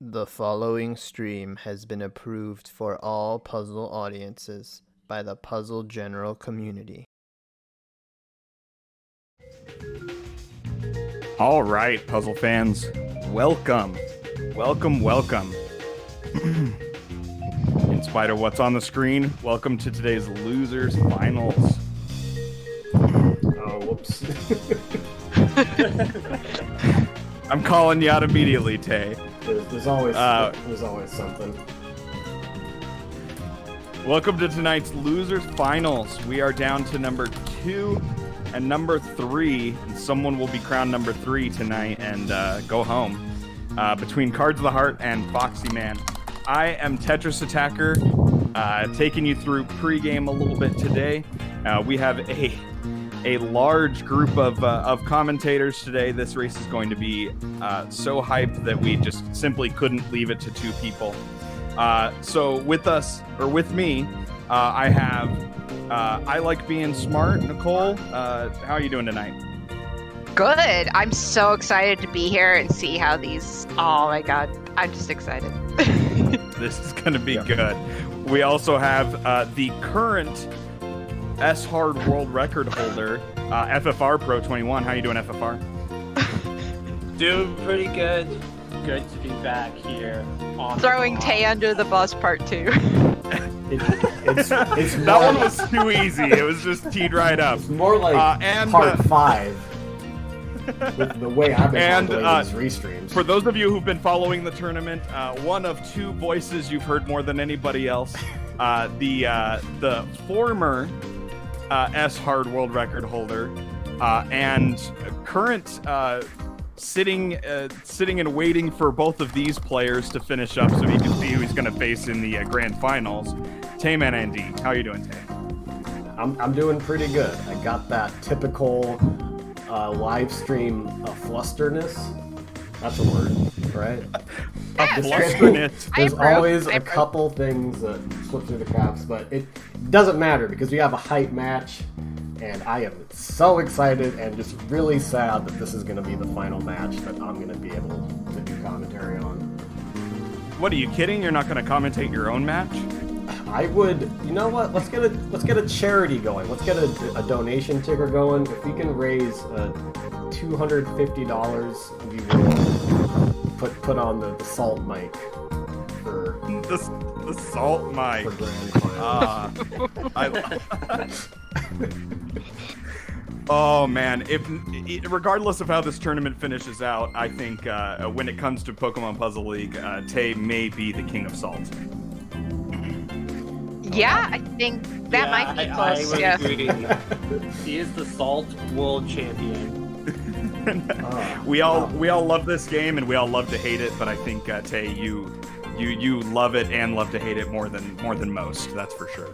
The following stream has been approved for all puzzle audiences by the puzzle general community. All right, puzzle fans, welcome. In spite of what's on the screen, welcome to today's Losers Finals. Oh, whoops. I'm calling you out immediately, Tay. There's always something. Welcome to tonight's Losers Finals. We are down to number 2 and number 3, and someone will be crowned number 3 tonight and go home. Between Cards of the Heart and Foxyman. I am Tetris Attacker, taking you through pregame a little bit today. We have a large group of commentators today. This race is going to be so hyped that we just simply couldn't leave it to 2 people. So with me, I have I Like Being Smart, Nicole. How are you doing tonight? Good. I'm so excited to be here and see how these. Oh my god, I'm just excited. This is going to be good. We also have the current S-Hard world record holder, FFR Pro 21. How you doing, FFR? Doing pretty good. Good to be back here. Throwing Tay under the bus part 2. It's That one was too easy. It was just teed right up. It's more like part 5. With the way I've been handling these restreams. For those of you who've been following the tournament, one of 2 voices you've heard more than anybody else. The former S-Hard world record holder and current sitting and waiting for both of these players to finish up so he can see who he's going to face in the grand finals. Tayman Andy, how are you doing, Tay? I'm doing pretty good. I got that typical live stream flusterness. That's a word, right? Flusterness. There's always a couple things that slip through the cracks, but it doesn't matter because we have a hype match, and I am so excited and just really sad that this is going to be the final match that I'm going to be able to do commentary on. What, are you kidding? You're not going to commentate your own match? I would. You know what? Let's get a charity going. Let's get a donation ticker going. If we can raise $250, we will put on the salt mic for the salt mic for grand final. Oh man! Regardless of how this tournament finishes out, I think when it comes to Pokemon Puzzle League, Tay may be the king of salt. Yeah, I think that might be close. I would agree. He is the Salt World Champion. We all love this game and we all love to hate it, but I think Tay, you love it and love to hate it more than most. That's for sure.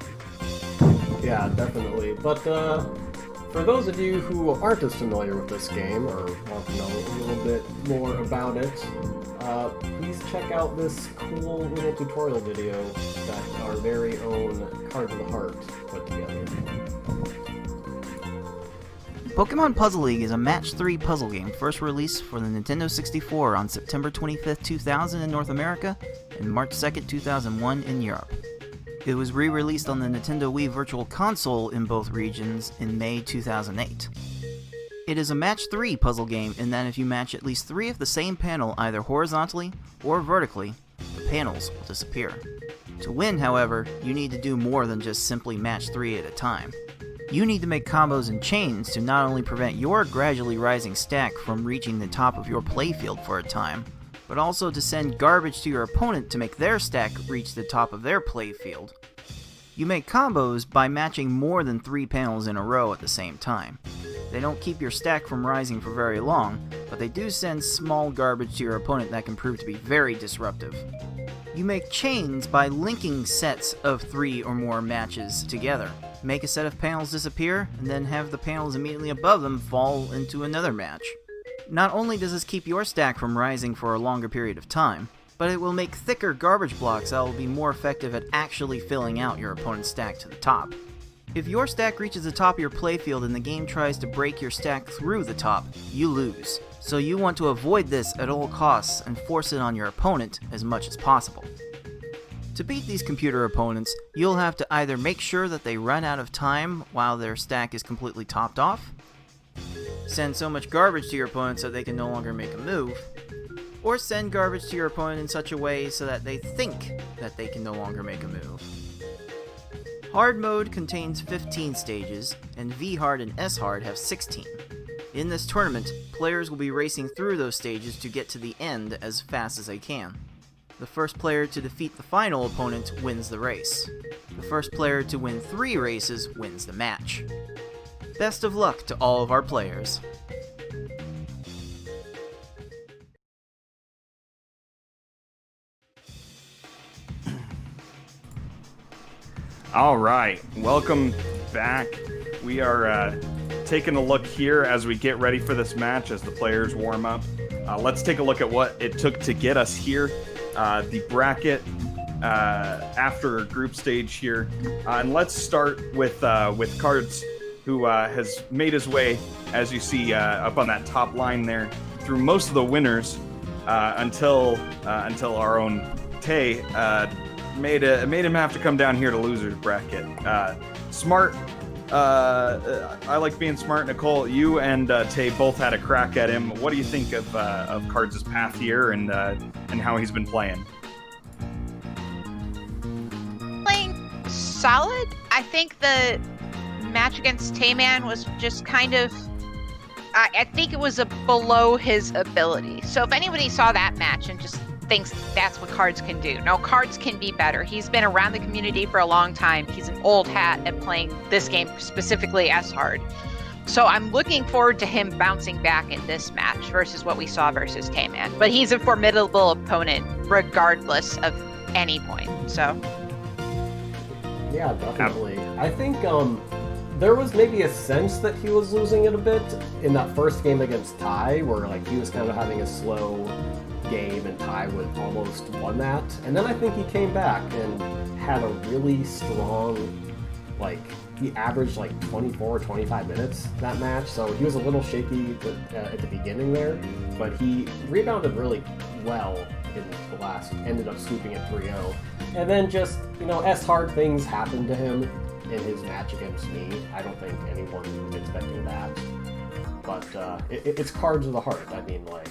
Yeah, definitely. But for those of you who aren't as familiar with this game or want to know a little bit more about it, please check out this cool little tutorial video that our very own Cards of the Heart put together. Pokemon Puzzle League is a Match 3 puzzle game first released for the Nintendo 64 on September 25th, 2000 in North America and March 2nd, 2001 in Europe. It was re-released on the Nintendo Wii Virtual Console in both regions in May 2008. It is a Match 3 puzzle game in that if you match at least 3 of the same panel either horizontally or vertically, the panels will disappear. To win, however, you need to do more than just simply match 3 at a time. You need to make combos and chains to not only prevent your gradually rising stack from reaching the top of your playfield for a time, but also to send garbage to your opponent to make their stack reach the top of their playfield. You make combos by matching more than 3 panels in a row at the same time. They don't keep your stack from rising for very long, but they do send small garbage to your opponent that can prove to be very disruptive. You make chains by linking sets of 3 or more matches together. Make a set of panels disappear, and then have the panels immediately above them fall into another match. Not only does this keep your stack from rising for a longer period of time, but it will make thicker garbage blocks that will be more effective at actually filling out your opponent's stack to the top. If your stack reaches the top of your playfield and the game tries to break your stack through the top, you lose. So you want to avoid this at all costs and force it on your opponent as much as possible. To beat these computer opponents, you'll have to either make sure that they run out of time while their stack is completely topped off, send so much garbage to your opponent so they can no longer make a move, or send garbage to your opponent in such a way so that they think that they can no longer make a move. Hard mode contains 15 stages, and V-Hard and S-Hard have 16. In this tournament, players will be racing through those stages to get to the end as fast as they can. The first player to defeat the final opponent wins the race. The first player to win 3 races wins the match. Best of luck to all of our players. All right, welcome back. We are taking a look here as we get ready for this match, as the players warm up. Let's take a look at what it took to get us here. The bracket after group stage here. And let's start with Cards, who has made his way, as you see up on that top line there, through most of the winners until our own Tay made him have to come down here to losers bracket. Smart. I like being smart. Nicole, you and Tay both had a crack at him. What do you think of Cards' path here and how he's been playing? Playing solid. I think the match against Tayman was just kind of, I think it was below his ability. So if anybody saw that match and just thinks that's what Cards can do, no, Cards can be better. He's been around the community for a long time. He's an old hat at playing this game, specifically S-Hard. So I'm looking forward to him bouncing back in this match versus what we saw versus Tayman. But he's a formidable opponent regardless of any point. So Yeah, definitely. I think there was maybe a sense that he was losing it a bit in that first game against Ty, where like he was kind of having a slow game and Ty would almost won that. And then I think he came back and had a really strong, like, he averaged like 24 or 25 minutes that match, so he was a little shaky at the beginning there, but he rebounded really well in the last, ended up swooping at 3-0. And then just, S-Hard things happened to him in his match against me. I don't think anyone was expecting that. But it's Cards of the Heart. I mean, like,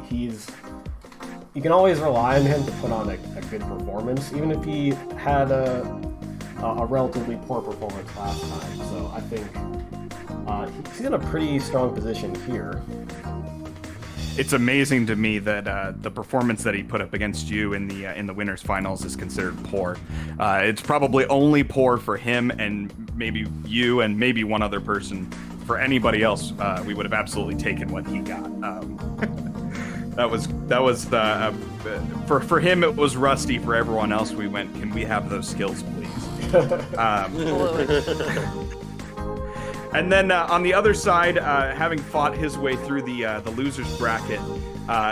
you can always rely on him to put on a good performance, even if he had a relatively poor performance last time. So I think he's in a pretty strong position here. It's amazing to me that the performance that he put up against you in the winners finals is considered poor. It's probably only poor for him and maybe you and maybe one other person. For anybody else, we would have absolutely taken what he got. That was for him. It was rusty. For everyone else, we went, can we have those skills, please? And then on the other side, having fought his way through the losers bracket,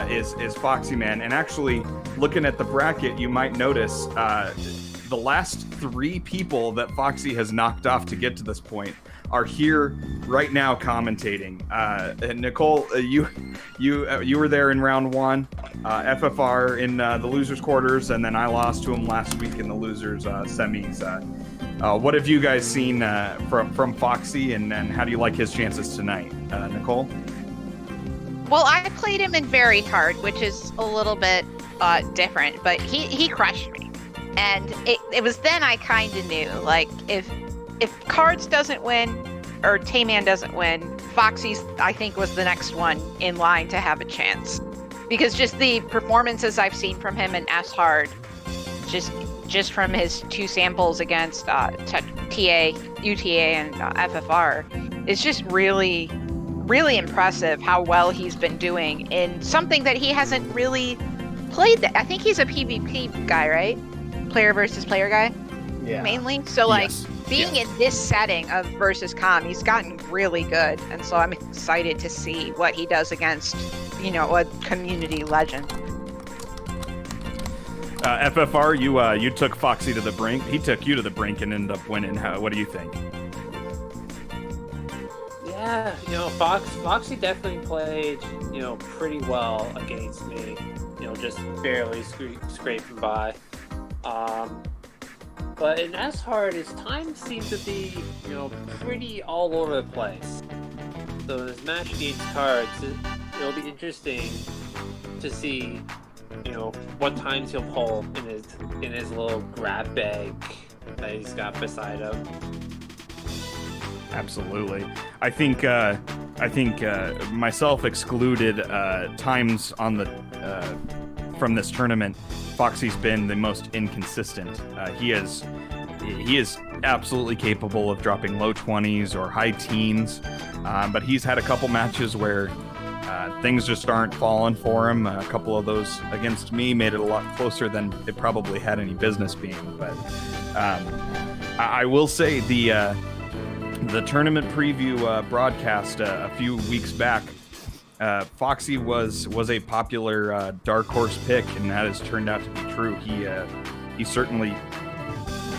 is Foxyman. And actually, looking at the bracket, you might notice the last 3 people that Foxy has knocked off to get to this point are here right now commentating. And Nicole, you were there in round 1, FFR in the losers quarters, and then I lost to him last week in the losers semis. What have you guys seen from Foxy, and how do you like his chances tonight, Nicole? well, I played him in very hard, which is a little bit different, but he crushed me. And it was then I kind of knew, like, if Cards doesn't win or Tayman doesn't win, Foxy's, I think, was the next one in line to have a chance. Because just the performances I've seen from him in S-Hard, just from his 2 samples against UTA and FFR, it's just really, really impressive how well he's been doing in something that he hasn't really played. I think he's a PvP guy, right? Player versus player guy? Yeah. Mainly. So, like, Yes. being in this setting of versus com, he's gotten really good. And so I'm excited to see what he does against, a community legend. FFR, you took Foxy to the brink. He took you to the brink and ended up winning. What do you think? Yeah, Yeah, Foxy definitely played, pretty well against me. Just barely scraping by. But in S-Hard, his time seems to be, pretty all over the place. So in his match against Cards, it'll be interesting to see, what times he'll pull in his little grab bag that he's got beside him. Absolutely. I think myself excluded, times on the from this tournament, Foxy's been the most inconsistent. He is absolutely capable of dropping low 20s or high teens, but he's had a couple matches where things just aren't falling for him. A couple of those against me made it a lot closer than it probably had any business being. But I will say the tournament preview broadcast a few weeks back, Foxy was a popular dark horse pick, and that has turned out to be true. He certainly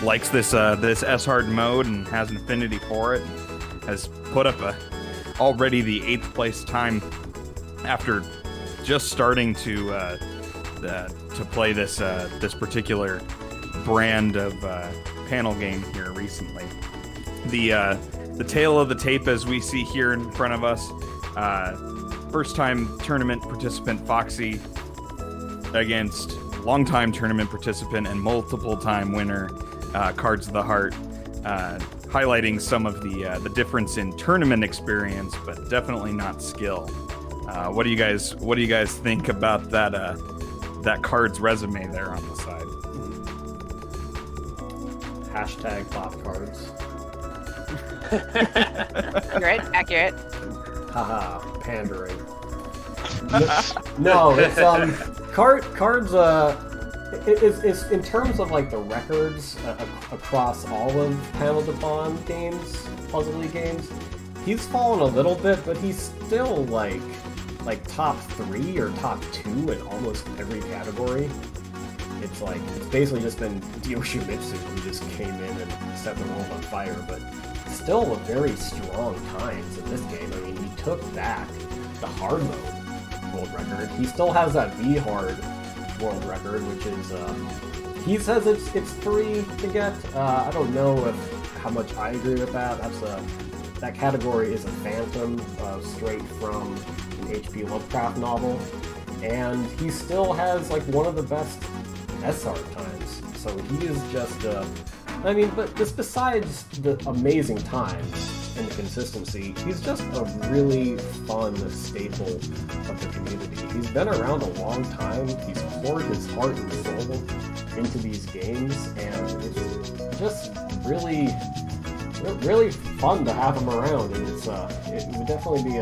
likes this S-Hard mode and has an affinity for it. Has put up already the 8th place time after just starting to play this particular brand of panel game here recently. The tail of the tape, as we see here in front of us, first-time tournament participant Foxy against long-time tournament participant and multiple-time winner Cards of the Heart, highlighting some of the difference in tournament experience, but definitely not skill. What do you guys think about that Cards resume there on the side? Hashtag bot cards. Accurate. Haha, pandering. No, it's cards. It's in terms of like the records across all of Panel games, Puzzle League games. He's fallen a little bit, but he's still like top 3 or top 2 in almost every category. It's basically just been Yoshimitsu who just came in and set the world on fire, but still a very strong times in this game. I mean, he took back the hard mode world record. He still has that V-hard world record, which is he says it's 3 to get. I don't know how much I agree with that. That category is a phantom straight from an H.P. Lovecraft novel, and he still has one of the best SR times. So he is just but just besides the amazing times and the consistency, he's just a really fun staple of the community. He's been around a long time. He's poured his heart and soul into these games, and it's just really, really fun to have him around. And it would definitely be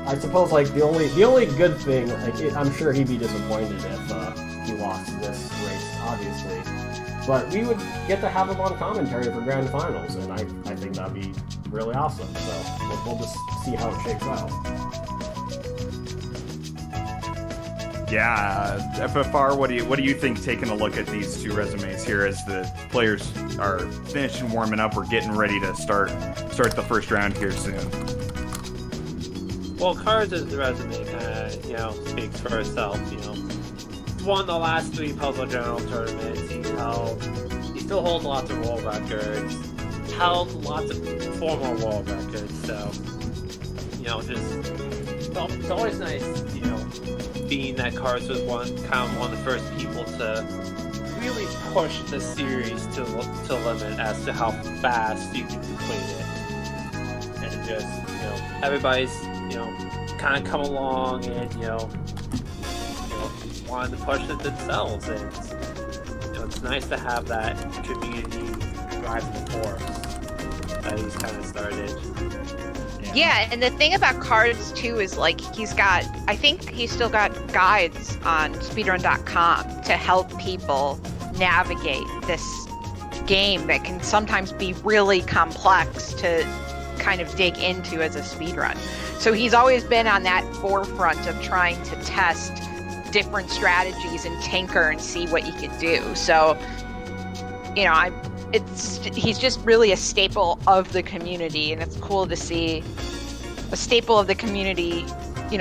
I suppose the only good thing, I'm sure he'd be disappointed if he lost this race, obviously. But we would get to have him on commentary for grand finals, and I think that'd be really awesome. So we'll just see how it shakes out. Yeah, FFR, what do you think, taking a look at these two resumes here as the players are finishing warming up? We're getting ready to start the first round here soon. Well, Cards' resume kind of, speaks for itself. Won the last 3 Puzzle General tournaments. He still holds lots of world records. Held lots of former world records. So, it's always nice, being that Cards was one of the first people to really push the series to limit as to how fast you can complete it, and just everybody's kind of come along and wanted to push it themselves, and it's nice to have that community driving the force that he's kind of started. Yeah, and the thing about Cards too is I think he's still got guides on speedrun.com to help people navigate this game that can sometimes be really complex to kind of dig into as a speedrun. So he's always been on that forefront of trying to test different strategies and tinker and see what you could do. So, he's just really a staple of the community, and it's cool to see a staple of the community,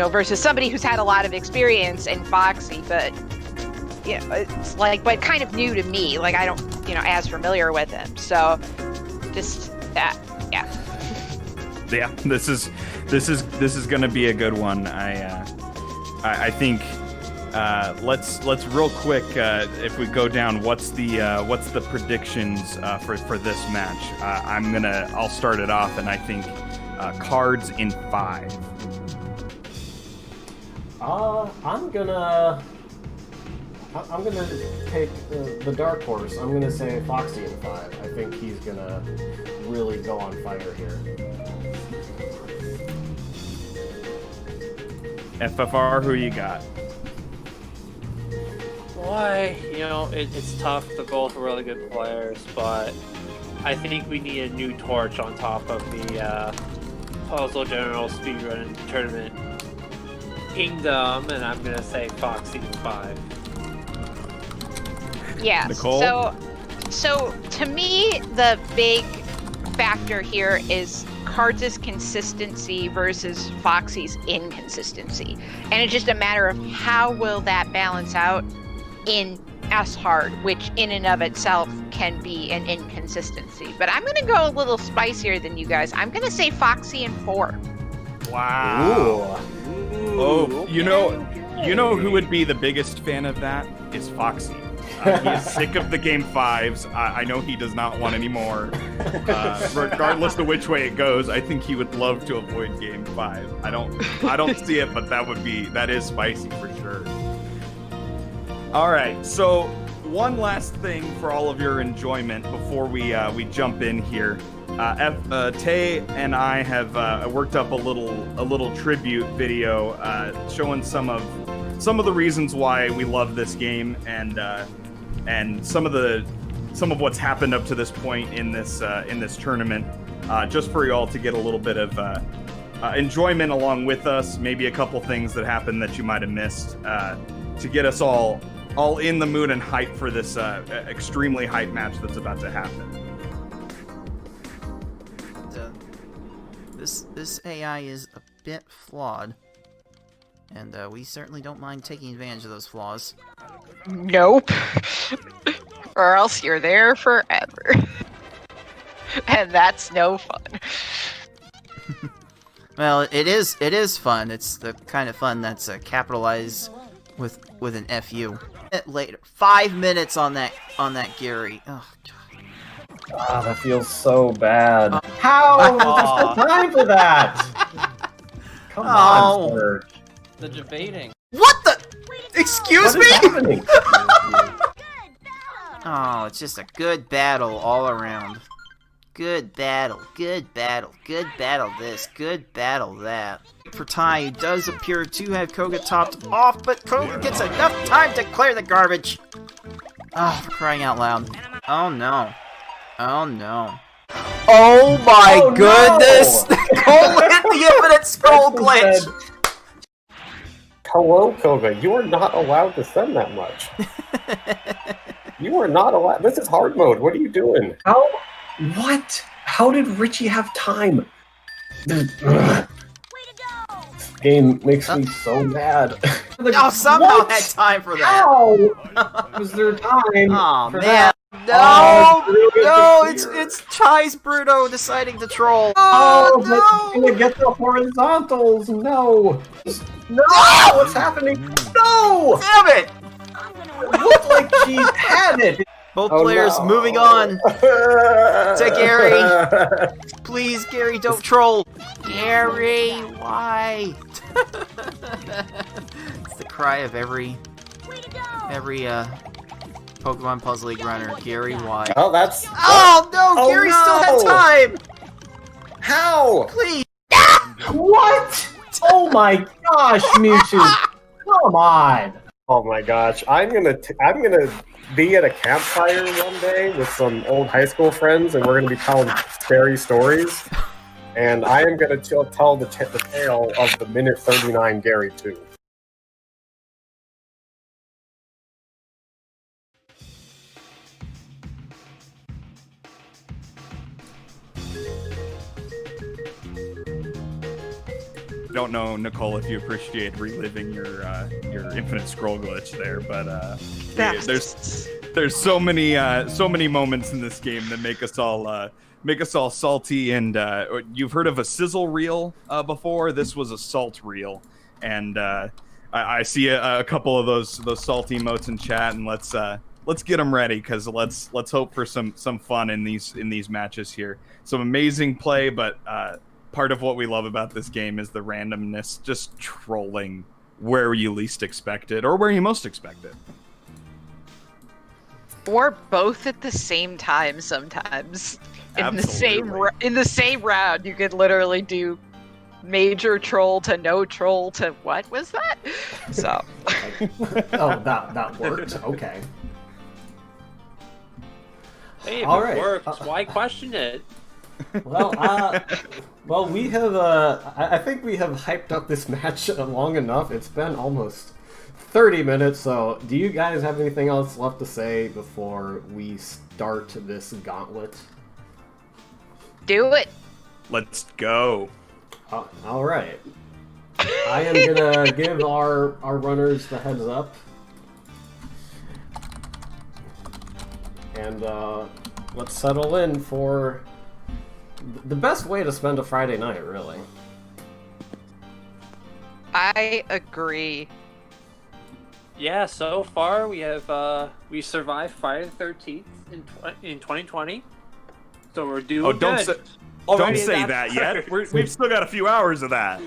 versus somebody who's had a lot of experience in Foxy, but it's like, but kind of new to me. Like I don't, as familiar with him. So just that, yeah. Yeah, this is gonna be a good one. I think let's real quick if we go down, what's the predictions for this match? I'll start it off, and I think cards in 5. I'm gonna take the dark horse. I'm gonna say Foxy in 5. I think he's gonna really go on fire here. FFR, who you got? Boy, it's tough. They're both really good players, but I think we need a new torch on top of the Puzzle General Speedrun Tournament Kingdom, and I'm gonna say Foxy 5. Yeah. Nicole? So to me, the big factor here is Cards' consistency versus Foxy's inconsistency, and it's just a matter of how will that balance out in S-Hard, which in and of itself can be an inconsistency. But I'm gonna go a little spicier than you guys. I'm gonna say Foxy in 4. Wow. Ooh. Oh, you know who would be the biggest fan of that is Foxy. He is sick of the game 5s. I know he does not want any more. Regardless of which way it goes, I think he would love to avoid game 5. I don't see it, but that is spicy for sure. All right, so one last thing for all of your enjoyment before we jump in here. Tay and I have worked up a little tribute video showing some of the reasons why we love this game and some of what's happened up to this point in this tournament, just for you all to get a little bit of enjoyment along with us. Maybe a couple things that happened that you might have missed, to get us all in the mood and hype for this extremely hype match that's about to happen. This AI is a bit flawed, and we certainly don't mind taking advantage of those flaws. Nope. Or else you're there forever. And that's no fun. Well, it is fun. It's the kind of fun that's capitalized with an FU. Later, 5 minutes on that Gary. Oh, God. Ah, that feels so bad. How? There's no time for that! Come on, sir. The debating. What the? Excuse What me? is happening? Oh, it's just a good battle all around. Good battle, good battle, good battle this, good battle that. For Ty, who does appear to have Koga topped off, but Koga gets enough time to clear the garbage. Oh, for crying out loud. Oh no. Oh no. Oh my goodness! No! Cole hit the infinite scroll glitch! Hello, Koga. You are not allowed to send that much. You are not allowed. This is hard mode. What are you doing? How? What? How did Richie have time? This game makes me so mad. Oh, somehow had time for that. How was there time? Oh for man. that? No! Oh, No! It's Chai's Bruno deciding to troll. Oh, Oh, but no! it's gonna get the horizontals. No! No! What's happening? No! Damn it! It looked like she had it. Both Oh, players no. moving on. To Gary. Please, Gary, don't troll. Gary, why? It's the cry of every Pokemon Puzzle League runner. Gary, why? Oh, that's. Oh no! Oh, Gary no. still had time. How? Please. What? Oh my gosh, Mewtwo! Come on! Oh my gosh, I'm gonna be at a campfire one day with some old high school friends, and we're gonna be telling scary stories. And I am gonna tell the tale of the minute 39 Gary 2. don't know, Nicole, if you appreciate reliving your infinite scroll glitch there, but there's so many moments in this game that make us all salty. And you've heard of a sizzle reel before? This was a salt reel, and I see a couple of those salty emotes in chat, and let's get them ready, because let's hope for some fun in these matches here. Some amazing play, but part of what we love about this game is the randomness, just trolling where you least expect it or where you most expect it. Or both at the same time sometimes. In the same round, you could literally do major troll to no troll to what was that? So. Oh, that worked. Okay. Hey, if All it right. works, why question it? Well, we have. I think we have hyped up this match long enough. It's been almost 30 minutes. So, do you guys have anything else left to say before we start this gauntlet? Do it. Let's go. All right. I am gonna give our runners the heads up, and let's settle in for the best way to spend a Friday night, really. I agree. Yeah, so far we have we survived Friday the 13th in 2020, so we're doing don't good. say, Already don't say in that yet. We've still got a few hours of that.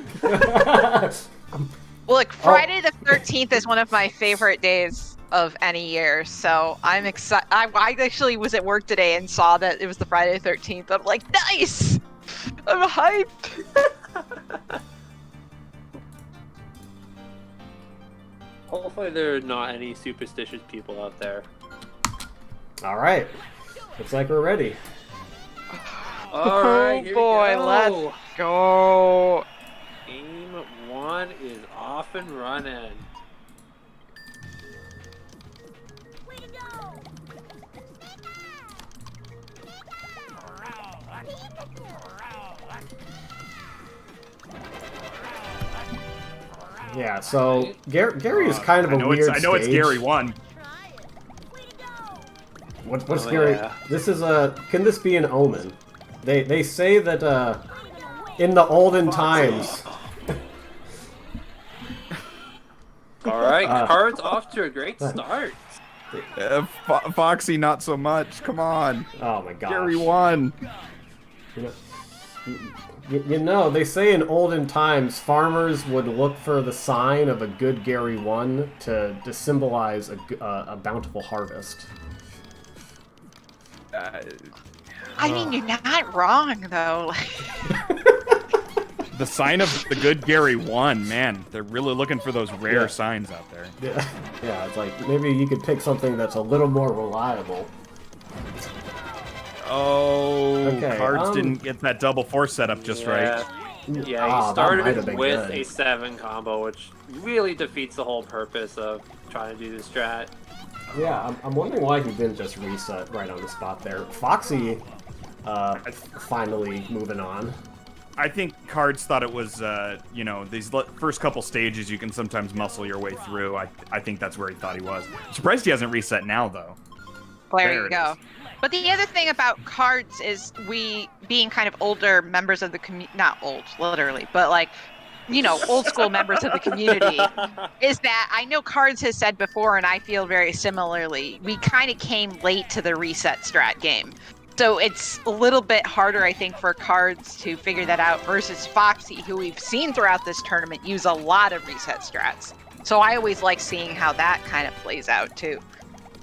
Look, Friday the 13th is one of my favorite days of any year, so I'm excited. I actually was at work today and saw that it was the Friday the 13th. I'm like, nice! I'm hyped! Hopefully there are not any superstitious people out there. All right. Looks like we're ready. Alright, here boy, we go. let's go! Game 1 is off and running. Yeah, so Gary is kind of a weird I know it's stage. Gary 1. What's Oh, Gary? yeah. This is can this be an omen? They say that in the olden times. Alright, Cards off to a great start. Foxy, not so much. Come on. Oh my gosh. Gary 1. You know, they say in olden times farmers would look for the sign of a good Gary 1 to symbolize a bountiful harvest. I mean, you're not wrong, though. The sign of the good Gary 1, man. They're really looking for those rare Yeah. signs out there. Yeah, it's like maybe you could pick something that's a little more reliable. Oh, Okay, Cards didn't get that double force setup just right. Yeah, Ah, he that might have started been with good. a 7 combo, which really defeats the whole purpose of trying to do this strat. Yeah, I'm wondering why he didn't just reset right on the spot there. Foxy, finally moving on. I think Cards thought it was, these first couple stages you can sometimes muscle your way through. I think that's where he thought he was. I'm surprised he hasn't reset now, though. There There you it go. is. But the other thing about Cards is we, being kind of older members of the community, not old, literally, but like, old school members of the community, is that I know Cards has said before, and I feel very similarly, we kind of came late to the reset strat game. So it's a little bit harder, I think, for Cards to figure that out versus Foxy, who we've seen throughout this tournament use a lot of reset strats. So I always like seeing how that kind of plays out, too.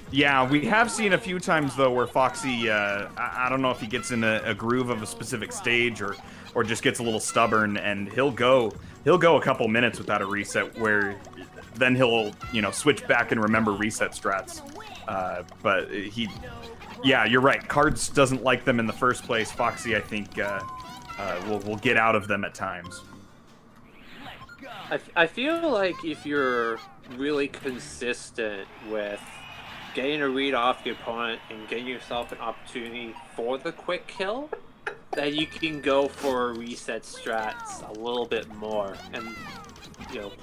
Yeah, we have seen a few times, though, where Foxy, I don't know if he gets in a groove of a specific stage or just gets a little stubborn, and he'll go a couple minutes without a reset, where then he'll, switch back and remember reset strats. But yeah, you're right. Cards doesn't like them in the first place. Foxy, I think, will get out of them at times. I feel like if you're really consistent with getting a read off the opponent and getting yourself an opportunity for the quick kill, that you can go for reset strats a little bit more, and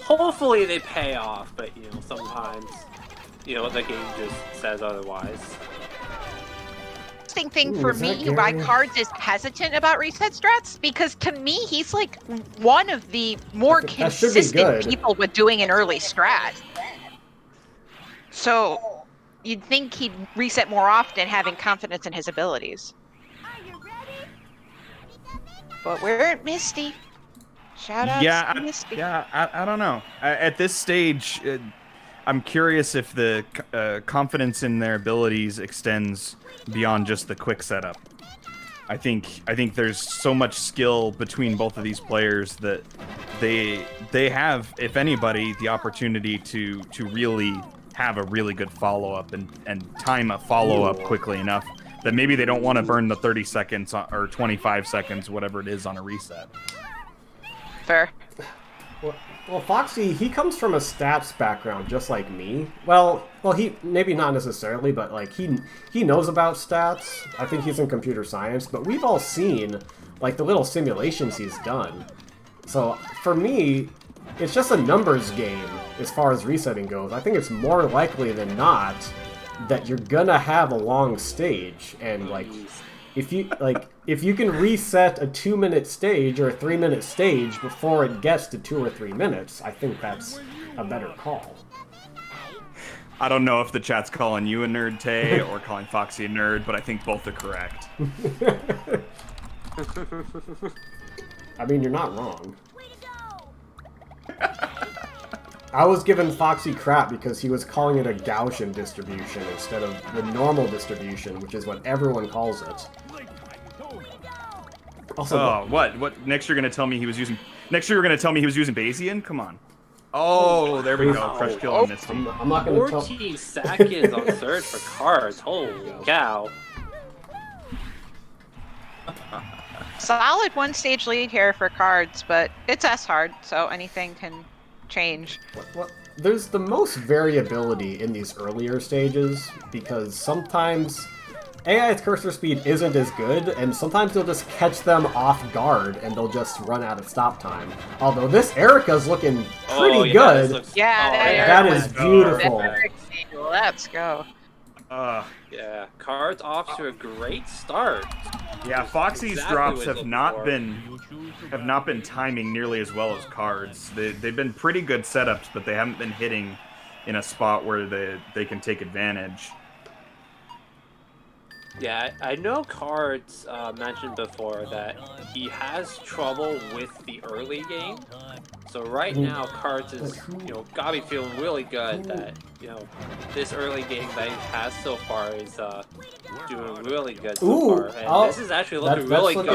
hopefully they pay off. But sometimes the game just says otherwise. Interesting thing Ooh, for is that me why Gary? Cards is hesitant about reset strats, because to me he's like one of the more That should be consistent good. people with doing an early strat. So you'd think he'd reset more often, having confidence in his abilities. But we're at Misty. Shout out to Misty. I don't know. At this stage, I'm curious if the confidence in their abilities extends beyond just the quick setup. I think there's so much skill between both of these players that they have, if anybody, the opportunity to really have a really good follow-up and time a follow-up quickly enough that maybe they don't want to burn the 30 seconds or 25 seconds, whatever it is, on a reset. Fair. Well, Foxy, he comes from a stats background just like me. Well, he maybe not necessarily, but like he knows about stats. I think he's in computer science, but we've all seen like the little simulations he's done. So for me, it's just a numbers game as far as resetting goes. I think it's more likely than not that you're gonna have a long stage, and like if you can reset a 2-minute stage or a 3-minute stage before it gets to 2 or 3 minutes, I think that's a better call. I don't know if the chat's calling you a nerd, Tay, or calling Foxy a nerd, but I think both are correct. I mean, you're not wrong. I was giving Foxy crap because he was calling it a Gaussian distribution instead of the normal distribution, which is what everyone calls it. Also, What? Next you're gonna tell me he was using Bayesian? Come on. Oh, there we go. Fresh kill on Misty. I'm not going to tell... 14 seconds on third for Cards. Holy cow. Solid one-stage lead here for Cards, but it's S-hard, so anything can change. Well, there's the most variability in these earlier stages, because sometimes AI's cursor speed isn't as good, and sometimes they'll just catch them off guard, and they'll just run out of stop time. Although this Erica's looking pretty good. That is beautiful. Let's go. Yeah, Cards off to a great start. Yeah, Foxy's Exactly drops what have he's not looking been timing nearly as well as Cards. They've been pretty good setups, but they haven't been hitting in a spot where they can take advantage. Yeah, I know Cards mentioned before that he has trouble with the early game. So right now, Cards is, gotta be feeling really good that, this early game that he has so far is doing really good so far. And this is actually looking really good.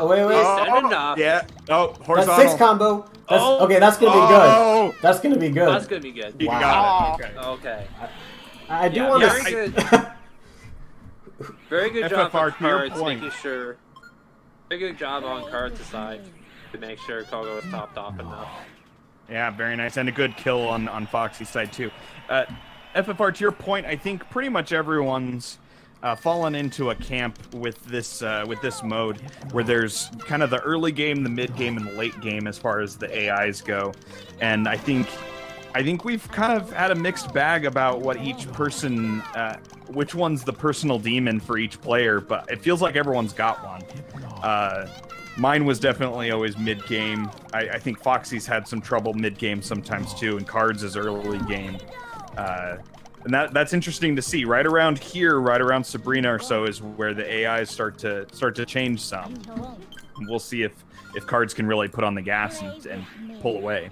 Wait. Enough. Yeah. Oh, horizontal. That's 6 combo. Okay, that's gonna be good. That's gonna be good. That's gonna be good. You Wow. got it. Okay. Okay. I do want to... Very good. Very good job FFR, on to your Cards, point. making sure. Very good job on Cards' side to make sure Kogo was topped off enough. Yeah, very nice, and a good kill on Foxy's side too. FFR, to your point, I think pretty much everyone's fallen into a camp with this mode, where there's kind of the early game, the mid game, and the late game as far as the AIs go, and I think we've kind of had a mixed bag about what each person, which one's the personal demon for each player, but it feels like everyone's got one. Mine was definitely always mid-game. I think Foxy's had some trouble mid-game sometimes too, and Cards is early game. And that's interesting to see. Right around here, right around Sabrina or so, is where the AIs start to change some. And we'll see if Cards can really put on the gas and pull away.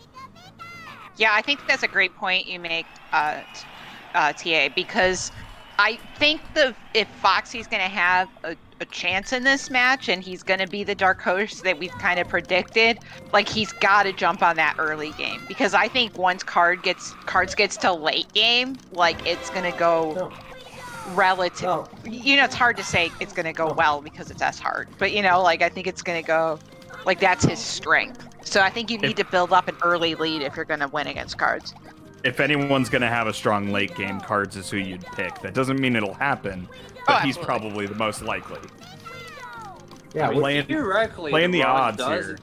Yeah, I think that's a great point you make, TA, because I think if Foxy's going to have a chance in this match and he's going to be the dark horse that we've kind of predicted, like, he's got to jump on that early game, because I think once Cards gets to late game, like, it's going to go relative. It's hard to say it's going to go well because it's S-hard, but I think it's going to go, like, that's his strength. So I think you need to build up an early lead if you're going to win against Cards. If anyone's going to have a strong late game, Cards is who you'd pick. That doesn't mean it'll happen, but he's probably the most likely. Yeah, playing the odds here.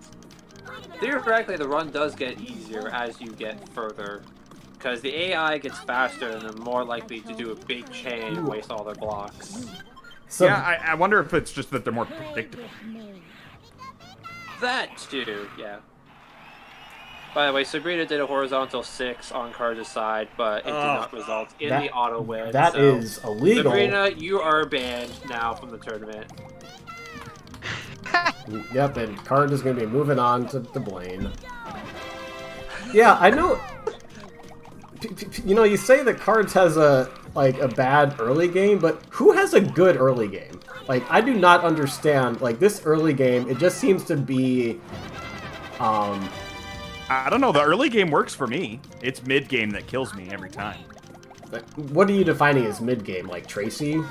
Theoretically, the run does get easier as you get further, because the AI gets faster and they're more likely to do a big chain and waste all their blocks. so, Yeah, I wonder if it's just that they're more predictable. That too, yeah. By the way, Sabrina did a horizontal 6 on Cards' side, but it did not result in the auto win. That so is illegal. Sabrina, you are banned now from the tournament. Yep, and Card is going to be moving on to Blaine. Yeah, I know. You know, you say that Cards has a bad early game, but who has a good early game? Like, I do not understand. Like, this early game, it just seems to be, I don't know. The early game works for me. It's mid game that kills me every time. What are you defining as mid game? Like Tracy?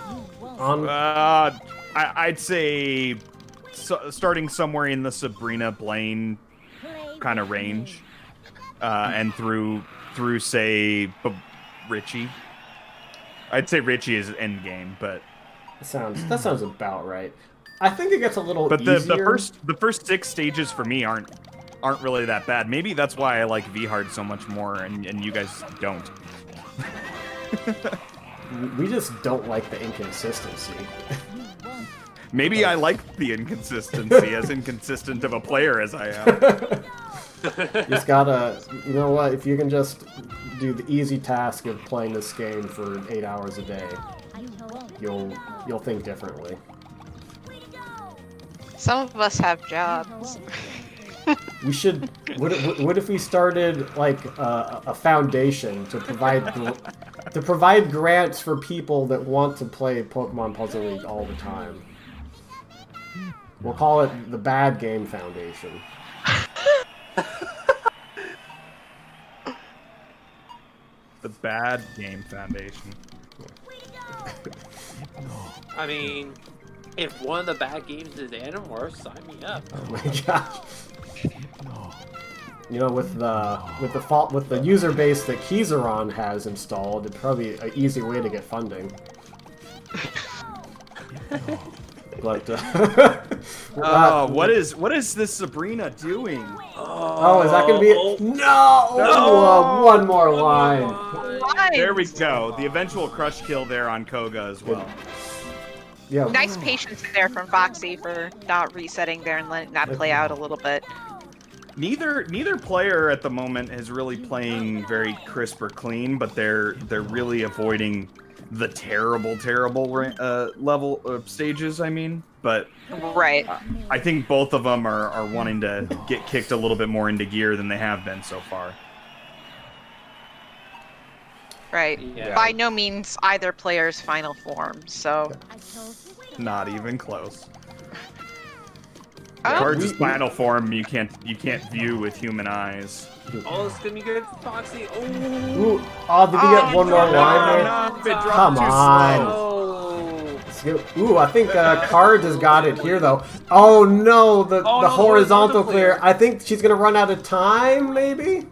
I'd say starting somewhere in the Sabrina Blaine kind of range, and through say Richie. I'd say Richie is end game, but that sounds about right. I think it gets a little but easier. the first 6 stages for me aren't really that bad. Maybe that's why I like V-Hard so much more, and you guys don't. We just don't like the inconsistency. Maybe I like the inconsistency, as inconsistent of a player as I am. You just gotta, you know what, if you can just do the easy task of playing this game for 8 hours a day, you'll think differently. Some of us have jobs. We should. What if we started like a foundation to provide grants for people that want to play Pokemon Puzzle League all the time? We'll call it the Bad Game Foundation. The Bad Game Foundation. I mean, if one of the bad games is Animorphs, sign me up. Oh my gosh. You know, with the user base that Keyzeron has installed, it'd probably be an easy way to get funding. But what is this Sabrina doing? Oh, is that gonna be it? No! One more line. There we go. The eventual crush kill there on Koga as well. Yeah. Nice patience there from Foxy for not resetting there and letting that play out a little bit. Neither player at the moment is really playing very crisp or clean, but they're really avoiding the terrible level stages. I mean, but right. I think both of them are wanting to get kicked a little bit more into gear than they have been so far. Right. Yeah. By no means either player's final form, so. Not even close. Oh. Cards' final form you can't view with human eyes. Oh, it's gonna be good, Foxy. Oh, Ooh, did we get one more line there? Come on. Ooh, I think Cards has got it here though. Oh no, the horizontal clear. I think she's gonna run out of time, maybe?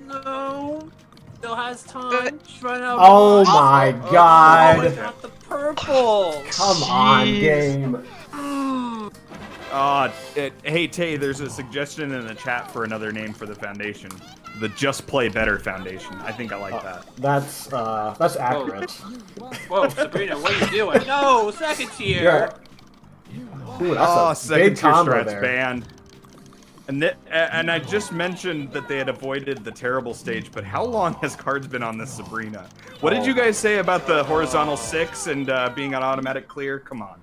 No. Still has time. She's running out Oh my god. Oh, got the purple. Come on, game. Hey Tay, there's a suggestion in the chat for another name for the foundation. The Just Play Better Foundation. I think I like that. That's accurate. Whoa, Sabrina, what are you doing? No, second tier. Yeah. Ooh, that's a second big tier combo strats there. banned. And I just mentioned that they had avoided the terrible stage, but how long has Cards been on this Sabrina? What did you guys say about the horizontal 6 and being an automatic clear? Come on.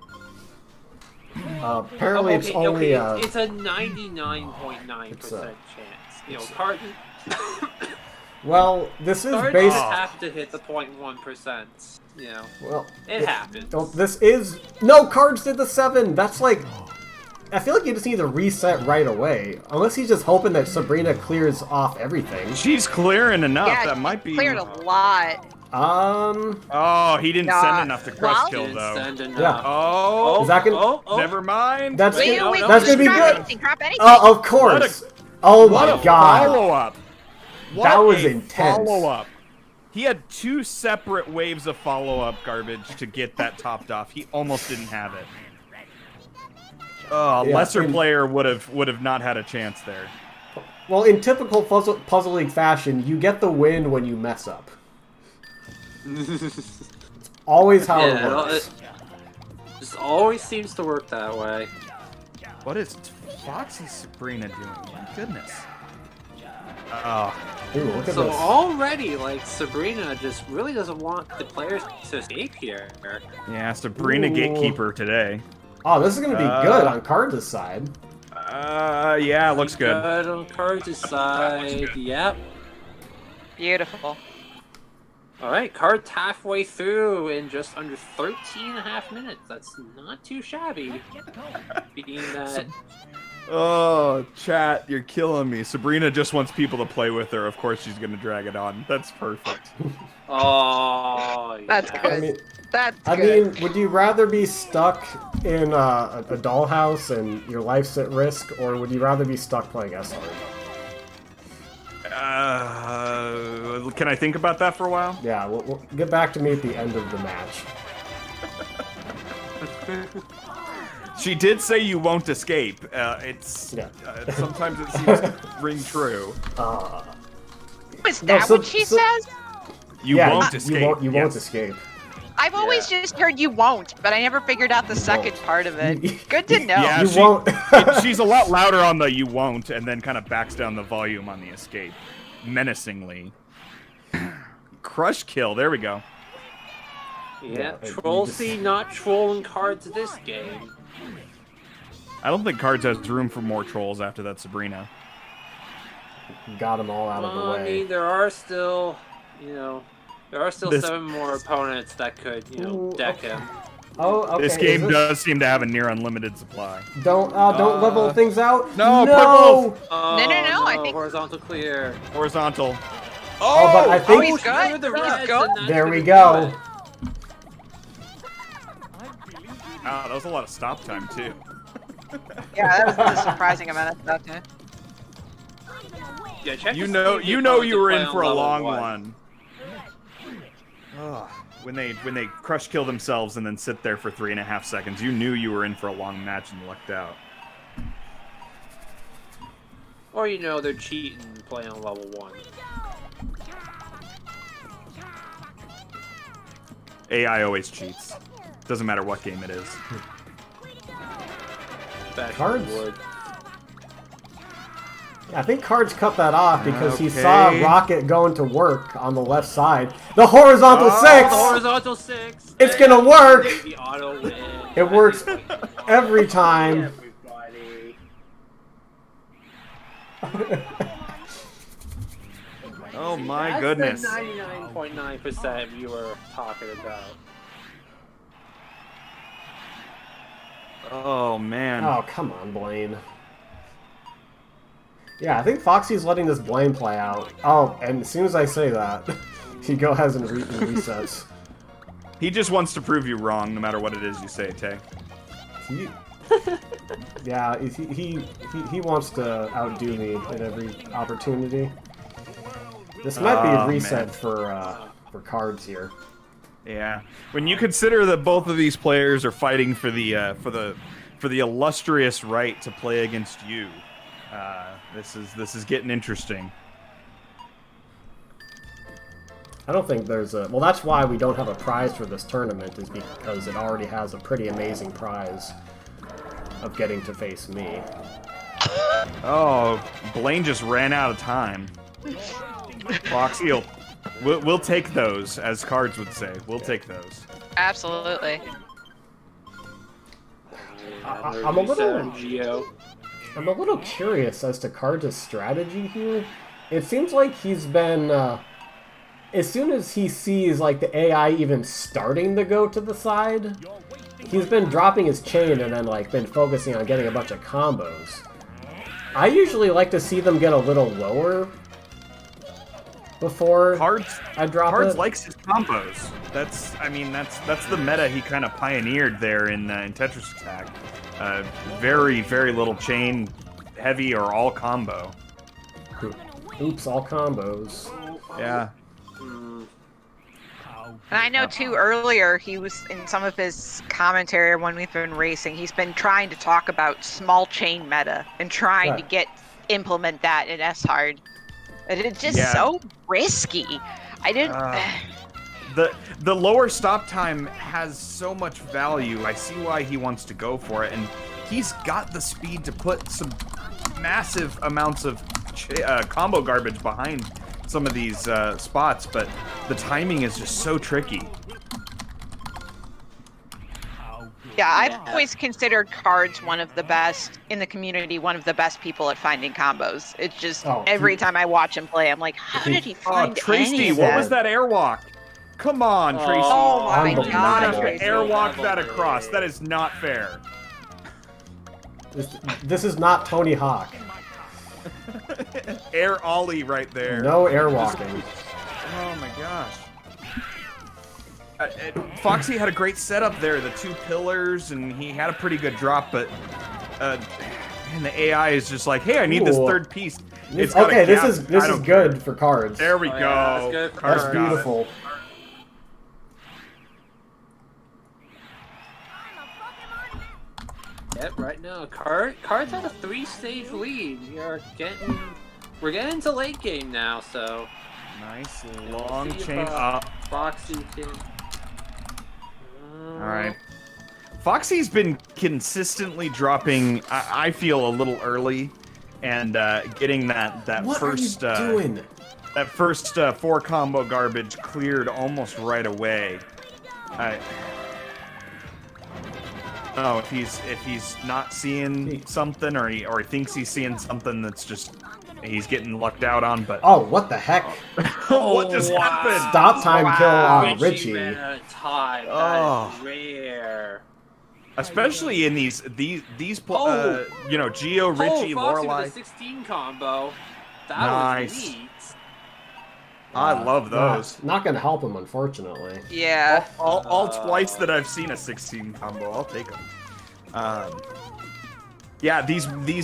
Apparently it's only it's a 99.9% chance. You know, Cards. Well, this is Cards based. have to hit the 0.1%. You know, Well, it happens. This is Cards did the 7. That's like. I feel like you just need to reset right away. Unless he's just hoping that Sabrina clears off everything. She's clearing enough. Yeah, that might be. Cleared a lot. Oh, he didn't send enough to crush kill though. Yeah. Oh, Is that gonna? never mind. That's Wait, gonna be good. Anything, drop anything. Oh, of course. Oh my god. Follow up. That was intense. Follow up. He had 2 separate waves of follow up garbage to get that topped off. He almost didn't have it. A Yeah, lesser and- player would have not had a chance there. Well, in typical Puzzle League fashion, you get the win when you mess up. Always how it works. It just always seems to work that way. What is Foxy Sabrina doing? My goodness. Oh, Ooh, look at So this. already, like, Sabrina just really doesn't want the players to escape here. yeah, Sabrina Ooh. Gatekeeper today. Oh, this is going to be good on Cards' side. Yeah, looks good. Good on Cards' side. Yep. Beautiful. All right, Cards halfway through in just under 13.5 minutes. That's not too shabby. Being that. Oh, chat, you're killing me. Sabrina just wants people to play with her. Of course she's gonna drag it on. That's perfect. Oh, That's yeah. good. I mean, That's I good. mean, would you rather be stuck in a dollhouse and your life's at risk, or would you rather be stuck playing SR? Can I think about that for a while? Yeah, we'll get back to me at the end of the match. She did say you won't escape. It's Yeah. sometimes it seems to ring true. Is that what she says? You yeah, won't escape. You won't escape. I've always just heard you won't, but I never figured out the second part of it. Good to know. Yeah, You won't. She's a lot louder on the "you won't," and then kind of backs down the volume on the escape, menacingly. Crush kill. There we go. Yeah, Yeah, Troll you just- C not trolling Cards this game. I don't think Cards has room for more trolls after that Sabrina. Got them all out of the I way. mean, there are still, there are still This- 7 more opponents that could, Ooh, deck okay. him. Oh, okay. This is game this- does seem to have a near unlimited supply. Don't level things out. no, no. purple! Oh, No, I think- horizontal clear. Horizontal. Oh, but I think he's good. Through the He's reds, good. and that's there gonna we do go. it. Wow, that was a lot of stop time too. Yeah, that was a surprising amount of stuff. Too. Yeah, check You to know, see if you the know, opponents you were play in on for a level long 1. one. Ugh. When they crush kill themselves and then sit there for 3.5 seconds, you knew you were in for a long match and lucked out. Or they're cheating and playing on level 1. AI always cheats. Doesn't matter what game it is. Bash Cards? wood. I think Cards cut that off because he Okay. saw Rocket going to work on the left side. The horizontal Oh, six! The horizontal 6. It's gonna work! The auto win. It works every time. Everybody. Oh my That's goodness. the 99.9% you were talking about. Oh man. Oh, come on, Blaine. Yeah, I think Foxy's letting this Blaine play out. Oh, and as soon as I say that, he has and resets. He just wants to prove you wrong, no matter what it is you say, Tay. He, yeah, he wants to outdo me at every opportunity. This might be a Oh, reset man. for Cards here. Yeah. When you consider that both of these players are fighting for the illustrious right to play against you, this is getting interesting. I don't think there's a... Well, that's why we don't have a prize for this tournament, is because it already has a pretty amazing prize of getting to face me. Oh, Blaine just ran out of time. Foxy, we'll take those, as Cards would say. We'll take those. Absolutely. I'm a little... Geo. I'm a little curious as to Cards' strategy here. It seems like he's been... as soon as he sees like the AI even starting to go to the side, he's been dropping his chain and then like been focusing on getting a bunch of combos. I usually like to see them get a little lower before I drop Cards it. likes his combos. That's the meta he kind of pioneered there in Tetris Attack. Very, very little chain, heavy or all combo. Oops, all combos. Yeah. And I know too earlier he was in some of his commentary when we've been racing, he's been trying to talk about small chain meta and trying to implement that in S hard. But it's just so risky. I didn't the lower stop time has so much value. I see why he wants to go for it, and he's got the speed to put some massive amounts of combo garbage behind some of these spots, but the timing is just so tricky. Yeah, I've always considered Cards one of the best in the community, one of the best people at finding combos. It's just every time I watch him play, I'm like, how did he find Tracy, any of what that? was that airwalk? Come on, Tracy. Oh my You not have god. to airwalk that across. That is not fair. This is not Tony Hawk. Air ollie right there. No airwalking. Oh my gosh. Foxy had a great setup there, the 2 pillars, and he had a pretty good drop, but and the AI is just like, hey, I need this third piece. It's okay, this is good for Cards. There we go. Yeah, that's good. Cards That's got it. beautiful. Yep, right now, Cards has a 3-stage lead. We're getting to late game now, so Nice long see if, chain up. Foxy can. All right. Foxy's been consistently dropping, I feel, a little early, and getting that What first are you doing? that first 4 combo garbage cleared almost right away. Oh, if he's not seeing something, or he thinks he's seeing something that's just he's getting lucked out on, but Oh, what the heck? what just happened? Stop time kill on Richie Richie. ran out of time. Oh. That is rare. Especially in these Geo, Richie, Foxy with Lorelei. a 16 combo. That Nice. was neat. I love those. Not gonna help him, unfortunately. Yeah. All twice that I've seen a 16 combo, I'll take them. Yeah, these mid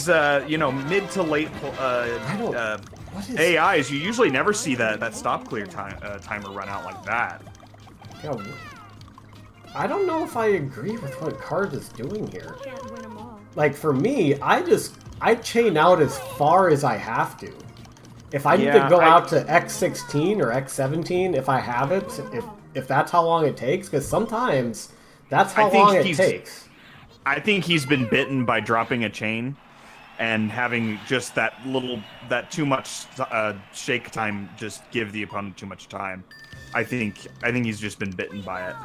to late What is? AIs, you usually never see that stop clear timer run out like that. Yeah, I don't know if I agree with what Cards is doing here. Like for me, I chain out as far as I have to. If I need to go out to X16 or X17, if I have it, if that's how long it takes, because sometimes that's how long it takes. I think he's been bitten by dropping a chain and having just that too much shake time just give the opponent too much time. I think he's just been bitten by it.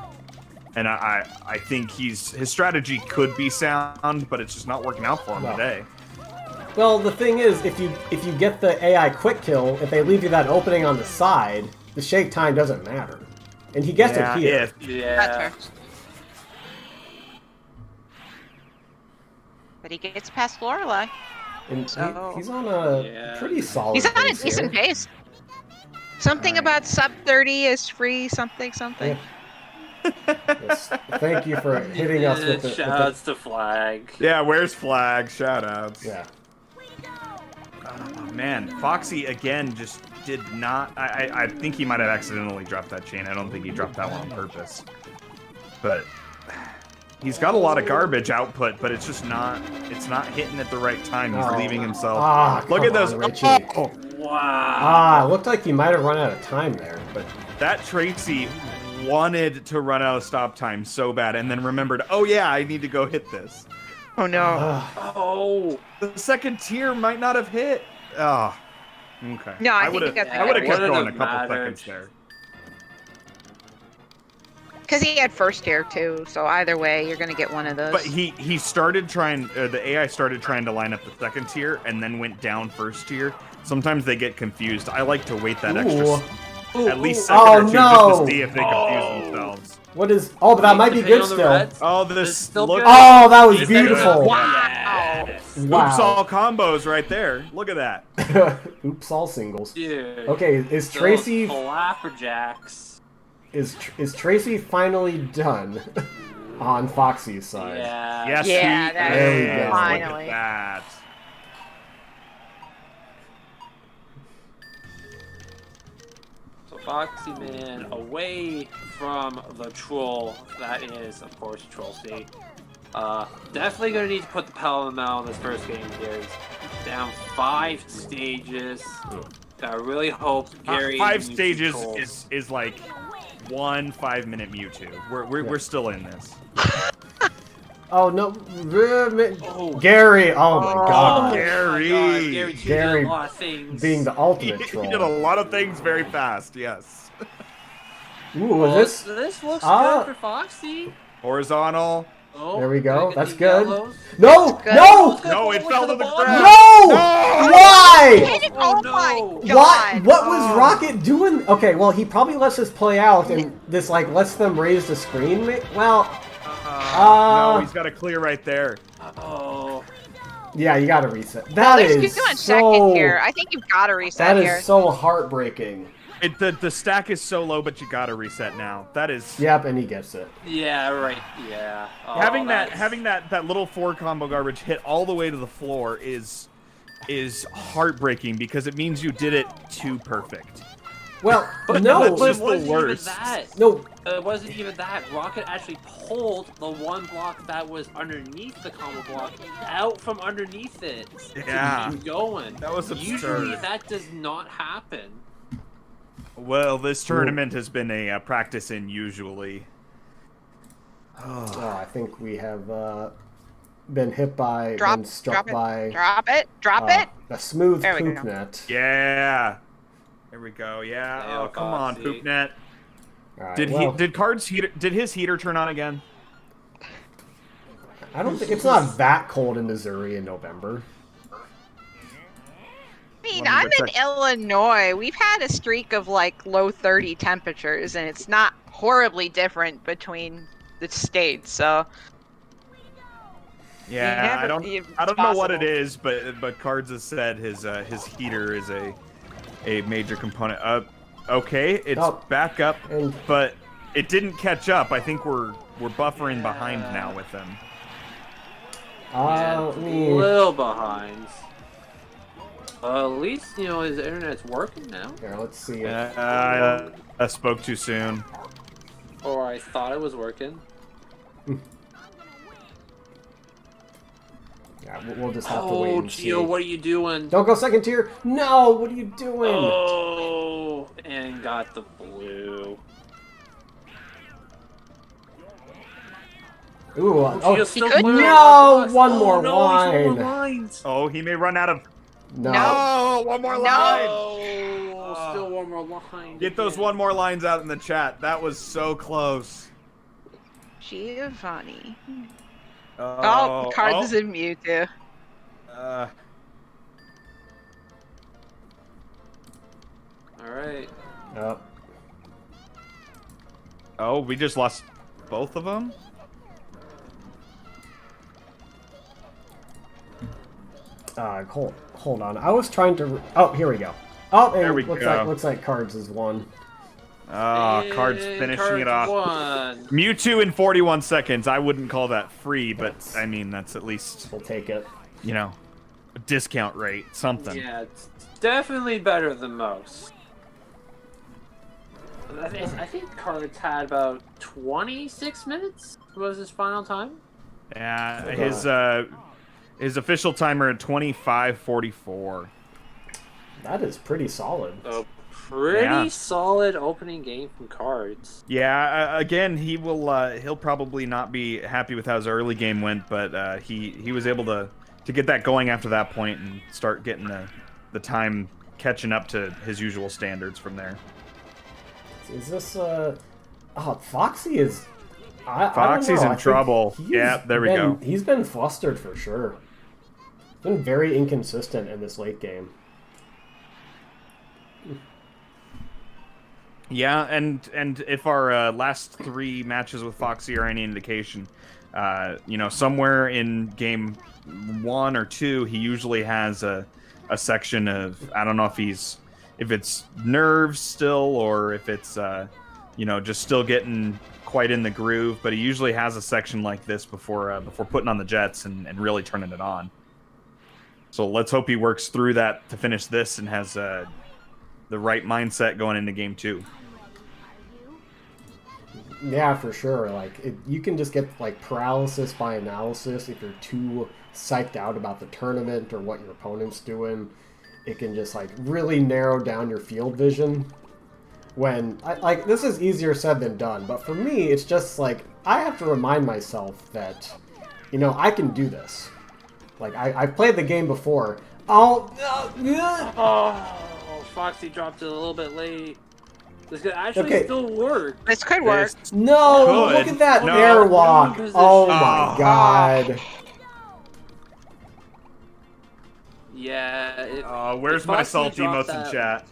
And I think his strategy could be sound, but it's just not working out for him today. Well, the thing is, if you get the AI quick kill, if they leave you that opening on the side, the shake time doesn't matter. And he gets it here. Yeah. That's fair. But he gets past Lorelei. And So- he's on a pretty solid He's on a pace decent here. pace. Something about sub 30 is free, something. Yes. Thank you for hitting us with the... Shoutouts to Flag. Yeah, where's Flag? Shoutouts. Yeah. Oh, man, Foxy again just did not. I think he might have accidentally dropped that chain. I don't think he dropped that one on purpose. But he's got a lot of garbage output, but it's just not. It's not hitting at the right time. He's leaving himself. Look at those. Richie. Oh, Wow. It looked like he might have run out of time there, but that Tracy wanted to run out of stop time so bad, and then remembered, oh yeah, I need to go hit this. Oh no. Oh. The second tier might not have hit. Oh, okay. No, I think he got I would have kept Wouldn't going a have couple mattered. seconds there. Because he had first tier too, so either way, you're going to get one of those. But he started trying, the AI started trying to line up the second tier and then went down first tier. Sometimes they get confused. I like to wait that at least second or two just to see if they confuse themselves. what is... Oh, but that might be good On the still. reds? Oh, It's this still look. good. Oh, that was Is that beautiful. good? Wow. Yes. Oops, all combos right there. Look at that. Oops, all singles. Dude. Okay, is Tracy... Flapperjacks. Is Tracy finally done on Foxy's side? Yeah. Yes, Yeah, he that is is. Look finally. at that. So Foxy Man away from the troll. That is, of course, Troll C. Definitely gonna need to put the pedal in the metal in this first game here. He's down 5 stages. I really hope Gary. 5 uses stages trolls. is like 1 5-minute Mewtwo. We're still in this. Oh no, Oh. Gary! Oh my god, Gary. Gary did Gary a lot of things. being the ultimate He troll. did a lot of things very fast. Yes. Ooh, Well, this? this looks Ah. good for Foxy. Horizontal. Oh, There we go. gotta get That's the good. yellows. No, Good. no, No, it fell to the bottom. ground. no! Why? Hit it! Oh, Oh, no. my god! What was Rocket doing? Okay, well he probably lets this play out, and this like lets them raise the screen. Well, No, he's got a clear right there. Oh. yeah, you gotta reset. That There's is two on so. second here. I think you've got to reset That here. is so heartbreaking. The stack is so low, but you gotta reset now. That is Yep, and he gets it. Yeah, right. Yeah. Oh, having that's- that little 4 combo garbage hit all the way to the floor is heartbreaking because it means you did it too perfect. Well, But no, that's But just it the wasn't worst. even that. no. It wasn't even that. Rocket actually pulled the one block that was underneath the combo block out from underneath it. Yeah. To keep going. That was Usually absurd. that does not happen. Well, this tournament has been a practice in usually. Oh, I think we have been hit by, Drop, been struck drop it, by drop it. a smooth There we go. poop net. Yeah. There we go. Yeah. Yeah, Oh, come on, Foxy. Poopnet. All right, Did well, did his heater turn on again? I don't think it's not that cold in Missouri in November. I mean, Let me I'm go in check. Illinois. We've had a streak of like low 30 temperatures, and it's not horribly different between the states. So Yeah, never- I don't it's know what it possible. is, but Cards has said his heater is a major component. Okay, it's Oh. back up, And but it didn't catch up. I think we're buffering behind now with them. Yeah, let a me. little behind. At least, you know, his internet's working now. Here, let's see. I spoke too soon. Or I thought it was working. Yeah, we'll just have to wait Oh, and see. Gio, what are you doing? Don't go second tier. No, what are you doing? Oh, and got the blue. Ooh, Gio's oh, still could- blue. No, Oh, one more no, he's one line. more lines. Oh, he may run out of. no. No, one more line. Oh, still one more line. Get those one more lines out in the chat. That was so close. Giovanni. Oh, Cards is in Mewtwo. Alright. Oh, Oh, we just lost both of them? hold on. I was trying to. Oh, here we go. Oh, and There we go. looks like Cards is one. Cards And finishing Cards it off. won. Mewtwo in 41 seconds. I wouldn't call that free, but I mean, that's at least, We'll take it. you know, a discount rate, something. Yeah, it's definitely better than most. I think Cards had about 26 minutes was his final time. Yeah, his official timer at 25:44. That is pretty solid. A pretty Yeah. solid opening game from Cards. Yeah, again, he'll probably not be happy with how his early game went, but he was able to get that going after that point and start getting the time catching up to his usual standards from there. Is this Oh, Foxy is. I don't Foxy's know. in I think trouble. he's Yeah, there we been- go. He's been flustered for sure. Been very inconsistent in this late game. Yeah, and if our last 3 matches with Foxy are any indication, somewhere in game 1 or 2, he usually has a section of, I don't know if it's nerves still or if it's just still getting quite in the groove, but he usually has a section like this before putting on the jets and really turning it on. So let's hope he works through that to finish this and has the right mindset going into game 2. Yeah, for sure. Like, you can just get like paralysis by analysis if you're too psyched out about the tournament or what your opponent's doing. It can just like really narrow down your field vision. When like this is easier said than done, but for me, it's just like I have to remind myself that, you know, I can do this. Like I've played the game before. Oh, Foxy dropped it a little bit late. This could actually still work. This could work. No, Could. look at that No. airwalk. Oh my Oh. god. Yeah. Where's if my Foxy salty dropped emotes in that- chat?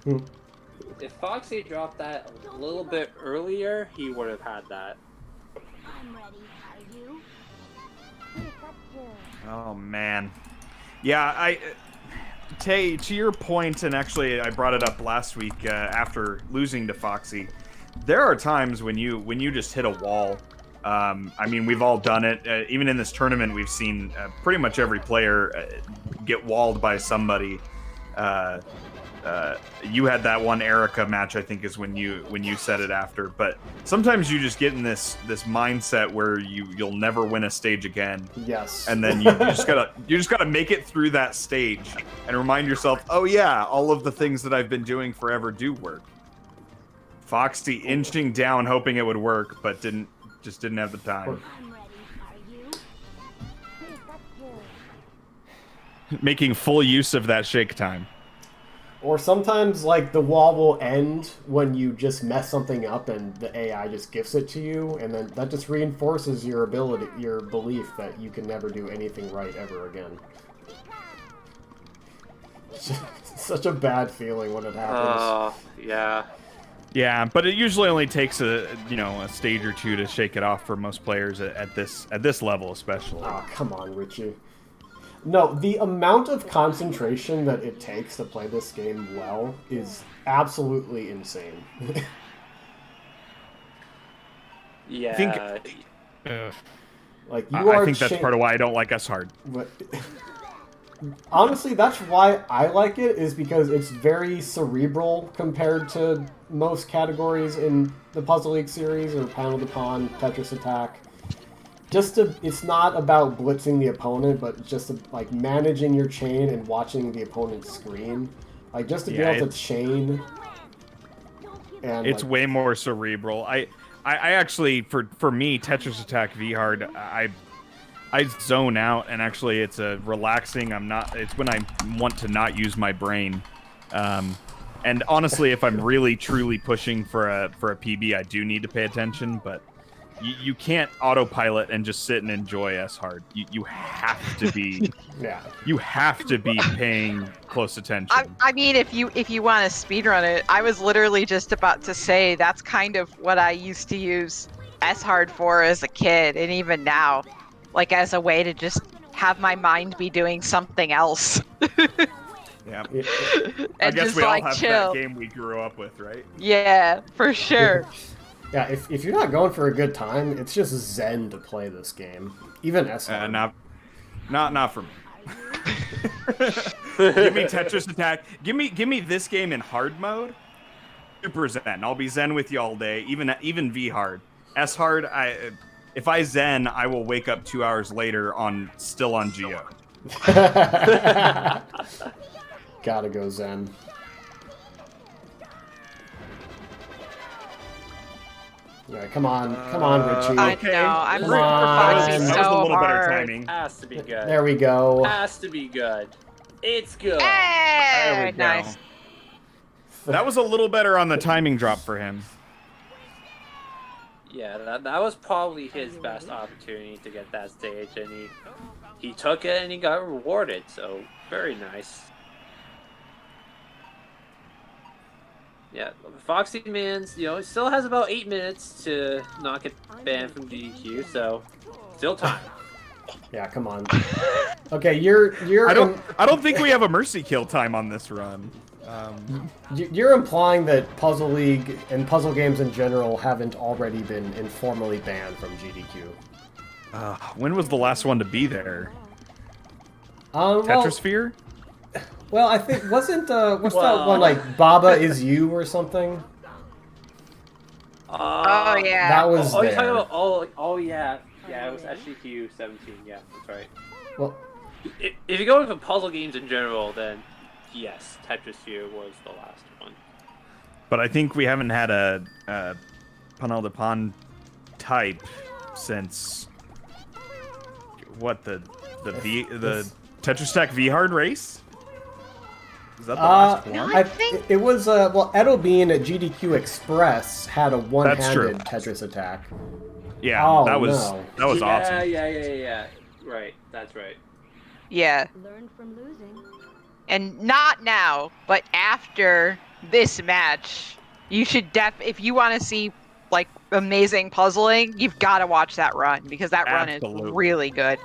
If Foxy dropped that a little bit earlier, he would have had that. I'm ready. Are you? Oh man, yeah. Tay, to your point, and actually I brought it up last week after losing to Foxy. There are times when you just hit a wall. I mean, we've all done it. Even in this tournament, we've seen pretty much every player get walled by somebody. You had that one Erica match, I think, is when you said it after. But sometimes you just get in this mindset where you'll never win a stage again. Yes. And then you just gotta make it through that stage and remind yourself, oh yeah, all of the things that I've been doing forever do work. Foxy inching down, hoping it would work, but didn't have the time. I'm ready. Are you? Making full use of that shake time. Or sometimes, like, the wall will end when you just mess something up and the AI just gifts it to you, and then that just reinforces your belief that you can never do anything right ever again. It's such a bad feeling when it happens. Yeah. Yeah, but it usually only takes a stage or two to shake it off for most players at this level, especially. Oh, come on, Richie. No, the amount of concentration that it takes to play this game well is absolutely insane. Yeah. Like I think that's part of why I don't like us hard. But honestly, that's why I like it, is because it's very cerebral compared to most categories in the Puzzle League series or Panel to Pawn, Tetris Attack. It's not about blitzing the opponent, but just like managing your chain and watching the opponent's screen. Like just to be able to chain. And it's way more cerebral. I actually, for me, Tetris Attack V Hard, I zone out, and actually it's a relaxing. It's when I want to not use my brain. And honestly, if I'm really truly pushing for a PB, I do need to pay attention, but you can't autopilot and just sit and enjoy S hard. You have to be you have to be paying close attention. I mean, if you want to speedrun it, I was literally just about to say that's kind of what I used to use S hard for as a kid, and even now, like as a way to just have my mind be doing something else. Yeah. And I guess just we all like have chill. that game we grew up with, right? Yeah, for sure. Yeah, if you're not going for a good time, it's just zen to play this game. Even S hard. Not for me. Give me Tetris Attack. Give me this game in hard mode. Super zen. I'll be zen with you all day. Even V hard. S hard. If I zen, I will wake up 2 hours later still on Geo. Gotta go zen. Yeah, come on, Richie. I Okay. know. I'm Come rooting for on. Foxy That was That was a so little better hard. timing. Has to be good. There we go. Has to be good. It's good. Hey, There we go. nice. That was a little better on the timing drop for him. Yeah, that was probably his best opportunity to get that stage, and he took it and he got rewarded. So very nice. Yeah, Foxy Man's, still has about 8 minutes to not get banned from GDQ, so still time. Yeah, come on. Okay, you're I don't think we have a mercy kill time on this run. you're implying that Puzzle League and puzzle games in general haven't already been informally banned from GDQ. When was the last one to be there? Well, Tetrasphere? well, I think wasn't that one like Baba Is You or something? Oh yeah. That was Oh, you're there. talking about oh yeah, yeah. It was SGQ 17. Yeah, that's right. Well, If you go with the puzzle games in general, then yes, Tetris here was the last one. But I think we haven't had a penultimate type since what the Tetris Tech V Hard race. Is that the last one? I think- it was well, Edo Bean at GDQ Express had a true. one-handed Tetris attack. Yeah, Oh, that was no. awesome. Yeah. Right, that's right. Yeah. Learn from losing. And not now, but after this match, you should if you want to see like amazing puzzling, you've got to watch that run because that run Absolutely. is really good.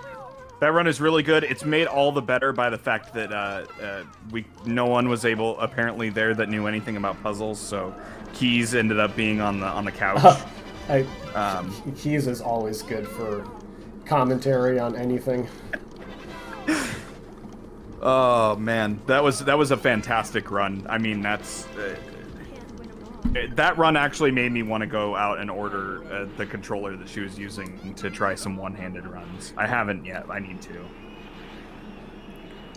That run is really good. It's made all the better by the fact that no one was able apparently there that knew anything about puzzles. So Keys ended up being on the couch. Keys is always good for commentary on anything. Oh man, that was a fantastic run. I mean, that's that run actually made me want to go out and order the controller that she was using to try some one-handed runs. I haven't yet. I need to.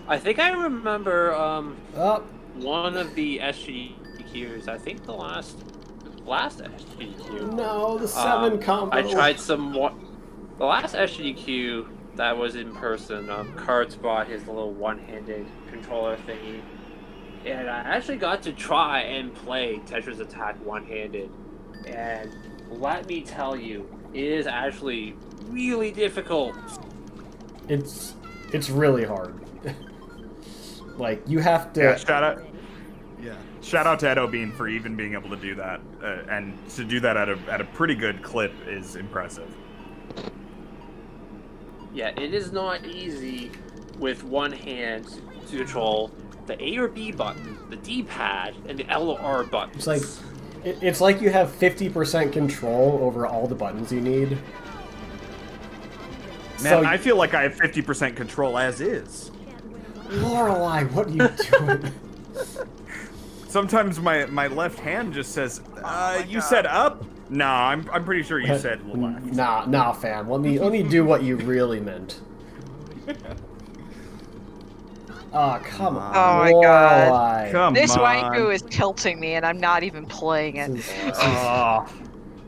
I think I remember Oh, one of the SGQs. I think the last SGQ. no, the 7 combo. I tried the last SGQ that was in person. Cards brought his little one-handed controller thingy, and I actually got to try and play Tetris Attack one-handed. And let me tell you, it is actually really difficult. It's really hard. Like you have to. Yeah, shout out to Edo Bean for even being able to do that, and to do that at a pretty good clip is impressive. Yeah, it is not easy with one hand to control the A or B button, the D-pad, and the L or R button. It's like you have 50% control over all the buttons you need. Man, So- I feel like I have 50% control as is. Lorelei, what are you doing? Sometimes my left hand just says, "You said up." No, I'm pretty sure you said left. Nah, fam. Let me do what you really meant. Oh, come on. Oh my God. Lorelei. Come This on. waifu is tilting me, and I'm not even playing it. Oh.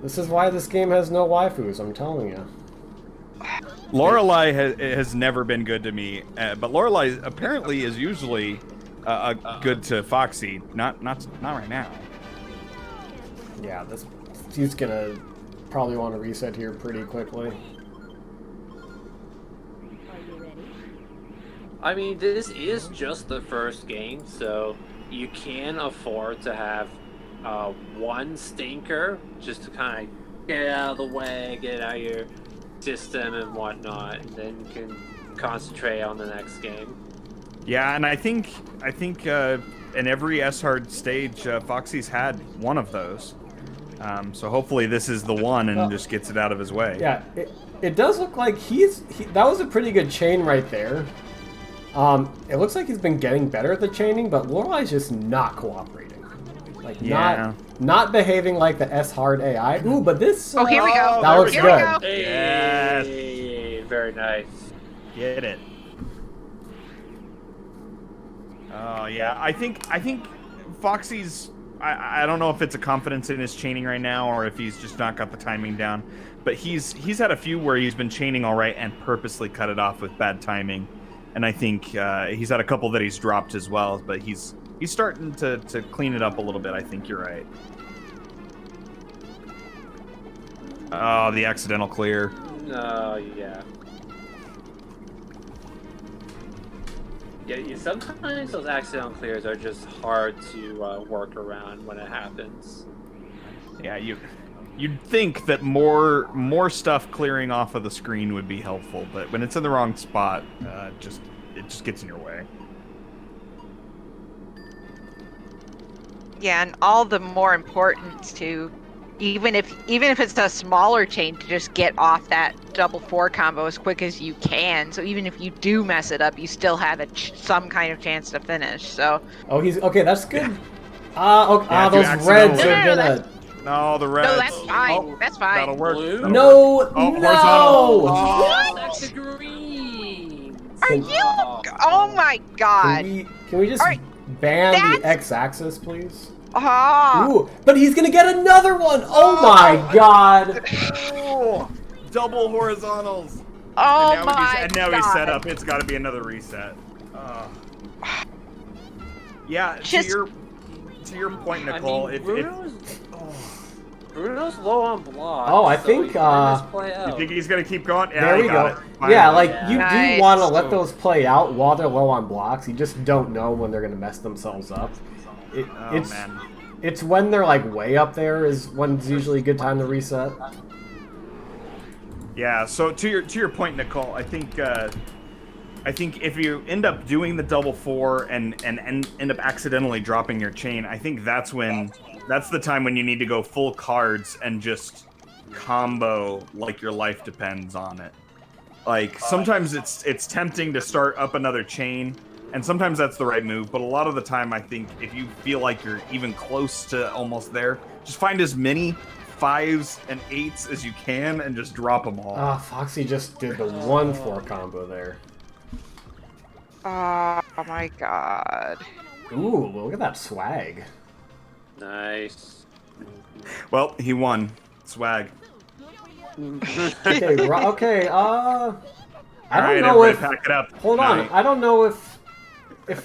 This is why this game has no waifus, I'm telling you. Lorelei has never been good to me, but Lorelei apparently is usually good to Foxy. Not right now. Yeah, he's gonna probably want to reset here pretty quickly. Are you ready? I mean, this is just the first game, so you can afford to have one stinker just to kind of get it out of the way, get it out of your system and whatnot, and then you can concentrate on the next game. Yeah, and I think in every S-Hard stage, Foxy's had one of those. So hopefully this is the one and just gets it out of his way. Yeah, it does look like that was a pretty good chain right there. It looks like he's been getting better at the chaining, but Lorelei's just not cooperating. Like, Yeah. not behaving like the S-Hard AI. Ooh, but this... Oh, here we go. That looks Here good. we go. Hey, very nice. Get it. Oh yeah, I think Foxy's. I don't know if it's a confidence in his chaining right now or if he's just not got the timing down, but he's had a few where he's been chaining all right and purposely cut it off with bad timing, and I think he's had a couple that he's dropped as well, but he's starting to clean it up a little bit. I think you're right. Oh, the accidental clear. No, yeah. Yeah, sometimes those accidental clears are just hard to work around when it happens. Yeah, you'd think that more stuff clearing off of the screen would be helpful, but when it's in the wrong spot, it just gets in your way. Yeah, and all the more important to, even if it's a smaller chain, to just get off that double 4 combo as quick as you can. So even if you do mess it up, you still have some kind of chance to finish. So Oh, he's... Okay, that's good. Yeah, if you Those reds accidentally- are No, gonna... No, the reds. No, that's fine. Oh, That's fine. That'll work. Blue? That'll No! work. Oh, No! horizontal. Oh. That's the green. Are you? Oh my god. Can we just Alright, ban that's- the x-axis, please? Ah. Ooh, but he's gonna get another one! Oh my god! Oh, double horizontals. Oh and now my he's, and now god. he's set up. It's got to be another reset. Yeah, Just- to your point, Nicole. I mean, if Bruno's low on blocks. Oh, I so think, he can just play you out. think he's gonna keep going, yeah, There he we got go. it. Finally. Yeah, like, you Nice. do want to let those play out while they're low on blocks. You just don't know when they're gonna mess themselves up. Oh man. It's when they're, like, way up there is when it's usually a good time to reset. Yeah. So to your point, Nicole, I think if you end up doing the double 4 and end up accidentally dropping your chain, I think that's the time when you need to go full cards and just combo like your life depends on it. Like sometimes it's tempting to start up another chain, and sometimes that's the right move, but a lot of the time I think if you feel like you're even close to almost there, just find as many 5s and 8s as you can and just drop them all. Ah, Foxy just did the 1-4 combo there. Oh my god. Ooh, look at that swag. Nice. Well, he won. Swag. Okay, okay, I don't Alright, know everybody if... pack it up. Hold on, Night. I don't know if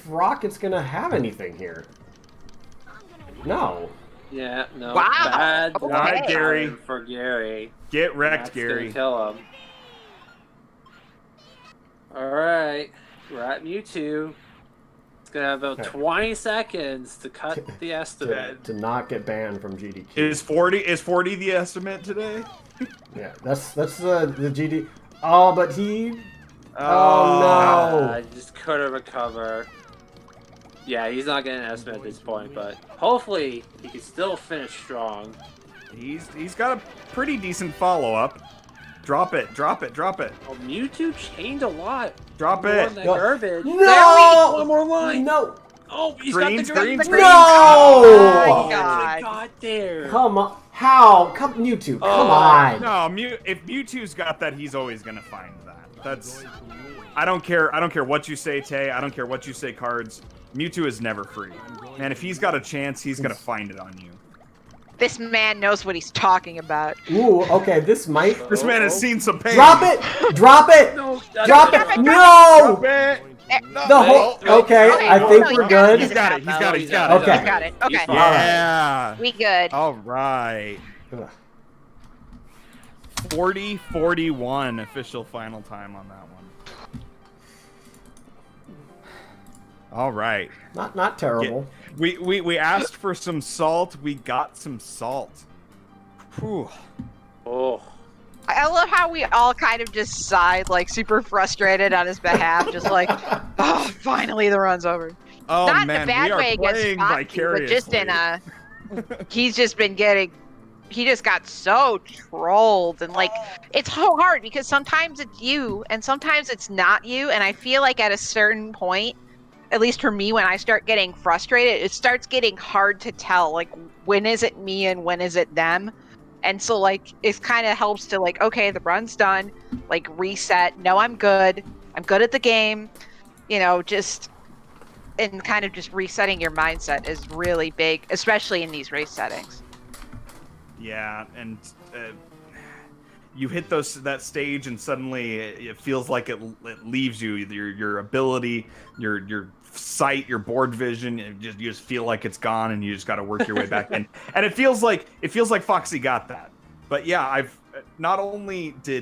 Rocket's gonna have anything here. No. Yeah, no. Wow, Bad okay. Alright, Gary. for Gary. Get wrecked, That's Gary. gonna kill him. Alright, we're at Mewtwo. It's gonna have about Okay. 20 seconds to cut the estimate. To not get banned from GDQ. Is 40 the estimate today? Yeah, that's the GD. Oh, but he... Oh, no. Just couldn't recover. Yeah, he's not getting an estimate at this point, but hopefully he can still finish strong. He's got a pretty decent follow-up. Drop it, drop it, drop it. Oh, Mewtwo chained a lot. Drop More it. than No. garbage. No! One more line. No! Oh, he's Greens, got the greens, green. No! Oh my god. Got there. Come on. How? Come, Mewtwo, come on. No, if Mewtwo's got that, he's always gonna find that. That's... I don't care what you say, Tay. I don't care what you say, Cards. Mewtwo is never free. Man, if he's got a chance, he's gonna find it on you. This man knows what he's talking about. Ooh, okay, this might... This man has seen some pain. Drop it! Drop it! No, Drop that's it! not- No! Drop it. The whole... Okay, I think we're good. He's got it, he's got it, he's got it. Okay. He's got it. Okay. He's fine. Yeah. We good. All right. Ugh. 40-41 official final time on that one. All right. Not terrible. We asked for some salt. We got some salt. Whew. Oh. I love how we all kind of just sighed, like super frustrated on his behalf, just like, oh, finally the run's over. Oh Not man, in a bad we are way against playing Foxy, but just in vicariously. he's just been getting, he just got so trolled, and like, it's so hard because sometimes it's you and sometimes it's not you, and I feel like at a certain point, at least for me, when I start getting frustrated, it starts getting hard to tell, like, when is it me and when is it them? And so, like, it kind of helps to, like, okay, the run's done, like, reset. No, I'm good at the game, you know, just, and kind of just resetting your mindset is really big, especially in these race settings. Yeah, and you hit that stage, and suddenly it feels like it leaves you. Your ability, your sight, your board vision, you just feel like it's gone, and you just got to work your way back in. And it feels like Foxy got that. But yeah, I've not only do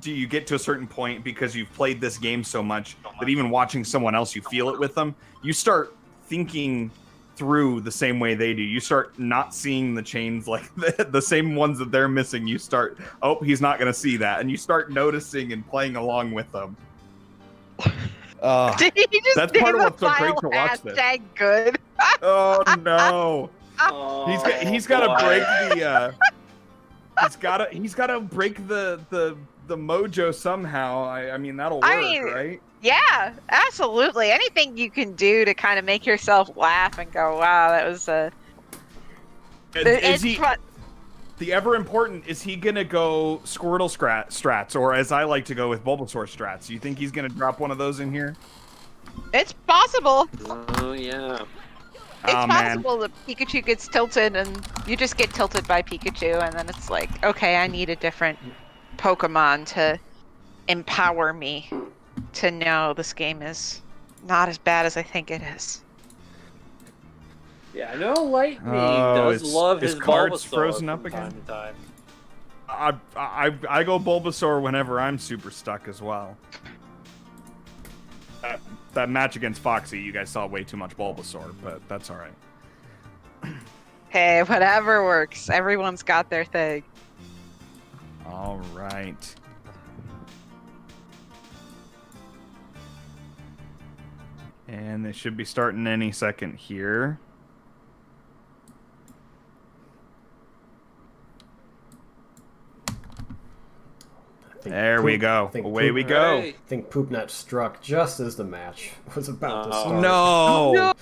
you get to a certain point because you've played this game so much that even watching someone else, you feel it with them. You start thinking through the same way they do. You start not seeing the chains like the same ones that they're missing. You start, oh, he's not going to see that. And you start noticing and playing along with them. Did he just that's part of name what's so a great file to watch this. hashtag good? Oh, no. Oh, He's got to boy. break the... he's got to break the mojo somehow. I mean, that'll work, I mean, right? Yeah, absolutely. Anything you can do to kind of make yourself laugh and go, wow, that was Is it's he... fun. The ever important, is he gonna go Squirtle strats, or as I like to go with Bulbasaur strats? You think he's gonna drop one of those in here? It's possible. Oh yeah. It's Oh, man. possible that Pikachu gets tilted and you just get tilted by Pikachu, and then it's like, okay, I need a different Pokemon to empower me to know this game is not as bad as I think it is. Yeah, I know Lightning Oh, does love is his Cards Bulbasaur frozen up from again? time to time. I go Bulbasaur whenever I'm super stuck as well. That match against Foxy, you guys saw way too much Bulbasaur, but that's all right. Hey, whatever works. Everyone's got their thing. All right. And they should be starting any second here. There we go. Away we go. Hey. I think Poopnet struck just as the match was about to Oh. start. No!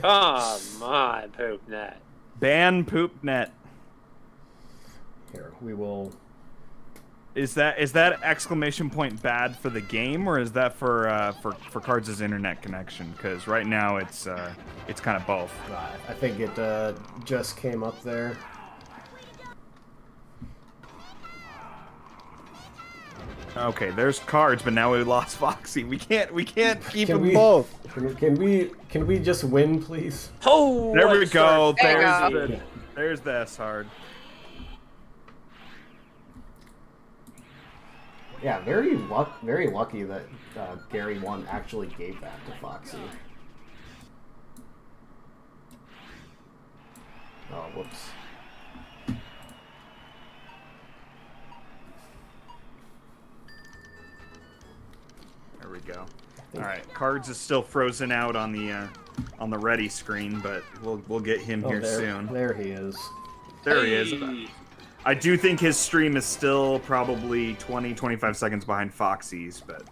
Come on, PoopNet. Ban PoopNet. Here, we will... Is that exclamation point bad for the game, or is that for Cards' internet connection? Because right now it's kind of both. I think it just came up there. Okay, there's Cards, but now we lost Foxy. We can't keep Can them we- both. Can we just win, please? Oh, There we let's go. start There you early. There's the S hard. Yeah, very lucky that Gary 1 actually gave that to Foxy. Oh, whoops. There we go. All right, Cards is still frozen out on the ready screen, but we'll get him here soon. There he is. There he is. Hey. I do think his stream is still probably 20-25 seconds behind Foxy's, but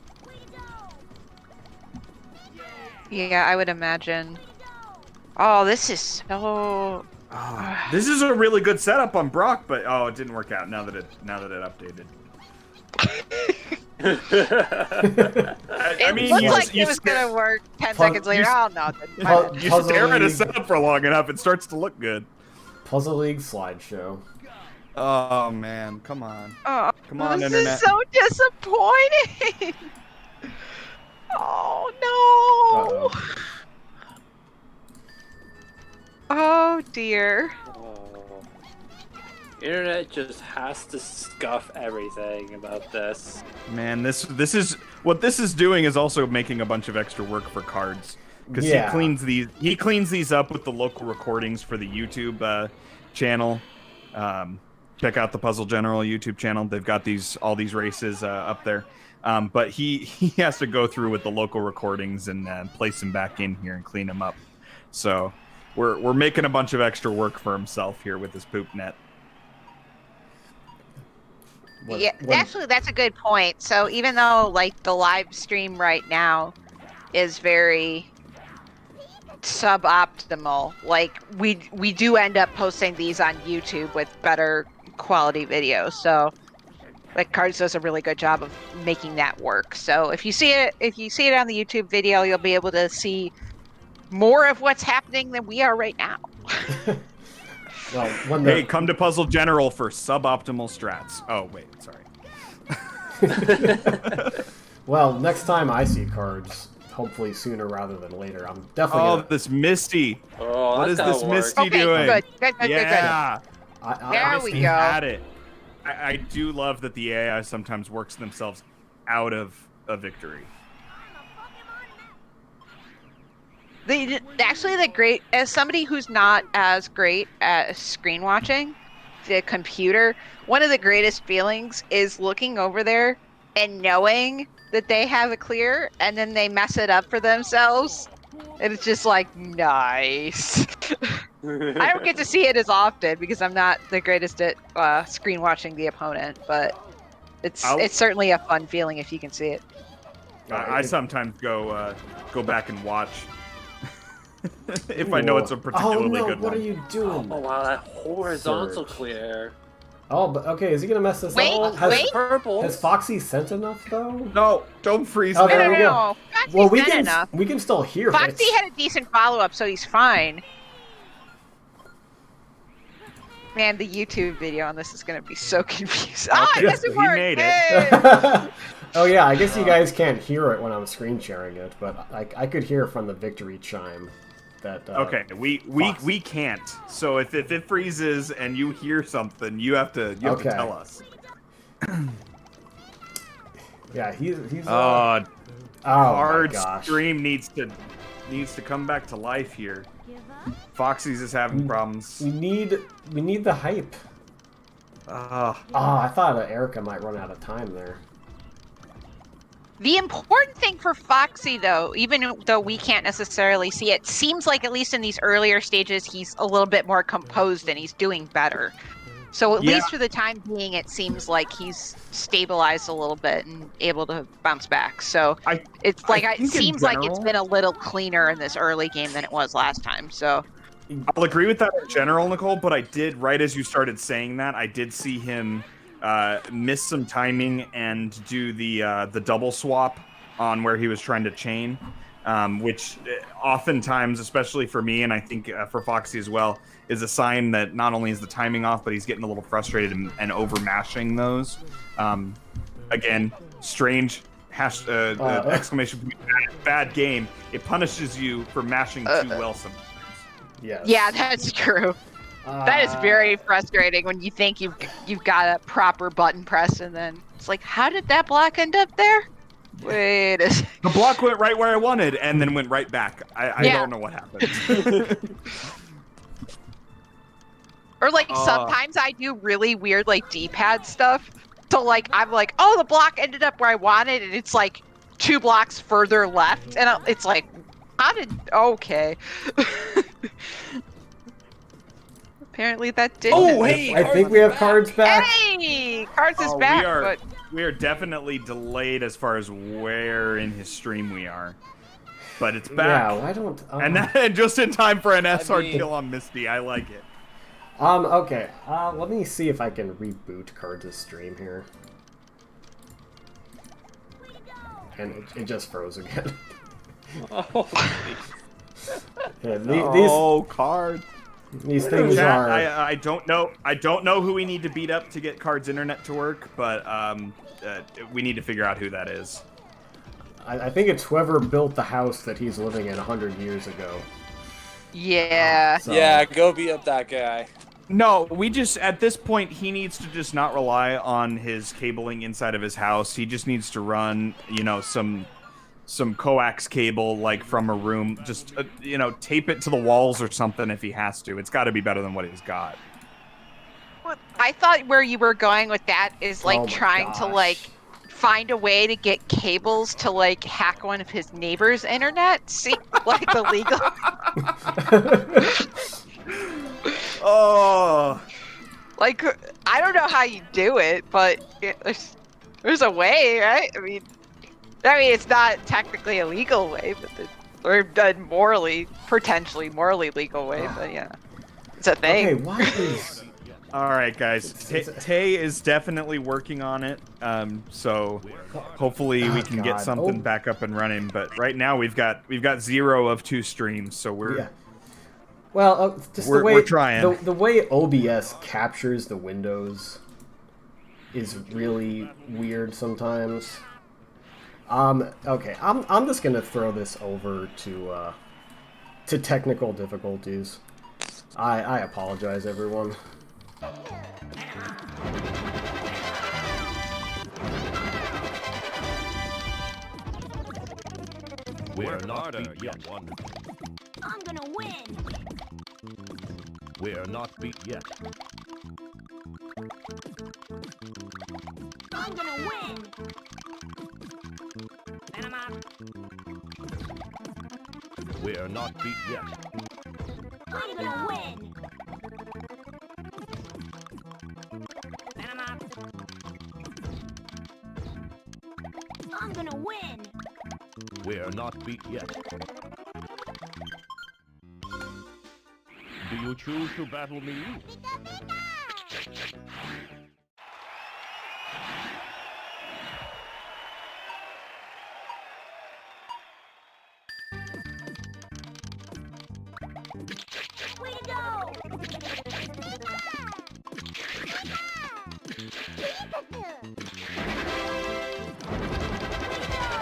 Yeah, I would imagine. Oh, this is so... this is a really good setup on Brock, but it didn't work out now that it updated. I mean, looked you like just, you it was stare- gonna work 10 Pun- seconds later. you- Oh, no. it didn't. Pu- you Puzzle stare at a League- setup for long enough, it starts to look good. Puzzle League slideshow. Oh man, come on. Oh, Come on, this internet. is so disappointing. Oh, no. Uh-oh. Oh, dear. Oh. Internet just has to scuff everything about this. Man, this is what this is doing is also making a bunch of extra work for Cards, because Yeah. he cleans these up with the local recordings for the YouTube channel. Check out the Puzzle General YouTube channel. They've got all these races up there. But he has to go through with the local recordings and place them back in here and clean them up. So we're making a bunch of extra work for himself here with this poop net. Yeah, actually, that's a good point. So even though, like, the live stream right now is very suboptimal, like, we do end up posting these on YouTube with better quality videos. So, like, Cards does a really good job of making that work. So if you see it on the YouTube video, you'll be able to see more of what's happening than we are right now. Well, when Hey, come to Puzzle General for suboptimal strats. Oh, wait, sorry. Well, next time I see Cards, hopefully sooner rather than later, I'm definitely Oh, gonna... this Misty. Oh, What that's is this gotta work. Misty Okay, doing? good. Yeah. There Misty we go. had it. I do love that the AI sometimes works themselves out of a victory. As somebody who's not as great at screen watching the computer, one of the greatest feelings is looking over there and knowing that they have a clear and then they mess it up for themselves. And it's just like, nice. I don't get to see it as often because I'm not the greatest at screen watching the opponent, but it's certainly a fun feeling if you can see it. I sometimes go back and watch if I know it's a particularly oh, no, good what one. are you doing? Oh wow, that horizontal Surge. clear. Oh, but okay, is he gonna mess this Wait, up? wait. Purple. Has Foxy sent enough though? No, don't freeze Oh, me. there we go. No. Foxy's Well, we done can enough. we can still hear Foxy it. had a decent follow-up, so he's fine. Man, the YouTube video on this is gonna be so confusing. Oh, I guess it he worked! made it. Yay! Oh yeah, I guess you guys can't hear it when I'm screen sharing it, but I could hear from the victory chime that. Okay, we can't. So if it freezes and you hear something, you have to Okay. tell us. Yeah, he's. Oh, Oh my Card gosh. stream needs to come back to life here. Give up? Foxy's is having problems. We need the hype. Ah. Oh, I thought Erica might run out of time there. The important thing for Foxy, though, even though we can't necessarily see it, seems like at least in these earlier stages, he's a little bit more composed and he's doing better. So at Yeah. least for the time being, it seems like he's stabilized a little bit and able to bounce back. So it's like I it think in seems like it's general- been a little cleaner in this early game than it was last time. So I'll agree with that in general, Nicole, but I did, right as you started saying that, I did see him miss some timing and do the double swap on where he was trying to chain, which oftentimes, especially for me, and I think for Foxy as well, is a sign that not only is the timing off, but he's getting a little frustrated and over mashing those. Again, strange exclamation point, bad game. It punishes you for mashing too well sometimes. Yes. yeah, that's true. That is very frustrating when you think you've got a proper button press and then it's like, how did that block end up there? Wait a second. The block went right where I wanted and then went right back. I Yeah. don't know what happened. Or like sometimes I do really weird like D-pad stuff. So like I'm like, oh, the block ended up where I wanted, and it's like 2 blocks further left, and it's like, how did? Okay. Apparently that didn't. Oh, hey! I think we have cards back. Hey, Cards is Oh, back, we are, but we are definitely delayed as far as where in his stream we are. But it's back. Yeah, why don't? And just in time for an SR mean- kill on Misty. I like it. Okay. Let me see if I can reboot Cards' stream here. And it just froze again. Oh, Yeah, Card. these things Chat, are. I don't know. I don't know who we need to beat up to get Card's internet to work, but we need to figure out who that is. I think it's whoever built the house that he's living in 100 years ago. yeah. So- yeah, go beat up that guy. No, we just, at this point, he needs to just not rely on his cabling inside of his house. He just needs to run, you know, some coax cable, like, from a room. Just, you know, tape it to the walls or something if he has to. It's got to be better than what he's got. I thought where you were going with that is like Oh my trying to gosh. like find a way to get cables to like hack one of his neighbor's internet. See, like illegal. Oh, Like I don't know how you do it, but there's a way, right? I mean, it's not technically a legal way, but or a potentially morally legal way. But yeah, it's a thing. Okay, why is? all right, guys. Tay is definitely working on it. So hopefully we can get God. something Oh. back up and running. But right now we've got 0 of 2 streams, so we're. Yeah. Well, just We're- the way we're trying. The way OBS captures the windows is really weird sometimes. Okay, I'm just gonna throw this over to technical difficulties. I apologize, everyone. We're not beat yet. I'm gonna win. We're not beat yet. I'm gonna win. And I'm out. We're not beat yet. I'm gonna win. And I'm out. I'm gonna win. We're not beat yet. Do you choose to battle me?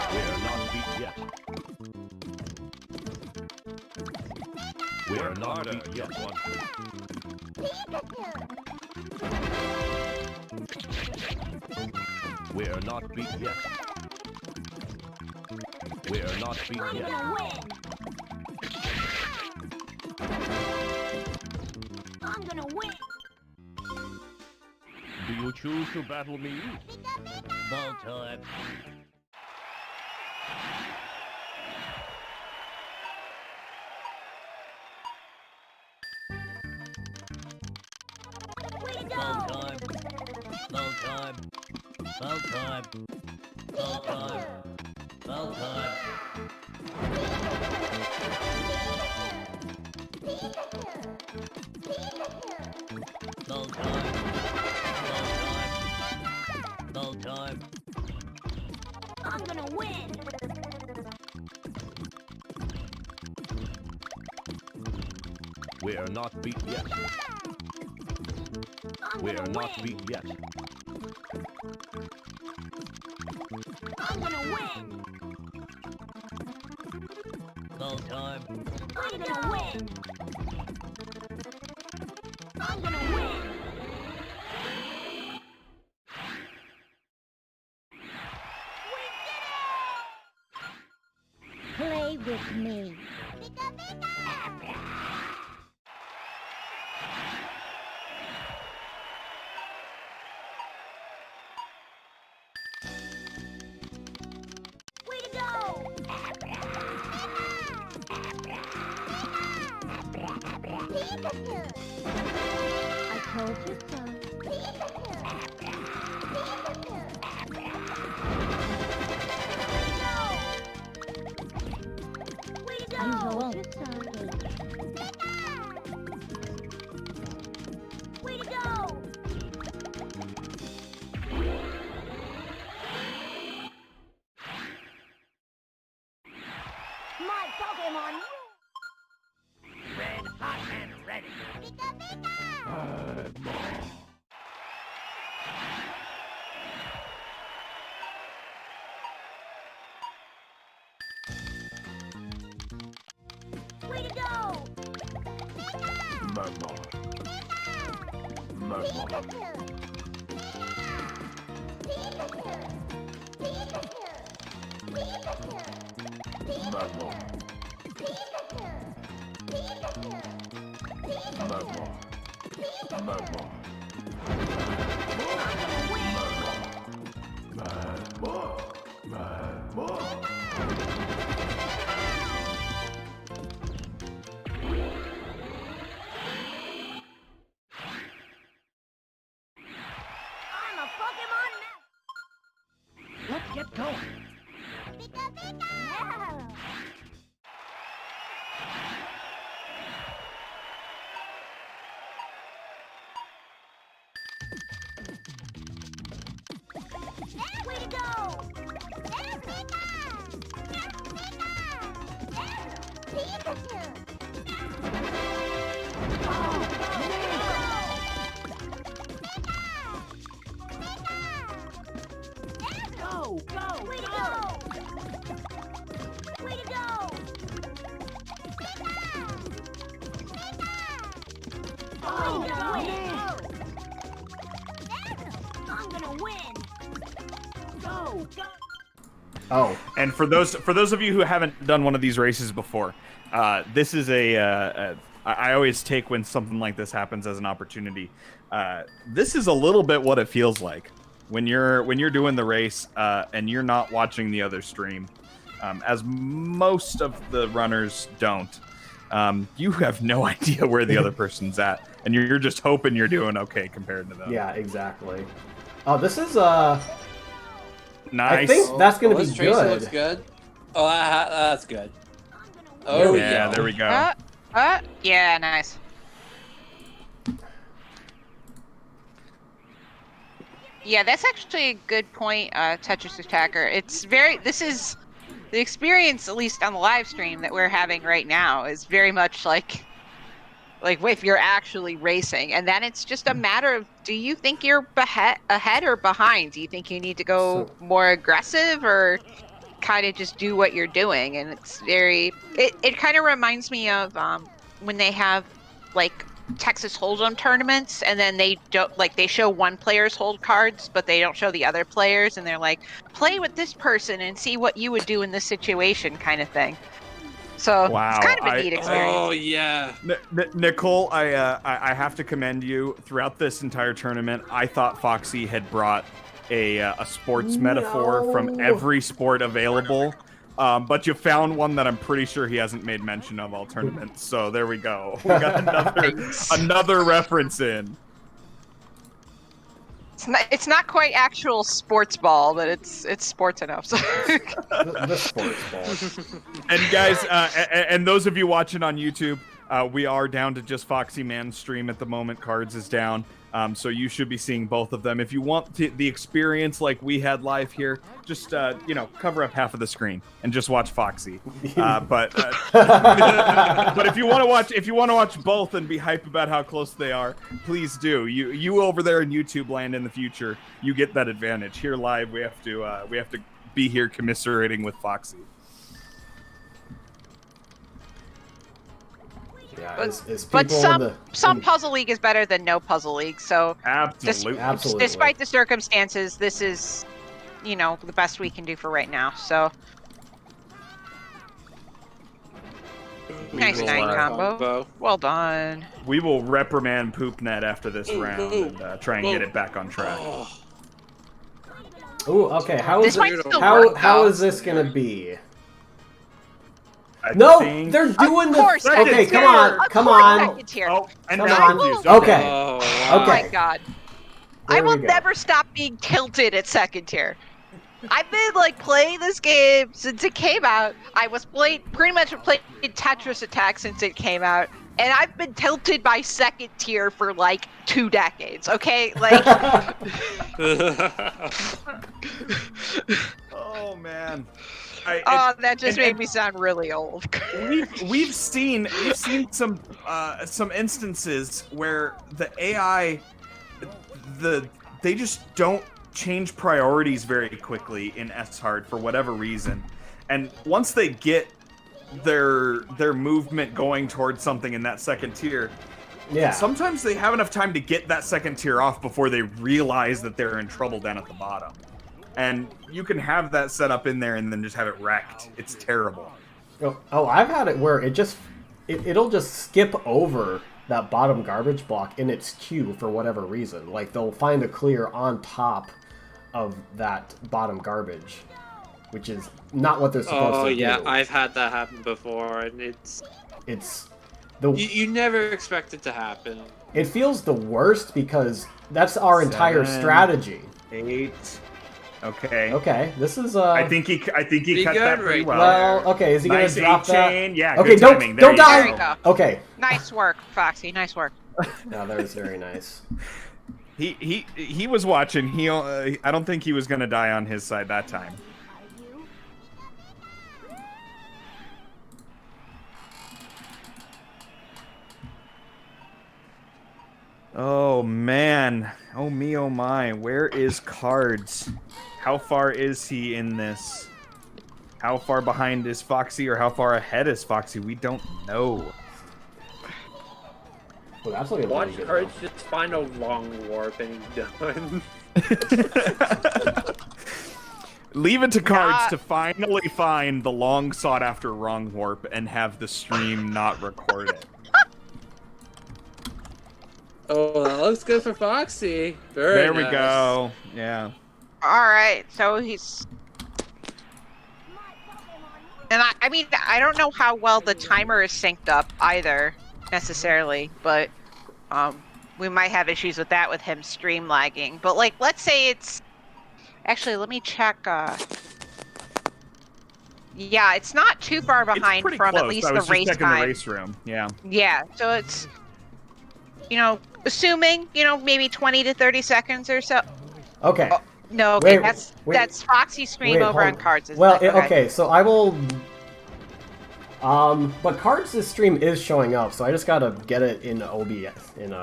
We're not beat yet. We're not beat yet. We're not beat yet. We're not beat I'm yet. gonna win. I'm gonna win. Do you choose to battle me? Ball time. Way to Ball go. time. Ball time. Ball time. Ball time. Ball time. Ball time. Ball time. I'm gonna win. We're not beat yet. I'm We're gonna not win. beat yet. I'm gonna win. Ball time. I'm gonna win. I'm gonna win. We did it! Play with me. Way to go! I told you so. Way to go! You won't. Way to go! My Pokemon! Red hot and ready. Way to go! I'm a Pokemon master! Let's get going. Yeah! Way to go! Go! Go! Way to go! Way to go! Oh, I'm gonna win! Go! Go! Oh, And for those of you who haven't done one of these races before, this is I always take when something like this happens as an opportunity. This is a little bit what it feels like when you're doing the race and you're not watching the other stream, as most of the runners don't. You have no idea where the other person's at, and you're just hoping you're doing okay compared to them. yeah, exactly. Oh, this is Nice. I think that's gonna be this Tracer good. looks good. Oh, that's good. There Oh we yeah, go. there we go. Yeah, nice. Yeah, that's actually a good point, Tetris Attacker. This is the experience, at least on the live stream that we're having right now, is very much like like if you're actually racing, and then it's just a matter of, do you think you're ahead or behind? Do you think you need to go more aggressive, or kind of just do what you're doing? And it's very, it kind of reminds me of when they have like Texas Hold'em tournaments, and then they don't, like, they show one player's hold cards, but they don't show the other players, and they're like, play with this person and see what you would do in this situation, kind of thing. So Wow, it's kind of a neat experience. Oh yeah. Nicole, I have to commend you. Throughout this entire tournament, I thought Foxy had brought a sports metaphor from every sport available. But you found one that I'm pretty sure he hasn't made mention of all tournaments. So there we go. We got another reference in. It's not quite actual sports ball, but it's sports enough. So. The sports ball. And guys, and those of you watching on YouTube, we are down to just Foxy Man stream at the moment. Cards is down. So you should be seeing both of them. If you want the experience like we had live here, just cover up half of the screen and just watch Foxy. But if you want to watch both and be hype about how close they are, please do. You over there in YouTube land in the future, you get that advantage. Here live, we have to be here commiserating with Foxy. Yeah, but some Puzzle League is better than no Puzzle League. So absolutely, despite the circumstances, this is, the best we can do for right now. So nice 9 combo. Well done. We will reprimand PoopNet after this round and try and get it back on track. Ooh, okay. How is this gonna be? They're doing this. Okay, come on. Oh, and come now on. confused. Okay. Oh, wow. Oh my god. There I will we go. never stop being tilted at second tier. I've been playing this game since it came out. I was pretty much playing Tetris Attack since it came out, and I've been tilted by second tier for 2 decades. Okay, Oh man. That just made me sound really old. We've seen some instances where the AI, they just don't change priorities very quickly in S-Hard for whatever reason, and once they get their movement going towards something in that second tier, sometimes they have enough time to get that second tier off before they realize that they're in trouble down at the bottom. And you can have that set up in there and then just have it wrecked. It's terrible. Oh, I've had it where it'll just skip over that bottom garbage block in its queue for whatever reason. They'll find a clear on top of that bottom garbage, which is not what they're supposed to do. Oh yeah, I've had that happen before, and you never expect it to happen. It feels the worst because that's our entire strategy. 8. Okay. Okay, this is I think he cut that pretty well. Well, okay, is he gonna drop that? Chain. Yeah. Okay, good timing. don't die. There you go. Okay. Nice work, Foxy. Nice work. No, that was very nice. He was watching. I don't think he was gonna die on his side that time. Oh man. Oh me, oh my. Where is Cards? How far is he in this? How far behind is Foxy, or how far ahead is Foxy? We don't know. Well, that's looking Watch really good, Cards just find a long warp and he's done. Leave it to Cards to finally find the long sought after wrong warp and have the stream not record it. Oh, that looks good for Foxy. There we nice. go. Yeah. Alright, so he's... And I mean, I don't know how well the timer is synced up either, necessarily, but we might have issues with that with him stream lagging. But let's say it's... Actually, let me check... Yeah, it's not too far behind from close. at least the race time. The race room. Yeah. Yeah, so it's... assuming, maybe 20 to 30 seconds or so. Okay. Oh, no, okay, Wait, that's Foxy's stream over on Cards. Well, okay, so I will... But Cards' stream is showing up, so I just gotta get it in OBS in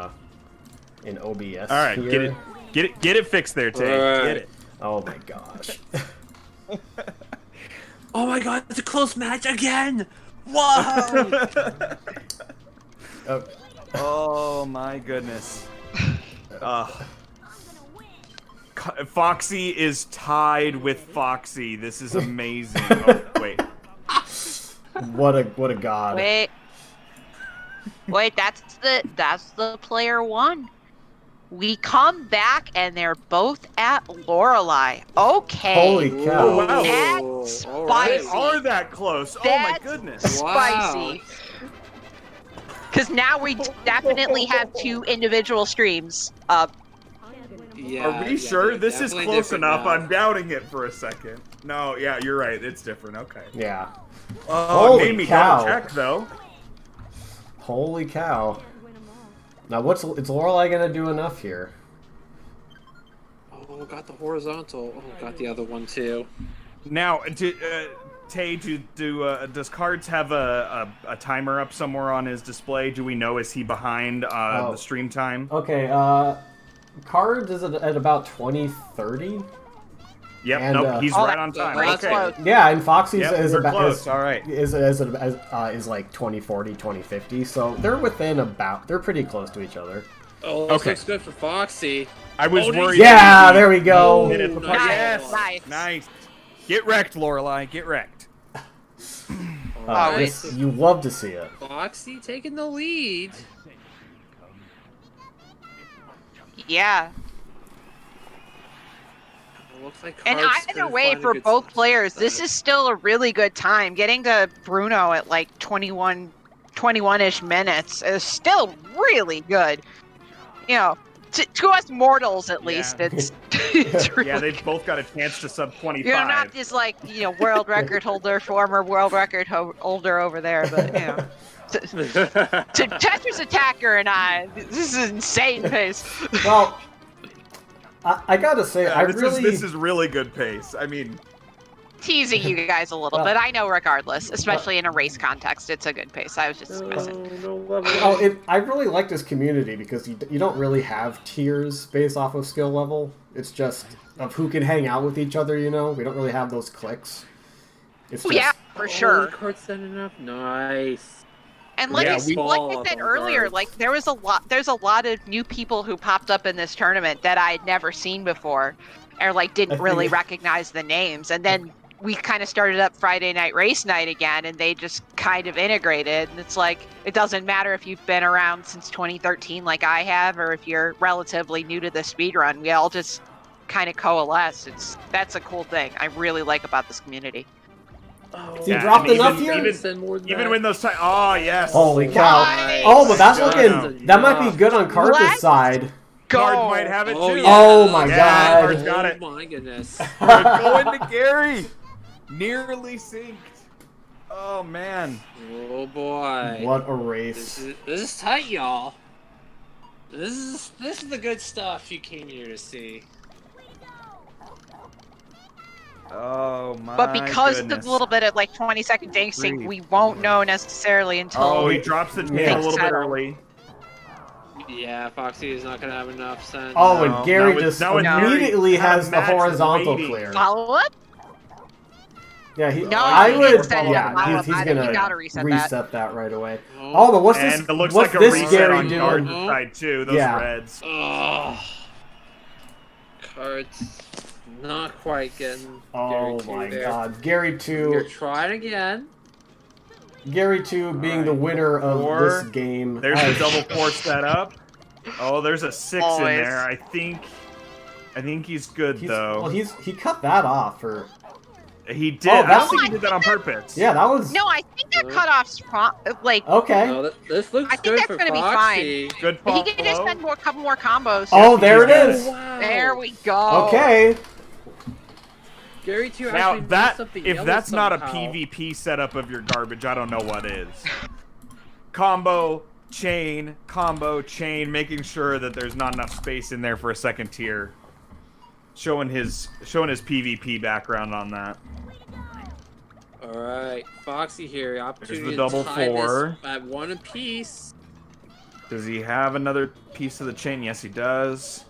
OBS. All right, here. get it fixed there, Tay. All right. Get it. Oh my gosh. Oh my god, it's a close match again! Whoa! Oh, Oh my goodness. Foxy is tied with Foxy. This is amazing. Oh, wait. what a god. Wait, that's the player one. We come back and they're both at Lorelei. Okay. Holy cow. Oh, wow. That's all They spicy. are that close. Oh my That's goodness. Spicy. Because now we definitely have 2 individual streams up. Yeah, Are we yeah, sure they're this is definitely close different enough? now. I'm doubting it for a second. No, yeah, you're right. It's different. Okay. Yeah. Oh, Holy it made me cow. double check though. Holy cow. Now is Lorelei gonna do enough here? Oh, got the horizontal. Oh, got the other one too. Now, Tay, does Cards have a timer up somewhere on his display? Do we know, is he behind the stream time? Okay, Cards is at about 2030. Yep, and, nope, he's Oh, right on time. that's Okay. close. Yeah, and Foxy's Yep, is we're about close. All right. is like 2040, 2050. So they're within they're pretty close to each other. Oh, this Okay. looks good for Foxy. I was Oh, worried. Yeah, there we go. Hit it the Nice. Yes. Nice. Nice. Get wrecked, Lorelei. Get wrecked. Always. You love to see it. Foxy taking the lead. Yeah. Looks like And Cards either could way, find a for good both spot. players, this is still a really good time. Getting to Bruno at like 21-ish minutes is still really good. You know, to us mortals at least, Yeah. it's really Yeah, they've both got a chance to sub 25. You're not just like, world record holder, former world record holder over there, but, to Tetris Attacker and I, this is insane pace. Well, I gotta say, Yeah, I this really is really good pace. I mean, Teasing you guys a little bit. I know regardless, especially in a race context, it's a good pace. I was just messing. I really like this community because you don't really have tiers based off of skill level. It's just of who can hang out with each other. We don't really have those cliques. It's just, Yeah, for sure. Cards done enough. Nice. And like, Yeah, I, we- like I said earlier, like there's a lot of new people who popped up in this tournament that I had never seen before, or like didn't really recognize the names. And then we kind of started up Friday Night Race Night again, and they just kind of integrated. And it's like, it doesn't matter if you've been around since 2013 like I have, or if you're relatively new to the speedrun. We all just kind of coalesce. That's a cool thing I really like about this community. He dropped and enough even- here? Even when those times. Oh, yes. Holy cow. Nice. Oh, but that's Good. looking... That might be good on Carter's Let's side. Cards Go. might have it Oh, too. yeah. Oh my Yeah, god. Cards got it. Oh my goodness. We're going to Gary. Nearly synced. Oh, man. Oh boy. What a race. This is tight, y'all. This is the good stuff you came here to see. Oh, my But because of goodness. the little bit of like 20-second ding-sync, Breathe. we won't know necessarily until. Oh, he drops the team Yeah. a little bit early. Yeah, Foxy is not gonna have enough sense. Oh, No, and Gary no, just no, and Gary immediately had a has the match horizontal waiting. clear. Follow up? Yeah, No, I he would. didn't set it Yeah, up. Follow up. he's I think gonna you gotta reset that right away. Oh. Oh, but what's this? And it looks What's like a this reset Gary on Cards' doing? side too. Those Yeah. reds. Oh, Cards not quite getting. Oh Gary my 2 there. god, Gary You're 2. trying again. Gary 2 being the winner of Four. this game. There's I- the double force set up. Oh, there's a 6 in Always. there. I think he's good though. Well, he cut that off for. He did. Oh, I that's- don't think he did that on purpose. Yeah, that was. No, I think that cutoff's like. Okay. No, this looks I think good that's for gonna be Foxy. Good He fall can just flow. spend a couple more combos. Oh, there it he's is. Wow. There we go. Okay. Gary 2 Now actually that messed up the if yellow that's not a somehow. PvP setup of your garbage, I don't know what is. Combo chain, making sure that there's not enough space in there for a second tier. Showing his PvP background on that. All right. right, Foxy here. Opportunity the double to tie four. this at one apiece. Does he have another piece of the chain? Yes, he does.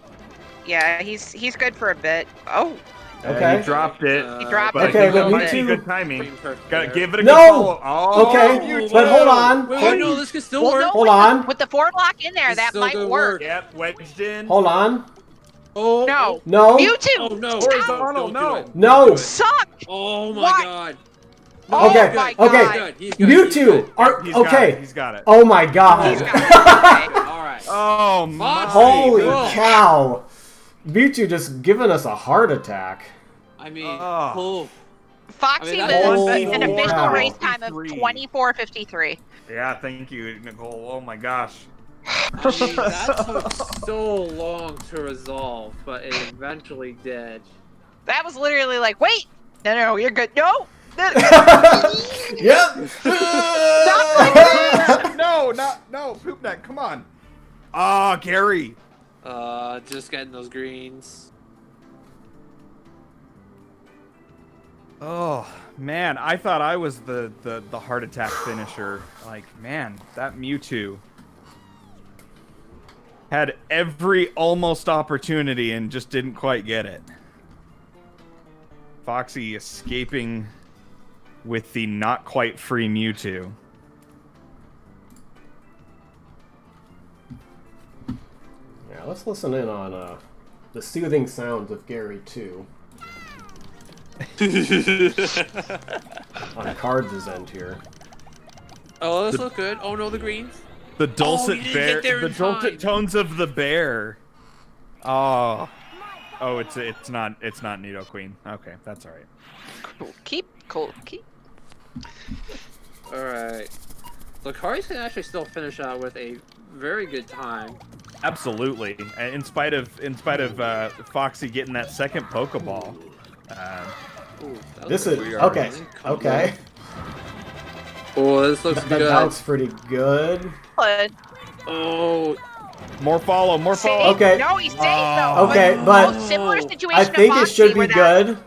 Yeah, he's good for a bit. Oh, Okay. He dropped it. he dropped But it. Okay, I think but it might be Mewtwo- good timing. Perfect Gotta there. give it a No! good follow. Oh, Okay, Mewtwo! but hold on. Wait, no, this can still Well, work. no, Hold with on. with the forward lock in there, It's that still might gonna work. work. Yep, wedged in. Hold on. Oh No, No. Mewtwo, Oh no! Horizontal, Don't no. do it. No. Don't do it. suck. Oh my What? god. Oh Okay, my okay. God. He's good. He's good. He's Mewtwo. good. Are, He's got okay. it. He's got it. Oh my god. He's got it. All right. Oh my. Holy Whoa. cow. Mewtwo just giving us a heart attack. I mean, Oh. cool. Foxy I mean, was that's- an Holy official cow. race time of 24:53. Yeah, thank you, Nicole. Oh my gosh. I mean, that took so long to resolve, but it eventually did. That was literally like, wait, no, you're good. No. Yep. No, poop neck, come on. Ah, Gary. Just getting those greens. Oh man, I thought I was the heart attack finisher. Like, man, that Mewtwo had every almost opportunity and just didn't quite get it. Foxy escaping with the not quite free Mewtwo. Yeah, let's listen in on the soothing sounds of Gary 2 on Cards' end here. Oh, this looks good. Oh no, the greens. The dulcet you didn't bear, get there the in dulcet time. tones of the bear. Oh, it's not Nido Queen. Okay, that's all right. Cool. Keep. All right. So Cards can actually still finish out with a very good time. Absolutely, in spite of Foxy getting that second Pokeball. Ooh, that This was is weird. okay. Come Okay, Oh, this looks that good. looks pretty good. Oh, More follow. Okay. No, he's safe though. Okay, but Similar situation I think to it Foxy, should be where that- good.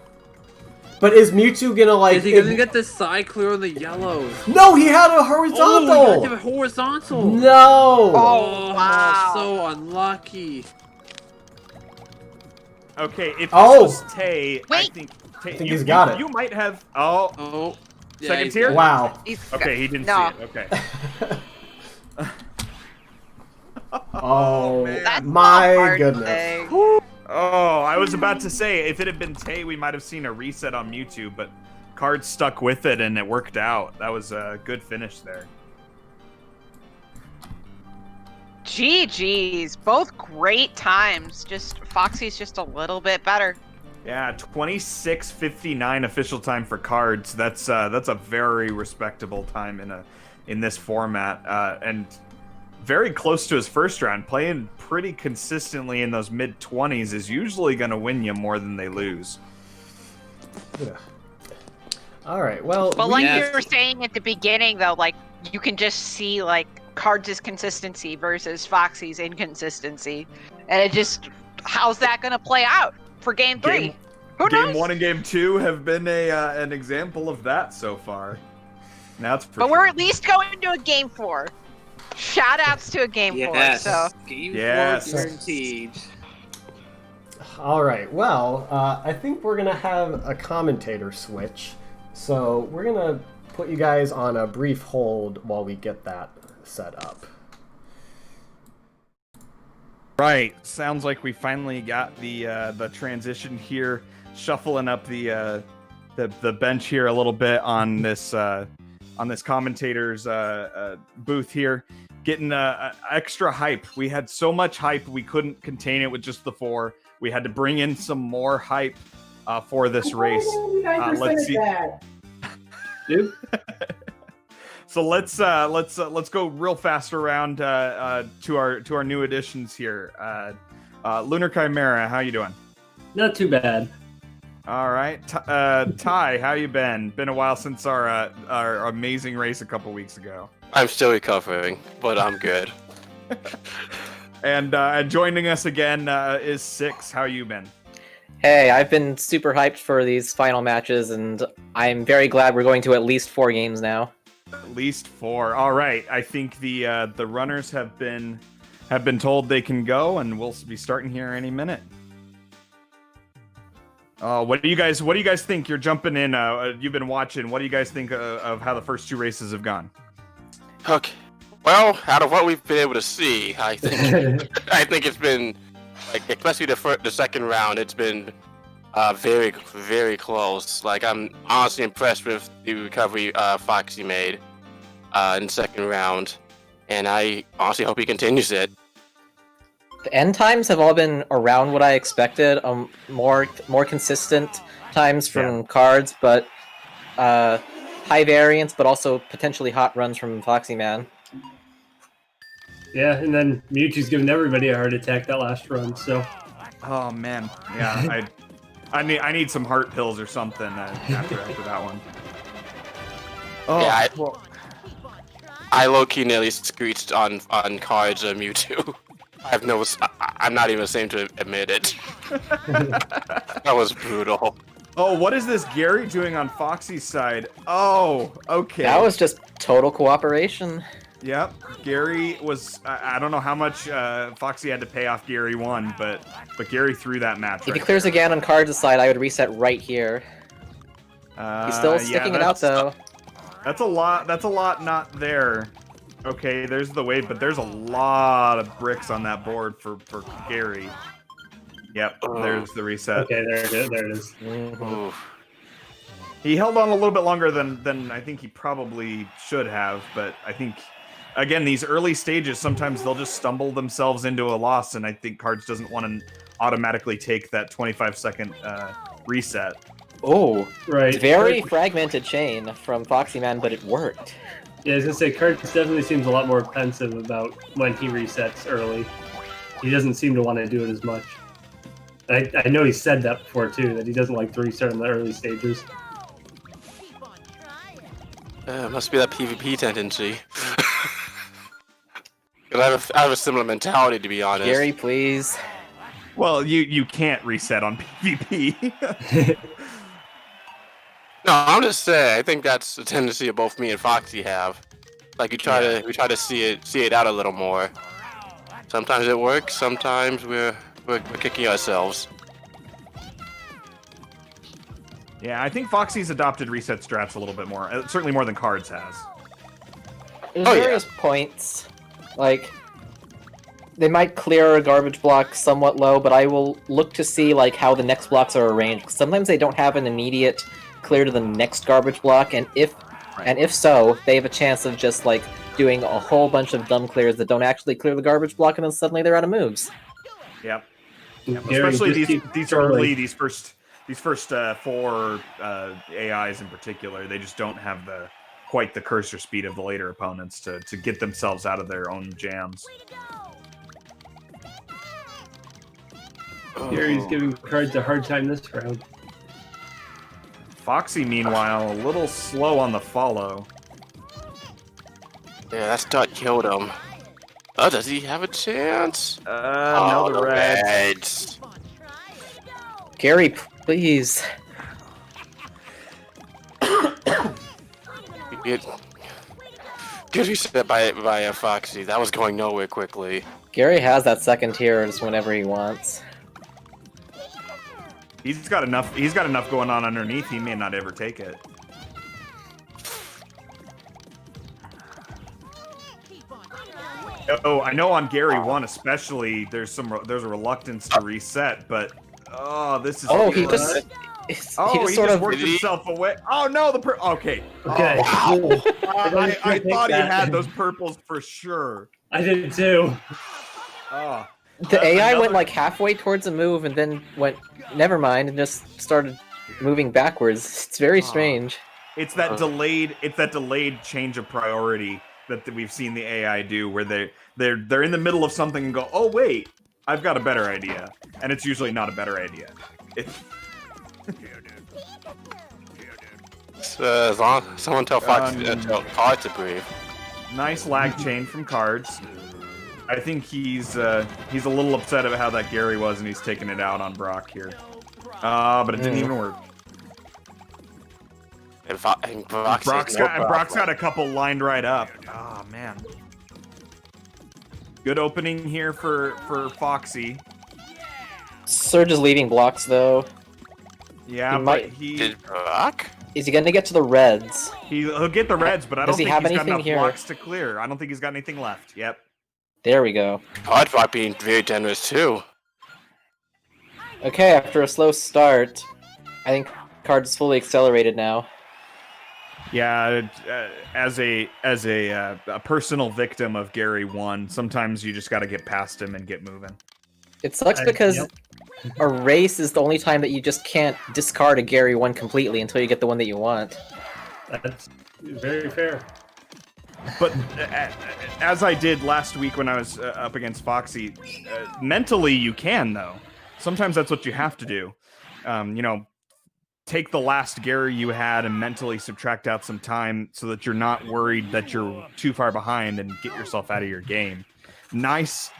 But is Mewtwo gonna like? is he gonna get the side clear on the yellows? No, he had a Oh, horizontal. he got the horizontal. No. Oh, wow. So unlucky. Okay, if this Oh. was Tay, I Wait. think think he's got it. You might have. Oh, Oh, yeah, Second he's tier? good. Wow. He's okay, he didn't No. see it. Okay. Oh That's my not hard goodness. thing. Oh, I was about to say, if it had been Tay, we might have seen a reset on Mewtwo, but Cards stuck with it and it worked out. That was a good finish there. GG's, both great times. Just Foxy's just a little bit better. Yeah, 26:59 official time for Cards. That's a very respectable time in this format, and very close to his first round. Playing pretty consistently in those mid-20s is usually going to win you more than they lose. Yeah. All right. Well, But like Yes. you were saying at the beginning, though, like you can just see like Cards' consistency versus Foxy's inconsistency, and it just how's that going to play out for Game 3? Who Game knows? 1 and Game 2 have been an example of that so far. That's for But sure. we're at least going to a Game 4. Shout outs to a Game 4. Yes. So Game Yes. 4 guaranteed. all right. Well, I think we're gonna have a commentator switch, so we're gonna put you guys on a brief hold while we get that set up. Right. Sounds like we finally got the transition here, shuffling up the bench here a little bit on this commentator's booth here, getting extra hype. We had so much hype we couldn't contain it with just the 4. We had to bring in some more hype for this race. Let's see. Dude. So let's go real fast around to our new additions here. Lunar Chimera, how you doing? Not too bad. All right, Ty, how you been? Been a while since our amazing race a couple weeks ago. I'm still recovering, but I'm good. And joining us again is Six. How you been? Hey, I've been super hyped for these final matches, and I'm very glad we're going to at least 4 games now. At least 4. All right. I think the runners have been told they can go, and we'll be starting here any minute. What do you guys think? You're jumping in. You've been watching. What do you guys think of how the first 2 races have gone? Okay. Well, out of what we've been able to see, I think I think it's been like, especially the second round, it's been very, very close. Like, I'm honestly impressed with the recovery Foxy made in the second round, and I honestly hope he continues it. The end times have all been around what I expected. More consistent times from cards, but high variance, but also potentially hot runs from Foxy Man. Yeah, and then Mewtwo's giving everybody a heart attack that last run. So. Oh man, yeah. I need some heart pills or something after that one. Oh, Yeah, well, I low-key nearly screeched on cards of Mewtwo. I'm not even ashamed to admit it. That was brutal. oh, what is this Gary doing on Foxy's side? Oh, okay. That was just total cooperation. Yep, Gary was. I don't know how much Foxy had to pay off Gary 1, but Gary threw that match. If he clears again on cards' side, I would reset right here. He's still sticking it out though. That's a lot. That's a lot not there. Okay, there's the wave, but there's a lot of bricks on that board for Gary. Yep, there's the reset. Okay, there it is. Oof. He held on a little bit longer than I think he probably should have, but I think, again, these early stages, sometimes they'll just stumble themselves into a loss, and I think Cards doesn't want to automatically take that 25-second reset. Oh, right. Very fragmented chain from Foxy Man, but it worked. Yeah, I was gonna say, Cards definitely seems a lot more pensive about when he resets early. He doesn't seem to want to do it as much. I know he said that before too, that he doesn't like to reset in the early stages. Must be that PvP tendency. 'Cause I have a similar mentality, to be honest. Gary, please. Well, you can't reset on PvP. No, I'm just saying. I think that's a tendency both me and Foxy have. Like we try to see it out a little more. Sometimes it works. Sometimes we're kicking ourselves. Yeah, I think Foxy's adopted reset strats a little bit more. Certainly more than Cards has. There's various points. Like, they might clear a garbage block somewhat low, but I will look to see like how the next blocks are arranged. Sometimes they don't have an immediate clear to the next garbage block, and if so, they have a chance of just like doing a whole bunch of dumb clears that don't actually clear the garbage block, and then suddenly they're out of moves. Yep. Gary, Especially just these early, these first 4 AIs in particular, they just don't have quite the cursor speed of the later opponents to get themselves out of their own jams. Gary's giving Cards a hard time this round. Foxy, meanwhile, a little slow on the follow. Yeah, that start killed him. Oh, does he have a chance? No, the Reds. Gary, please. Good reset by Foxy. That was going nowhere quickly. Gary has that second tier just whenever he wants. He's got enough going on underneath. He may not ever take it. Oh, I know on Gary 1 especially, there's a reluctance to reset, but this is. Oh, he just sort of worked himself away. Oh no, okay. Okay. Oh, I thought he had those purples for sure. I did too. Oh. The AI went like halfway towards a move and then went, never mind, and just started moving backwards. It's very strange. It's that delayed change of priority that we've seen the AI do, where they're in the middle of something and go, oh wait, I've got a better idea, and it's usually not a better idea. As long as someone tell Foxy tell Cards to breathe. Nice lag chain from Cards. I think he's a little upset about how that Gary was, and he's taking it out on Brock here. But it didn't even work. And Brock's Brock's got a couple lined right up. Oh man. Good opening here for Foxy. Surge is leaving blocks though. Yeah, He but might- Did Brock? Is he gonna get to the reds? he'll get the reds, but I don't Does he think have he's got anything enough here? blocks to clear. I don't think he's got anything left. Yep. There we go. Brock being very generous too. Okay, after a slow start, I think Cards is fully accelerated now. Yeah, as a personal victim of Gary 1, sometimes you just got to get past him and get moving. It sucks because a race is the only time that you just can't discard a Gary 1 completely until you get the one that you want. That's very fair. But as I did last week when I was up against Foxy, mentally you can though. Sometimes that's what you have to do. Take the last Gary you had and mentally subtract out some time so that you're not worried that you're too far behind and get yourself out of your game. Nice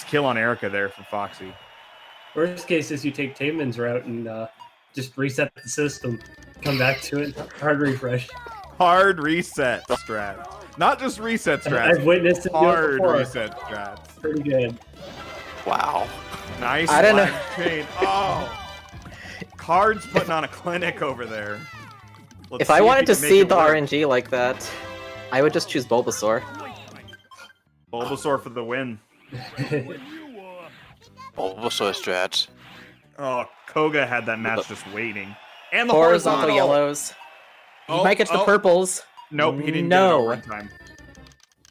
kill on Erica there from Foxy. Worst case is you take Taman's route and just reset the system. Come back to it. Hard refresh. Hard reset strat. Not just reset strats. I've witnessed it. Hard before. reset strats. Pretty good. Wow. Nice. I don't know. lag chain. Oh. Cards putting on a clinic over there. Let's If I see wanted he to can make see it the work. RNG like that, I would just choose Bulbasaur. Bulbasaur for the win. Bulbasaur strats. Oh, Koga had that match just waiting. And the Horizontal horizontal. yellows. He Oh, might get to the oh. purples. Nope, he didn't get it over in time.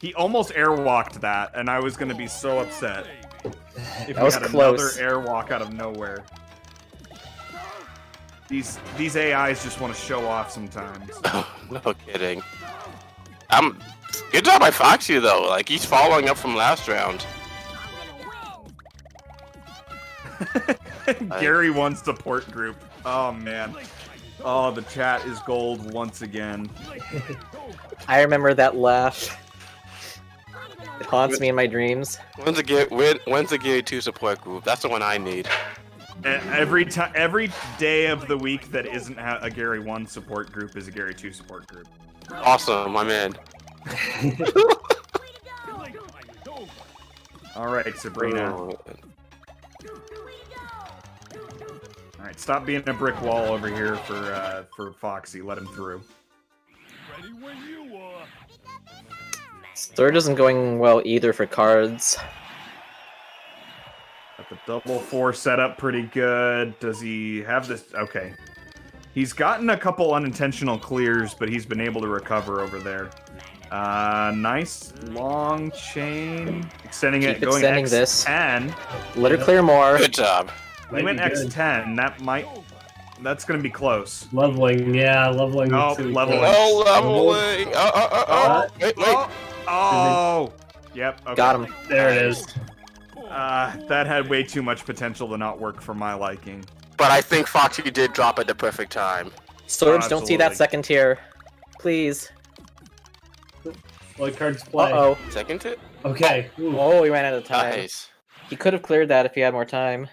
He almost airwalked that, and I was going to be so upset if That was he had close. another airwalk out of nowhere. These AIs just want to show off sometimes. No kidding. Good job by Foxy though. Like he's following up from last round. Gary 1 support group. Oh man. Oh, the chat is gold once again. I remember that laugh. It haunts me in my dreams. When's the Gear 2 support group? That's the one I need. Every day of the week that isn't a Gary 1 support group is a Gary 2 support group. Awesome, I'm in. All right, Sabrina. Oh, All right, stop being a brick wall over here for Foxy. Let him through. Ready when you are. Surge isn't going well either for Cards. Got the double 4 set up pretty good. Does he have this? Okay. He's gotten a couple unintentional clears, but he's been able to recover over there. Nice long chain. Extending Keep it, going extending X10. this. Let her clear more. Good job. He went Might be good. X10. That's going to be close. Leveling, yeah, leveling. Oh, to- leveling. No leveling. Wait. Oh! Yep. Okay. Got him. There it is. That had way too much potential to not work for my liking. But I think Foxy did drop at the perfect time. Surge, don't see that absolutely. second tier. Please. What cards play? Uh-oh. Second it? Okay. Ooh. Oh, he ran out of time. Nice. He could have cleared that if he had more time.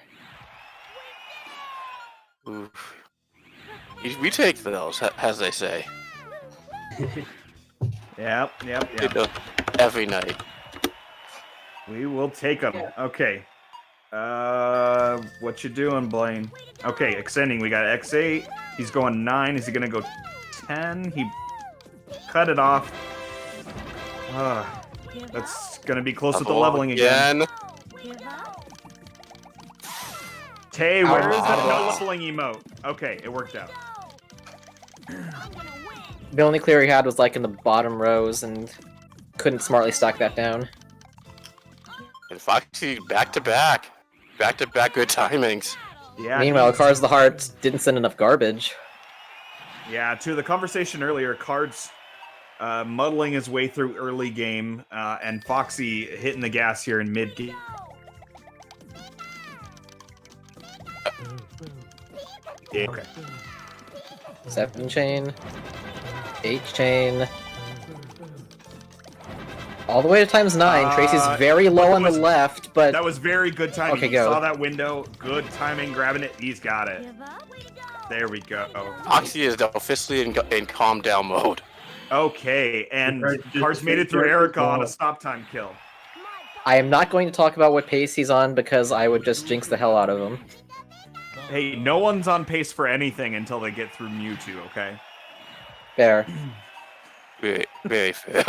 Oof. We take those, as they say. Yep. Every night. We will take them. Okay. What you doing, Blaine? Okay, extending. We got X8. He's going 9. Is he gonna go 10? He cut it off. That's gonna be close to the leveling again. Tay, where is that no leveling emote? Okay, it worked out. The only clear he had was like in the bottom rows and couldn't smartly stack that down. And Foxy back to back good timings. Yeah. Meanwhile, Cards of the Heart didn't send enough garbage. Yeah, to the conversation earlier, Cards muddling his way through early game, and Foxy hitting the gas here in mid game. Okay. 7 chain. 8 chain. All the way to #9. Tracy's very low on the left, but that was very good timing. Okay, He go. saw that window. Good timing, grabbing it. He's got it. There we go. Foxy is officially in calm down mode. Okay, and Just Cards made it through very Erica on a well. stop time kill. I am not going to talk about what pace he's on because I would just jinx the hell out of him. Hey, no one's on pace for anything until they get through Mewtwo, okay? Fair. Very, very fair.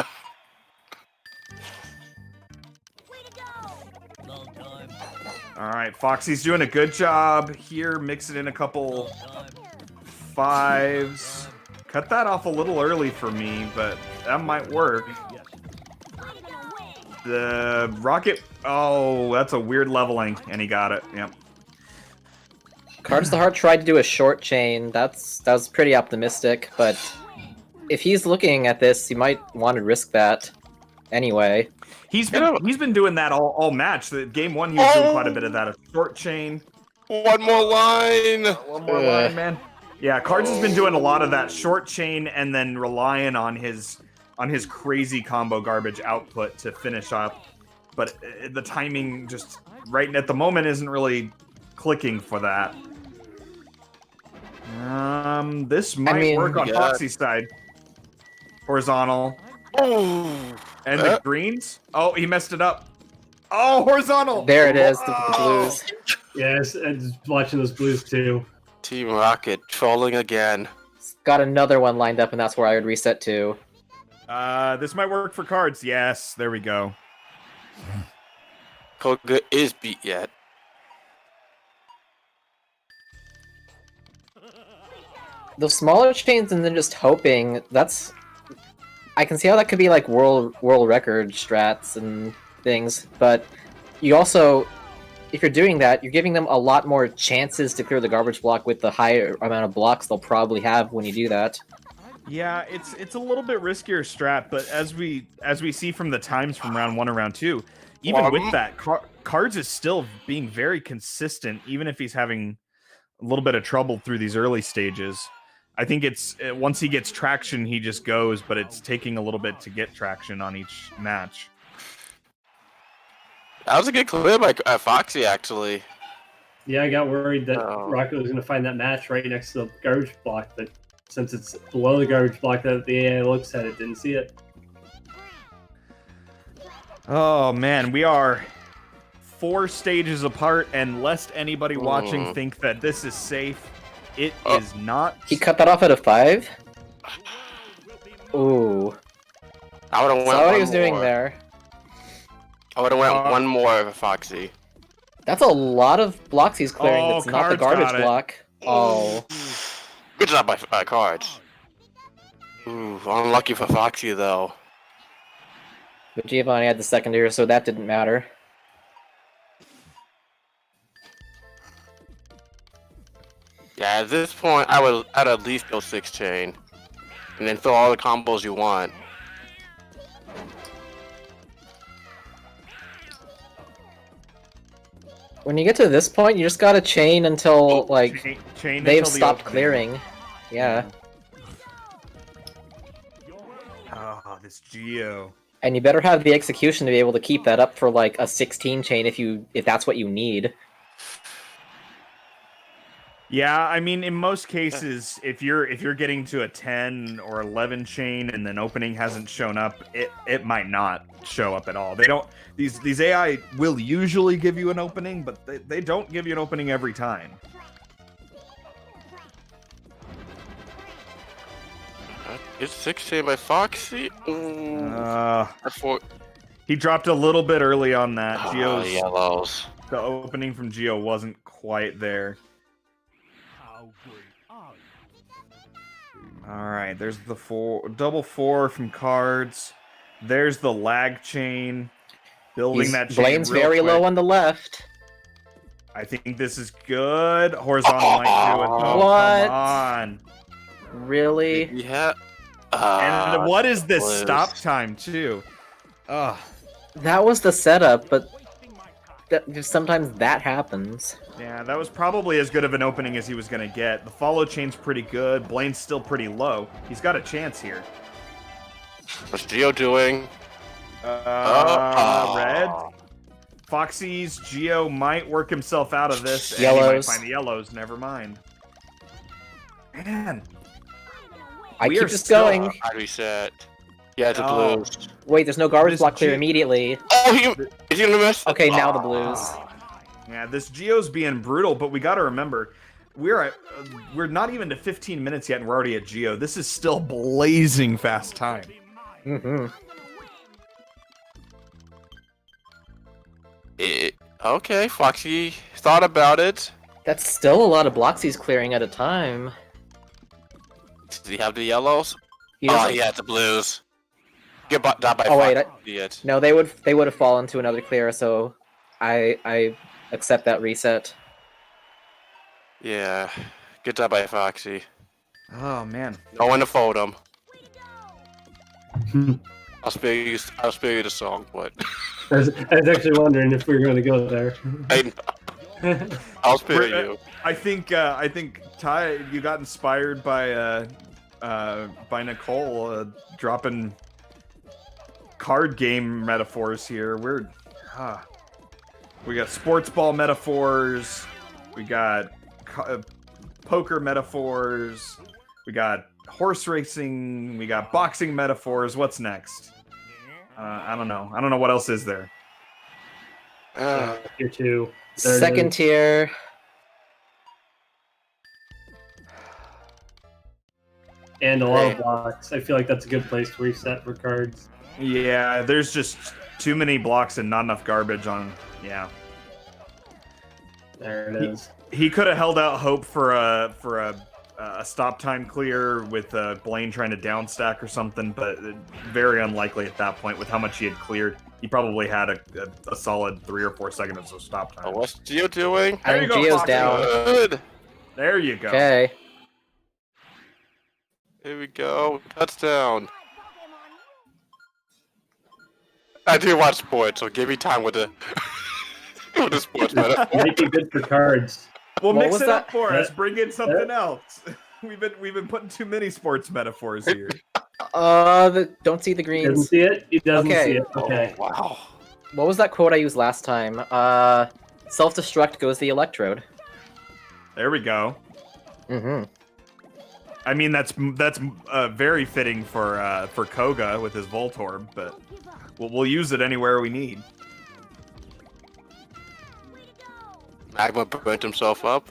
Alright, Foxy's doing a good job here, mixing in a couple 5s. Cut that off a little early for me, but that might work. The rocket... Oh, that's a weird leveling, and he got it. Yep. CardsOfTheHeart tried to do a short chain. That was pretty optimistic, but if he's looking at this, he might want to risk that anyway. He's been doing that all match. The game 1, he was doing quite a bit of that. A short chain. One more line. One more line, man. Yeah, Cards has been doing a lot of that short chain and then relying on his crazy combo garbage output to finish up. But the timing just right at the moment isn't really clicking for that. This might work on Foxy's side. Horizontal. And the greens? Oh, he messed it up. Oh, horizontal! There it is, the blues. Yes, and watching those blues too. Team Rocket trolling again. Got another one lined up, and that's where I would reset to. This might work for Cards. Yes, there we go. Koga is beat yet. The smaller chains and then just hoping, that's... I can see how that could be like world record strats and things, but you also, if you're doing that, you're giving them a lot more chances to clear the garbage block with the higher amount of blocks they'll probably have when you do that. Yeah, it's a little bit riskier strat, but as we see from the times from round 1 and round 2, even with that, Cards is still being very consistent, even if he's having a little bit of trouble through these early stages. I think it's once he gets traction, he just goes, but it's taking a little bit to get traction on each match. That was a good clear by Foxy, actually. Yeah, I got worried that Rocket was going to find that match right next to the garbage block, but since it's below the garbage block that the AI looks at, it didn't see it. Oh man, we are 4 stages apart, and lest anybody watching think that this is safe, it is not. He cut that off at a 5? Ooh. I would have went what he was doing there. I would have went one more for Foxy. That's a lot of blocks he's clearing. That's not the garbage block. Oh. Good job by Cards. Ooh, unlucky for Foxy though. But Giovanni had the secondary, so that didn't matter. Yeah, at this point, I'd at least go 6 chain, and then throw all the combos you want. When you get to this point, you just gotta chain until chain they've until the stopped opening. clearing. Yeah. Oh, this Geo. And you better have the execution to be able to keep that up for like a 16 chain if that's what you need. Yeah, I mean, in most cases, if you're getting to a 10 or 11 chain and then opening hasn't shown up, it might not show up at all. They don't. These AI will usually give you an opening, but they don't give you an opening every time. It's 6 chain by Foxy. He dropped a little bit early on that. Geo's yellows. The opening from Geo wasn't quite there. Alright, there's the double 4 from Cards. There's the lag chain. Building that chain Blaine's real very quick. low on the left. I think this is good. Horizontal might do it. Oh, What? come on. Really? Yeah. And what is this stop time, too? Ugh. That was the setup, but sometimes that happens. Yeah, that was probably as good of an opening as he was going to get. The follow chain's pretty good. Blaine's still pretty low. He's got a chance here. What's Geo doing? Red. Foxy's Geo might work himself out of this. And Yellows. he might find the yellows. Never mind. Man. I We keep are just still- going. I reset. Yeah, it's a Oh. blues. Wait, there's no garbage This block clear G- immediately. Oh, is he gonna miss? Okay, now the blues. Yeah, this Geo's being brutal, but we gotta remember, we're not even to 15 minutes yet, and we're already at Geo. This is still blazing fast time. Mm-hmm. Okay, Foxy thought about it. That's still a lot of blocks he's clearing at a time. Does he have the yellows? He Oh, doesn't- yeah, the blues. Get down by Oh, wait, Foxy. See it. No, they would have fallen to another clear, so I accept that reset. Yeah, good job by Foxy. Oh, man. No one to fold him. I'll spare you the song, but I was actually wondering if we were going to go there. I'll spare you. I think Ty, you got inspired by Nicole dropping card game metaphors here. We got sports ball metaphors. We got poker metaphors. We got horse racing. We got boxing metaphors. What's next? I don't know. I don't know what else is there. Tier 2. There it Second is. tier. And a lot of blocks. I feel like that's a good place to reset for cards. Yeah, there's just too many blocks and not enough garbage on. Yeah. There it is. He could have held out hope for a stop time clear with Blaine trying to down stack or something, but very unlikely at that point with how much he had cleared. He probably had a solid 3 or 4 seconds of stop time. Oh, what's Geo doing? I There you think go, Geo's Foxy. down. Good. There you go. Okay. Here we go. Touchdown. I do watch sports, so give me time with the with the sports metaphor. Make it good for cards. Well, What mix was it up that? for us. Bring in something else. We've been putting too many sports metaphors here. Don't see the He doesn't greens. see it? He doesn't Okay. see it. Okay. Oh, wow. What was that quote I used last time? Self-destruct goes the electrode. There we go. Mm-hmm. I mean, that's very fitting for Koga with his Voltorb, but we'll use it anywhere we need. Magma burnt himself up.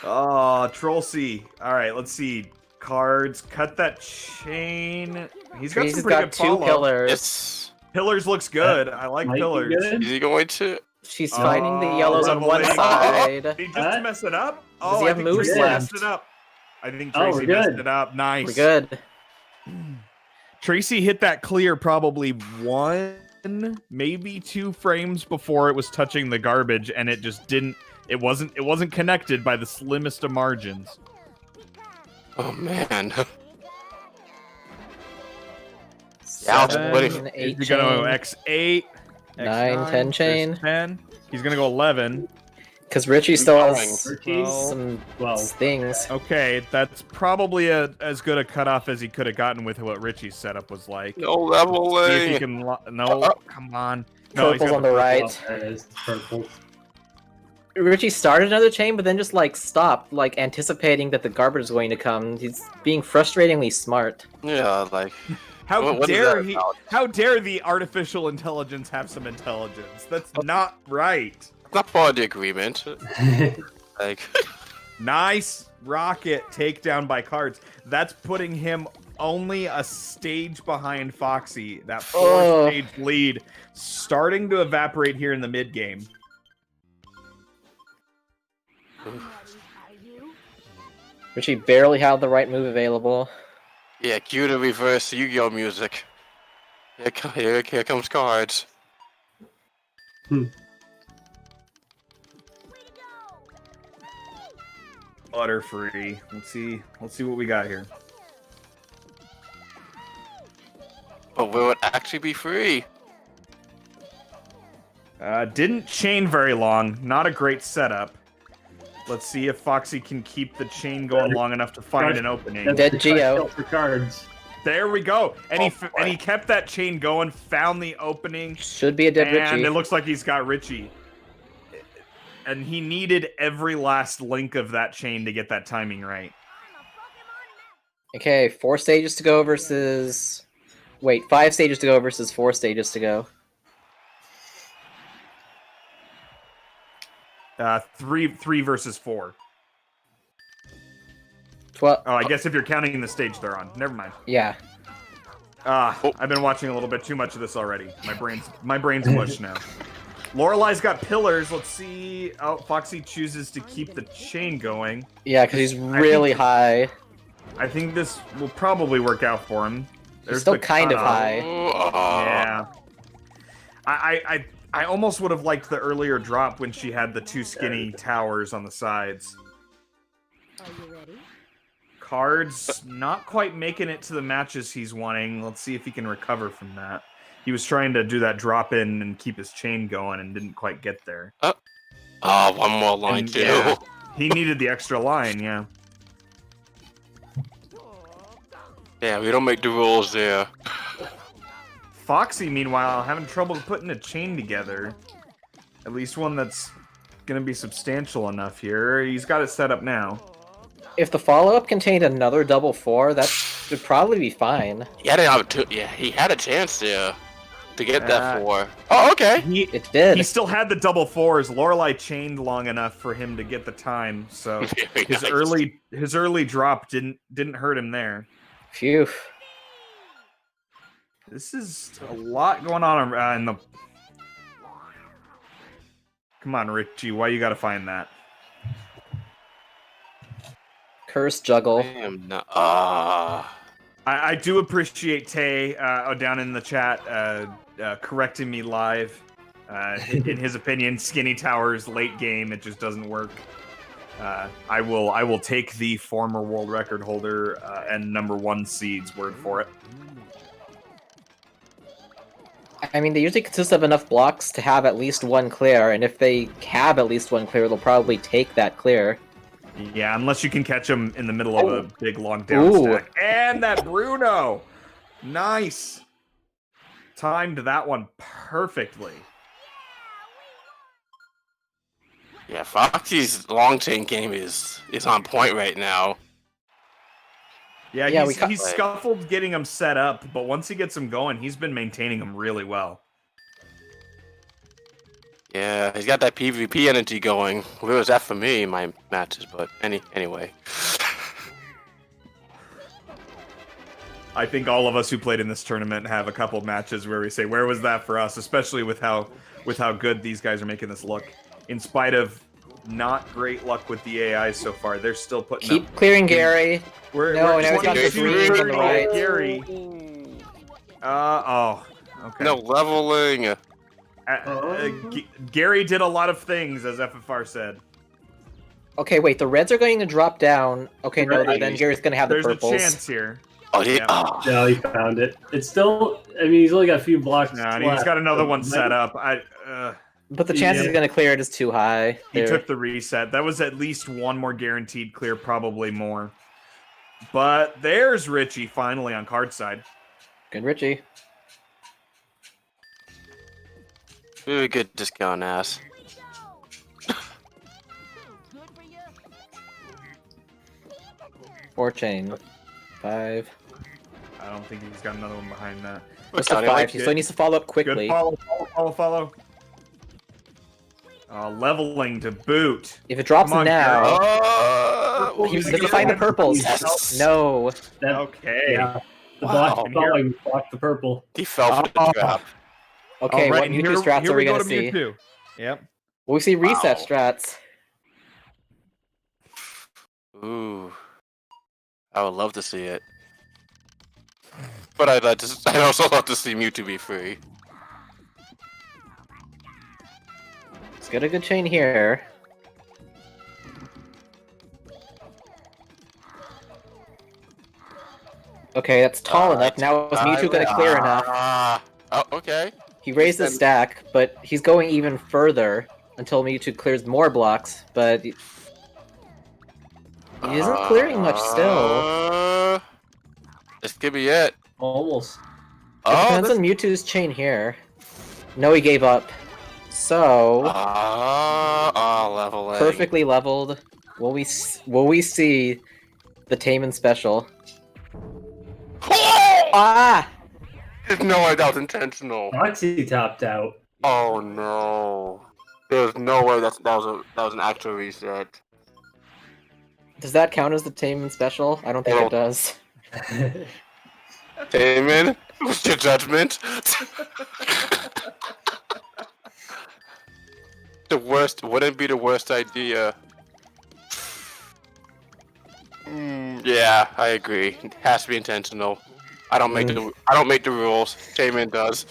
Oh, Troll C. All right, let's see. Cards. Cut that chain. He's got He's some pretty got good two follow. pillars. Yes. Pillars looks good. I like Might be pillars. good. Is he going to? She's finding the Oh, yellows on one leveling. side. Did he just mess it up? Does he I have think moves Tracy left? messed it up. I think Oh, Tracy we're messed good. it up. Nice. We're good. Tracy hit that clear probably 1, maybe 2 frames before it was touching the garbage, and it just didn't. It wasn't connected by the slimmest of margins. Oh man. Yeah, Seven, what if- 8 He's gonna go chain. X8, Nine, X9, 10 chain. there's 10. He's gonna go 11. Because Richie still going. has 13, some 12. things. Okay, that's probably as good a cutoff as he could have gotten with what Richie's setup was like. No See if he leveling. can. No, come on. No, he's Purple's got on the Oh, right. there it is. Purple. Richie started another chain, but then just like stopped, like anticipating that the garbage is going to come. He's being frustratingly smart. Yeah, like. How What is dare that he? about? How dare the artificial intelligence have some intelligence? That's not right. Not part of the agreement. Like. Nice rocket takedown by Cards. That's putting him only a stage behind Foxy. That 4-stage lead starting to evaporate here in the mid game. Richie barely had the right move available. Yeah, cue the reverse Yu-Gi-Oh music. Here comes Cards. Butterfree. Let's see what we got here. But will it actually be free? Didn't chain very long. Not a great setup. Let's see if Foxy can keep the chain going long enough to find an opening. Dead Geo. For cards. There we go. And he kept that chain going, found the opening. Should be a dead And Richie. it looks like he's got Richie. And he needed every last link of that chain to get that timing right. Okay, 4 stages to go versus... Wait, 5 stages to go versus 4 stages to go. 3 versus 4. 12. Oh, I guess if you're counting the stage they're on. Never mind. Yeah. I've been watching a little bit too much of this already. My brain's mush now. Lorelei's got pillars. Let's see. Oh, Foxy chooses to keep the chain going. Yeah, because he's really high. I think this will probably work out for him. He's still kind of high. Yeah. I almost would have liked the earlier drop when she had the 2 skinny towers on the sides. Are you ready? Cards not quite making it to the matches he's wanting. Let's see if he can recover from that. He was trying to do that drop in and keep his chain going and didn't quite get there. Oh, one more line too. Yeah, he needed the extra line, yeah. Yeah, we don't make the rules there. Foxy, meanwhile, having trouble putting a chain together. At least one that's gonna be substantial enough here. He's got it set up now. If the follow-up contained another double 4, that should probably be fine. He had he had a chance there to get that 4. Oh, okay. It did. He still had the double 4s. Lorelei chained long enough for him to get the time, so his early drop didn't hurt him there. Phew. This is a lot going on in the... Come on, Richie, why you gotta find that? Curse juggle. I am not... I do appreciate Tay down in the chat correcting me live. In his opinion, skinny towers late game, it just doesn't work. I will take the former world record holder and #1 seed's word for it. I mean, they usually consist of enough blocks to have at least 1 clear, and if they have at least 1 clear, they'll probably take that clear. Yeah, unless you can catch him in the middle of a big long down stack. And that Bruno! Nice! Timed that one perfectly. Yeah, Foxy's long chain game is on point right now. Yeah, he's scuffled getting him set up, but once he gets him going, he's been maintaining him really well. Yeah, he's got that PvP energy going. Where was that for me in my matches? But anyway. I think all of us who played in this tournament have a couple matches where we say, where was that for us? Especially with how good these guys are making this look. In spite of not great luck with the AI so far, they're still putting Keep clearing Gary. We're now he's got the green on the right. Gary. Okay. No leveling. Gary did a lot of things, as FFR said. Okay, wait, the reds are going to drop down. Okay, no, then Gary's going to have the purples. There's a chance here. Oh, No, he found it. It's still... I mean, he's only got a few blocks left. He's got another one set up. But the chances he's going to clear it is too high. He took the reset. That was at least 1 more guaranteed clear, probably more. But there's Richie finally on card side. Good Richie. Very good discount ass. 4 chain. 5. I don't think he's got another one behind that. Just a 5. He still needs to follow up quickly. Good follow. Leveling to boot. If it drops now... He's going to find the purples. Yes. No. Okay. Yeah. The blocked the purple. He fell for the trap. Okay, what Mewtwo strats are we going to see? Mewtwo. Yep. We see reset strats. Ooh. I would love to see it. But I'd also love to see Mewtwo be free. Let's get a good chain here. Okay, that's tall enough. Now is Mewtwo going to clear enough? Oh, okay. He raised the stack, but he's going even further until Mewtwo clears more blocks, but He isn't clearing much still. This could be it. Almost. It depends on Mewtwo's chain here. No, he gave up. So leveling. perfectly leveled. Will we see the tame and special? Ah! There's no way that was intentional. Foxy topped out. Oh no. There's no way that was an actual reset. Does that count as the tame and special? I don't think it does. Damon, what's your judgment? The worst wouldn't be the worst idea. Yeah, I agree. It has to be intentional. I don't make the rules. Damon does.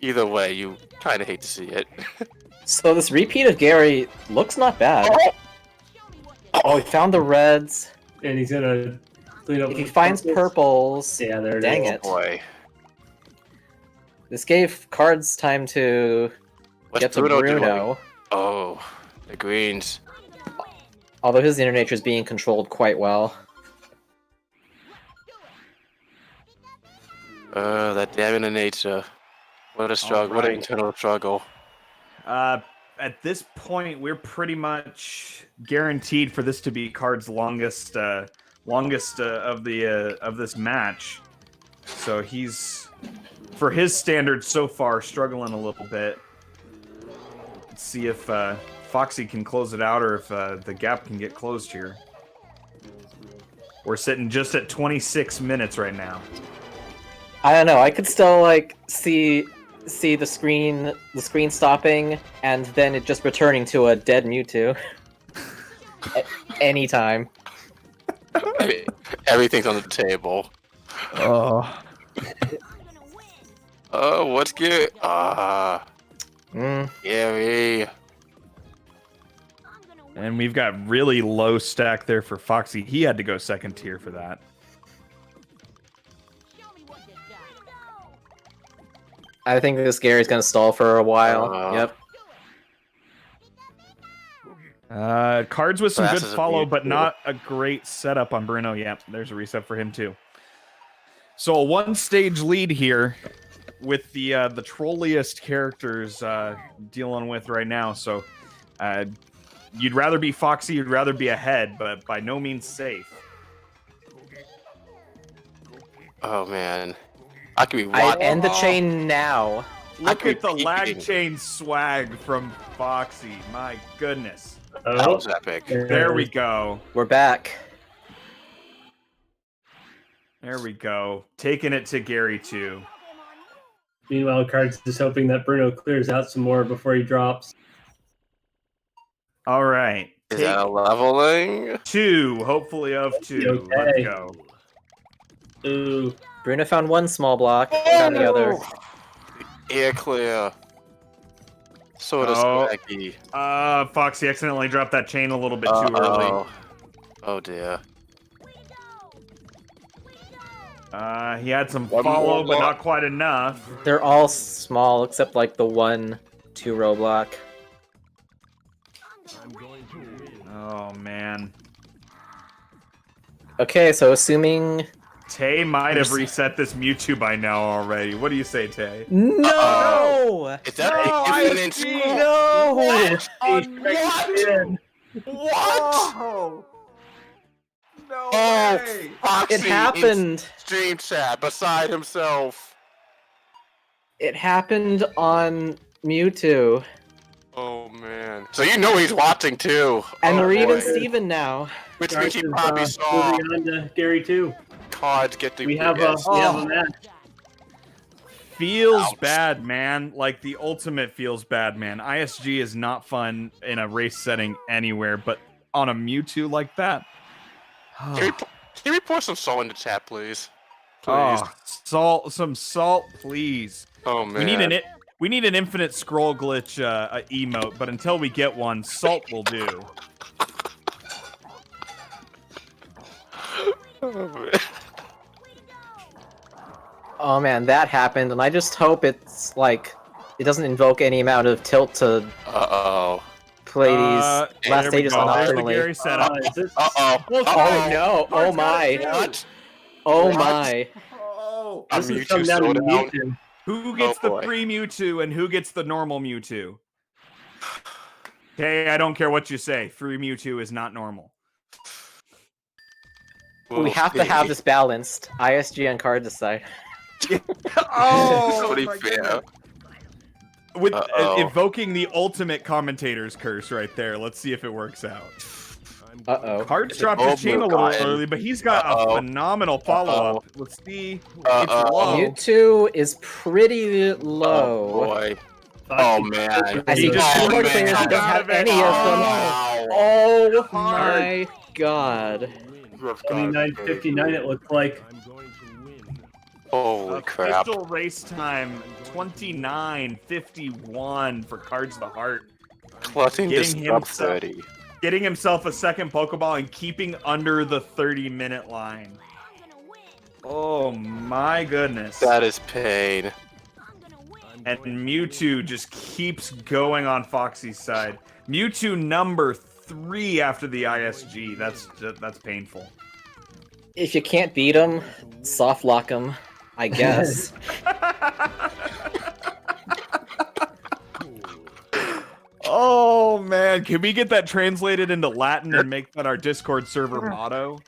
Either way, you kind of hate to see it. So this repeat of Gary looks not bad. Oh, he found the reds. And he's gonna clean up. If he finds purples, yeah, there it dang is. it. Boy. This gave Cards time to get to Bruno. Oh, the greens. Although his inner nature is being controlled quite well. That damn inner nature. What a struggle. What an internal struggle. At this point, we're pretty much guaranteed for this to be Card's longest of this match. So he's, for his standards so far, struggling a little bit. Let's see if Foxy can close it out, or if the gap can get closed here. We're sitting just at 26 minutes right now. I don't know. I could still like see the screen stopping and then it just returning to a dead Mewtwo at any time. Everything's on the table. Oh. Oh, what's good? Gary. And we've got really low stack there for Foxy. He had to go second tier for that. I think this Gary's gonna stall for a while. Yep. Cards with some good Glasses follow, of but Mewtwo. not a great setup on Bruno. Yep, there's a reset for him too. So a one-stage lead here with the trolliest characters dealing with right now. So you'd rather be Foxy, you'd rather be ahead, but by no means safe. Oh man. I could be I watching. end the chain now. Look at the peeking. lag chain swag from Foxy. My goodness. That was epic. There we go. We're back. There we go. Taking it to Gary too. Meanwhile, Cards is hoping that Bruno clears out some more before he drops. All right. Is that a leveling? 2, hopefully of 2. Okay. Let's go. Ooh. Bruno found one small block, found the other. Air clear. Sort of swaggy. Foxy accidentally dropped that chain a little bit too early. Oh dear. He had some One follow, more but block. not quite enough. They're all small except like the 1-2 row block. Oh man. Okay, so assuming Tay might have reset this Mewtwo by now already. What do you say, Tay? no. Is that No, infinite ISG, No! What? No way! Foxy It happened. in stream chat beside himself. It happened on Mewtwo. Oh man. So you know he's watching too. And oh, we're even boy. Steven now. Which means Cards he is probably saw moving on to Gary too. cards get the We have a match. Feels Ouch. bad, man. Like the ultimate feels bad, man. ISG is not fun in a race setting anywhere, but on a Mewtwo like that. Can we pour some salt in the chat, please? Please. Oh, some salt, please. Oh man. We need an infinite scroll glitch emote, but until we get one, salt will do. Oh man, that happened, and I just hope it's like it doesn't invoke any amount of tilt to play these last stages optionally. Gary setup. Uh-oh. Oh no! Oh my! What? Oh What? my! I'm This is Mewtwo come down to slowdown. Mewtwo. Who gets Oh, the boy. free Mewtwo and who gets the normal Mewtwo? Okay, I don't care what you say. Free Mewtwo is not normal. We have to have this balanced. ISG and card decide. Oh, Pretty my fair. goodness. With Uh-oh. the ultimate commentator's curse right there. Let's see if it works out. Uh-oh. Cards It's dropped an his chain a little override. early, but he's got a phenomenal follow-up. Let's see. It's low. Mewtwo is pretty Oh low. boy. Oh man. I see He just keyboard man. players who don't have any of them. Wow. Oh Hard. my god. 29:59 it looked like. Holy crap. Official race time 29:51 for Cards of the Heart. Clutching this Getting sub himself- 30. Getting himself a second Pokeball and keeping under the 30-minute line. Oh my goodness. That is pain. And Mewtwo just keeps going on Foxy's side. Mewtwo number 3 after the ISG. That's painful. If you can't beat him, soft lock him, I guess. Oh man, can we get that translated into Latin and make that our Discord server motto?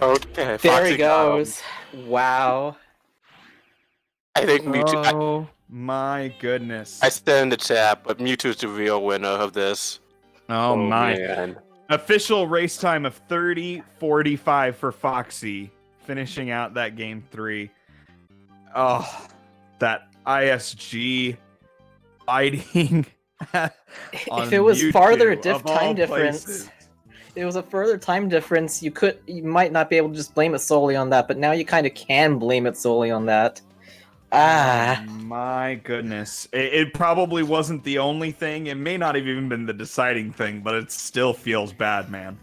Okay. There Foxy he goes. Wow. I think Mewtwo. Oh my goodness. I said in the chat, but Mewtwo's the real winner of this. Oh my. Man. Official race time of 30:45 for Foxy, finishing out that game 3. Oh, that ISG fighting. If it was Mewtwo, farther of all time difference, places. if it was a further time difference, you might not be able to just blame it solely on that, but now you kind of can blame it solely on that. Ah. My goodness. It probably wasn't the only thing. It may not have even been the deciding thing, but it still feels bad, man.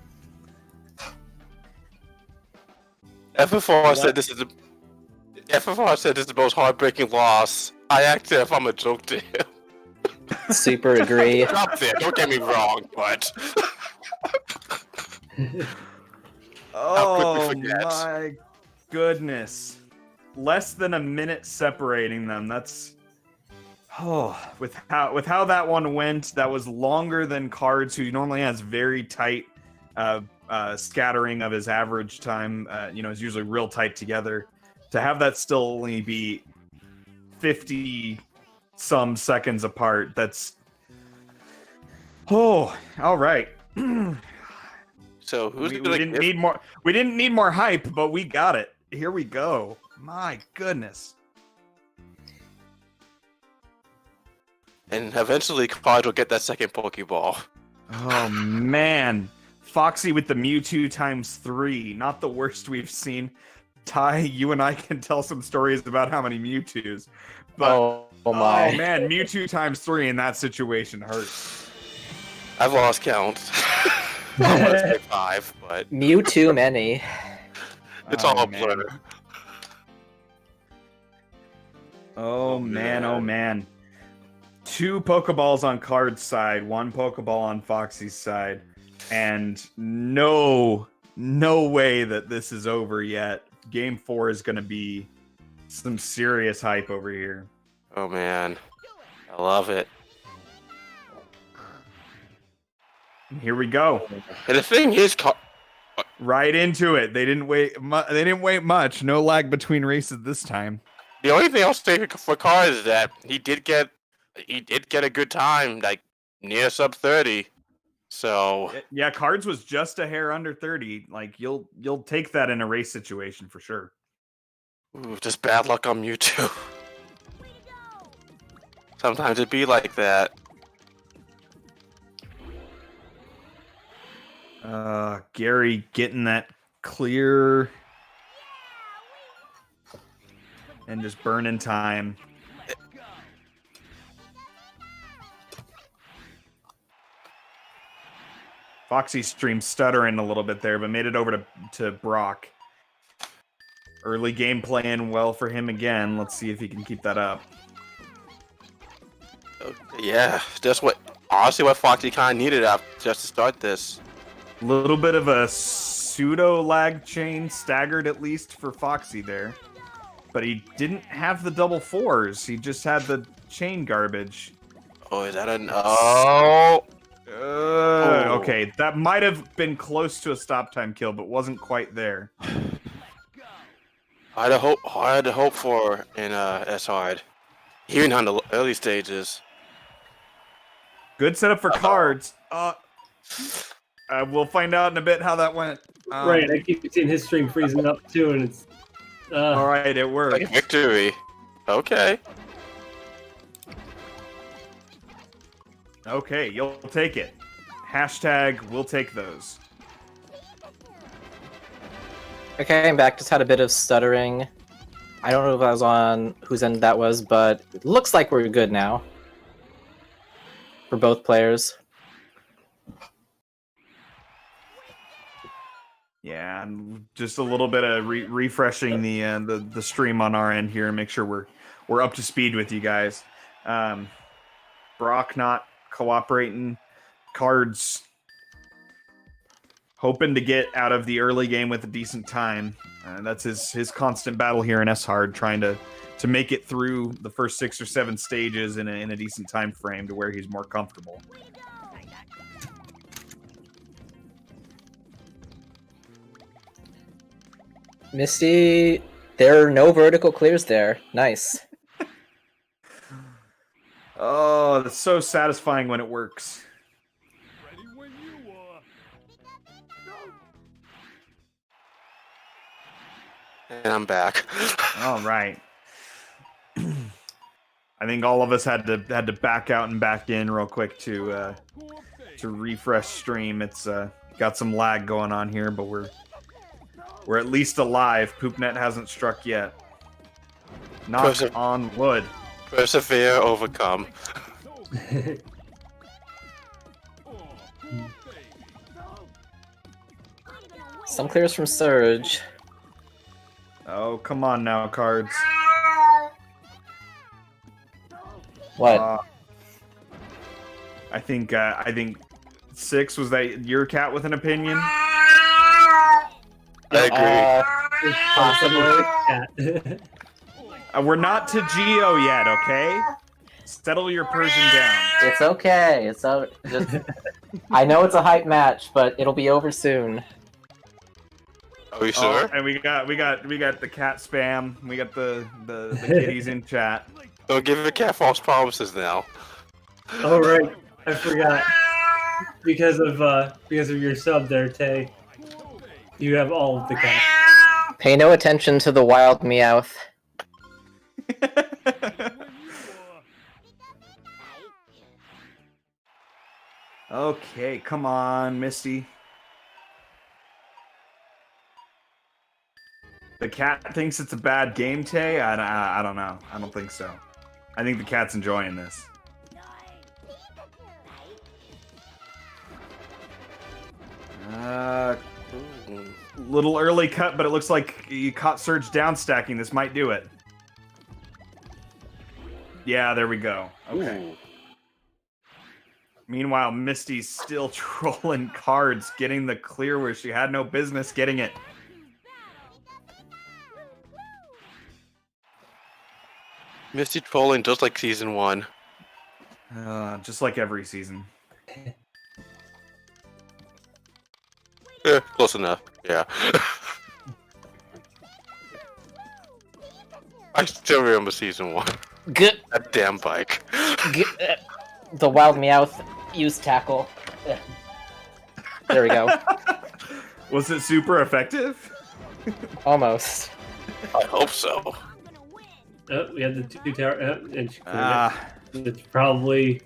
FFR said this is the most heartbreaking loss. I acted if I'm a joke to him. Super agree. Up there, don't get me wrong, but Oh quickly forget. my goodness. Less than a minute separating them. That's with how that one went, that was longer than Cards, who normally has very tight scattering of his average time. Is usually real tight together. To have that still only be 50 some seconds apart, that's all right. So who's we gonna didn't need more. We didn't need more hype, but we got it. Here we go. My goodness. And eventually Clyde will get that second Pokeball. Oh man. Foxy with the Mewtwo ×3. Not the worst we've seen. Ty, you and I can tell some stories about how many Mewtwo's. But oh my. oh man, Mewtwo ×3 in that situation hurts. I've lost count. I want to say 5, but Mew too many. it's Oh, all a man. blur. Oh man, oh man. 2 Pokeballs on Card's side, 1 Pokeball on Foxy's side, and no way that this is over yet. Game 4 is going to be some serious hype over here. Oh man, I love it. And here we go. And the thing is, Right into it. They didn't wait much. No lag between races this time. the only thing I'll say for Carr is that he did get a good time, like near sub 30. So Yeah, Cards was just a hair under 30. Like you'll take that in a race situation for sure. ooh, just bad luck on Mewtwo. Sometimes it be like that. Gary getting that clear and just burning time. Foxy stream stuttering a little bit there, but made it over to Brock. Early game playing well for him again. Let's see if he can keep that up. Yeah, that's what. honestly what Foxy kind of needed just to start this. A little bit of a pseudo lag chain, staggered at least for Foxy there. But he didn't have the double fours. He just had the chain garbage. Oh, is that an... Oh! Okay, that might have been close to a stop time kill, but wasn't quite there. I had to hope for in S-Hard. Even on the early stages. Good setup for cards. We'll find out in a bit how that went. Right, I keep seeing his stream freezing up too, and it's... All right, it worked. Like victory. Okay. Okay, you'll take it. Hashtag, we'll take those. Okay, I'm back. Just had a bit of stuttering. I don't know if I was on whose end that was, but it looks like we're good now. For both players. Yeah, and just a little bit of refreshing the stream on our end here and make sure we're up to speed with you guys. Brock not cooperating. Cards hoping to get out of the early game with a decent time. That's his constant battle here in S-Hard, trying to make it through the first 6 or 7 stages in a decent time frame to where he's more comfortable. Misty, there are no vertical clears there. Nice. Oh, that's so satisfying when it works. Ready when you are. And I'm back. All right. I think all of us had to back out and back in real quick to refresh stream. It's got some lag going on here, but we're at least alive. Poopnet hasn't struck yet. Knock on wood. Persevere, overcome. Some clears from Surge. Oh, come on now, cards. What? I think 6, was that your cat with an opinion? I Possibly. We're not to Geo yet, okay? Settle your Persian down. It's okay. It's just. I know it's a hype match, but it'll be over soon. Are we sure? And we got the cat spam. We got the kitties in chat. Don't give the cat false promises now. Oh right, I forgot. Because of your sub there, Tay. You have all of the cats. Pay no attention to the wild Meowth. Okay, come on, Misty. The cat thinks it's a bad game, Tay? I don't know. I don't think so. I think the cat's enjoying this. Little early cut, but it looks like you caught Surge down stacking. This might do it. Yeah, there we go. Okay. Ooh. Meanwhile, Misty's still trolling cards, getting the clear where she had no business getting it. Misty trolling just like season 1. Just like every season. Yeah, close enough. Yeah. I still remember season 1. Good. That damn bike. The wild Meowth used tackle. There we go. Was it super effective? Almost. I hope so. Oh, we had the 2 tower, and she cleared it. It's probably...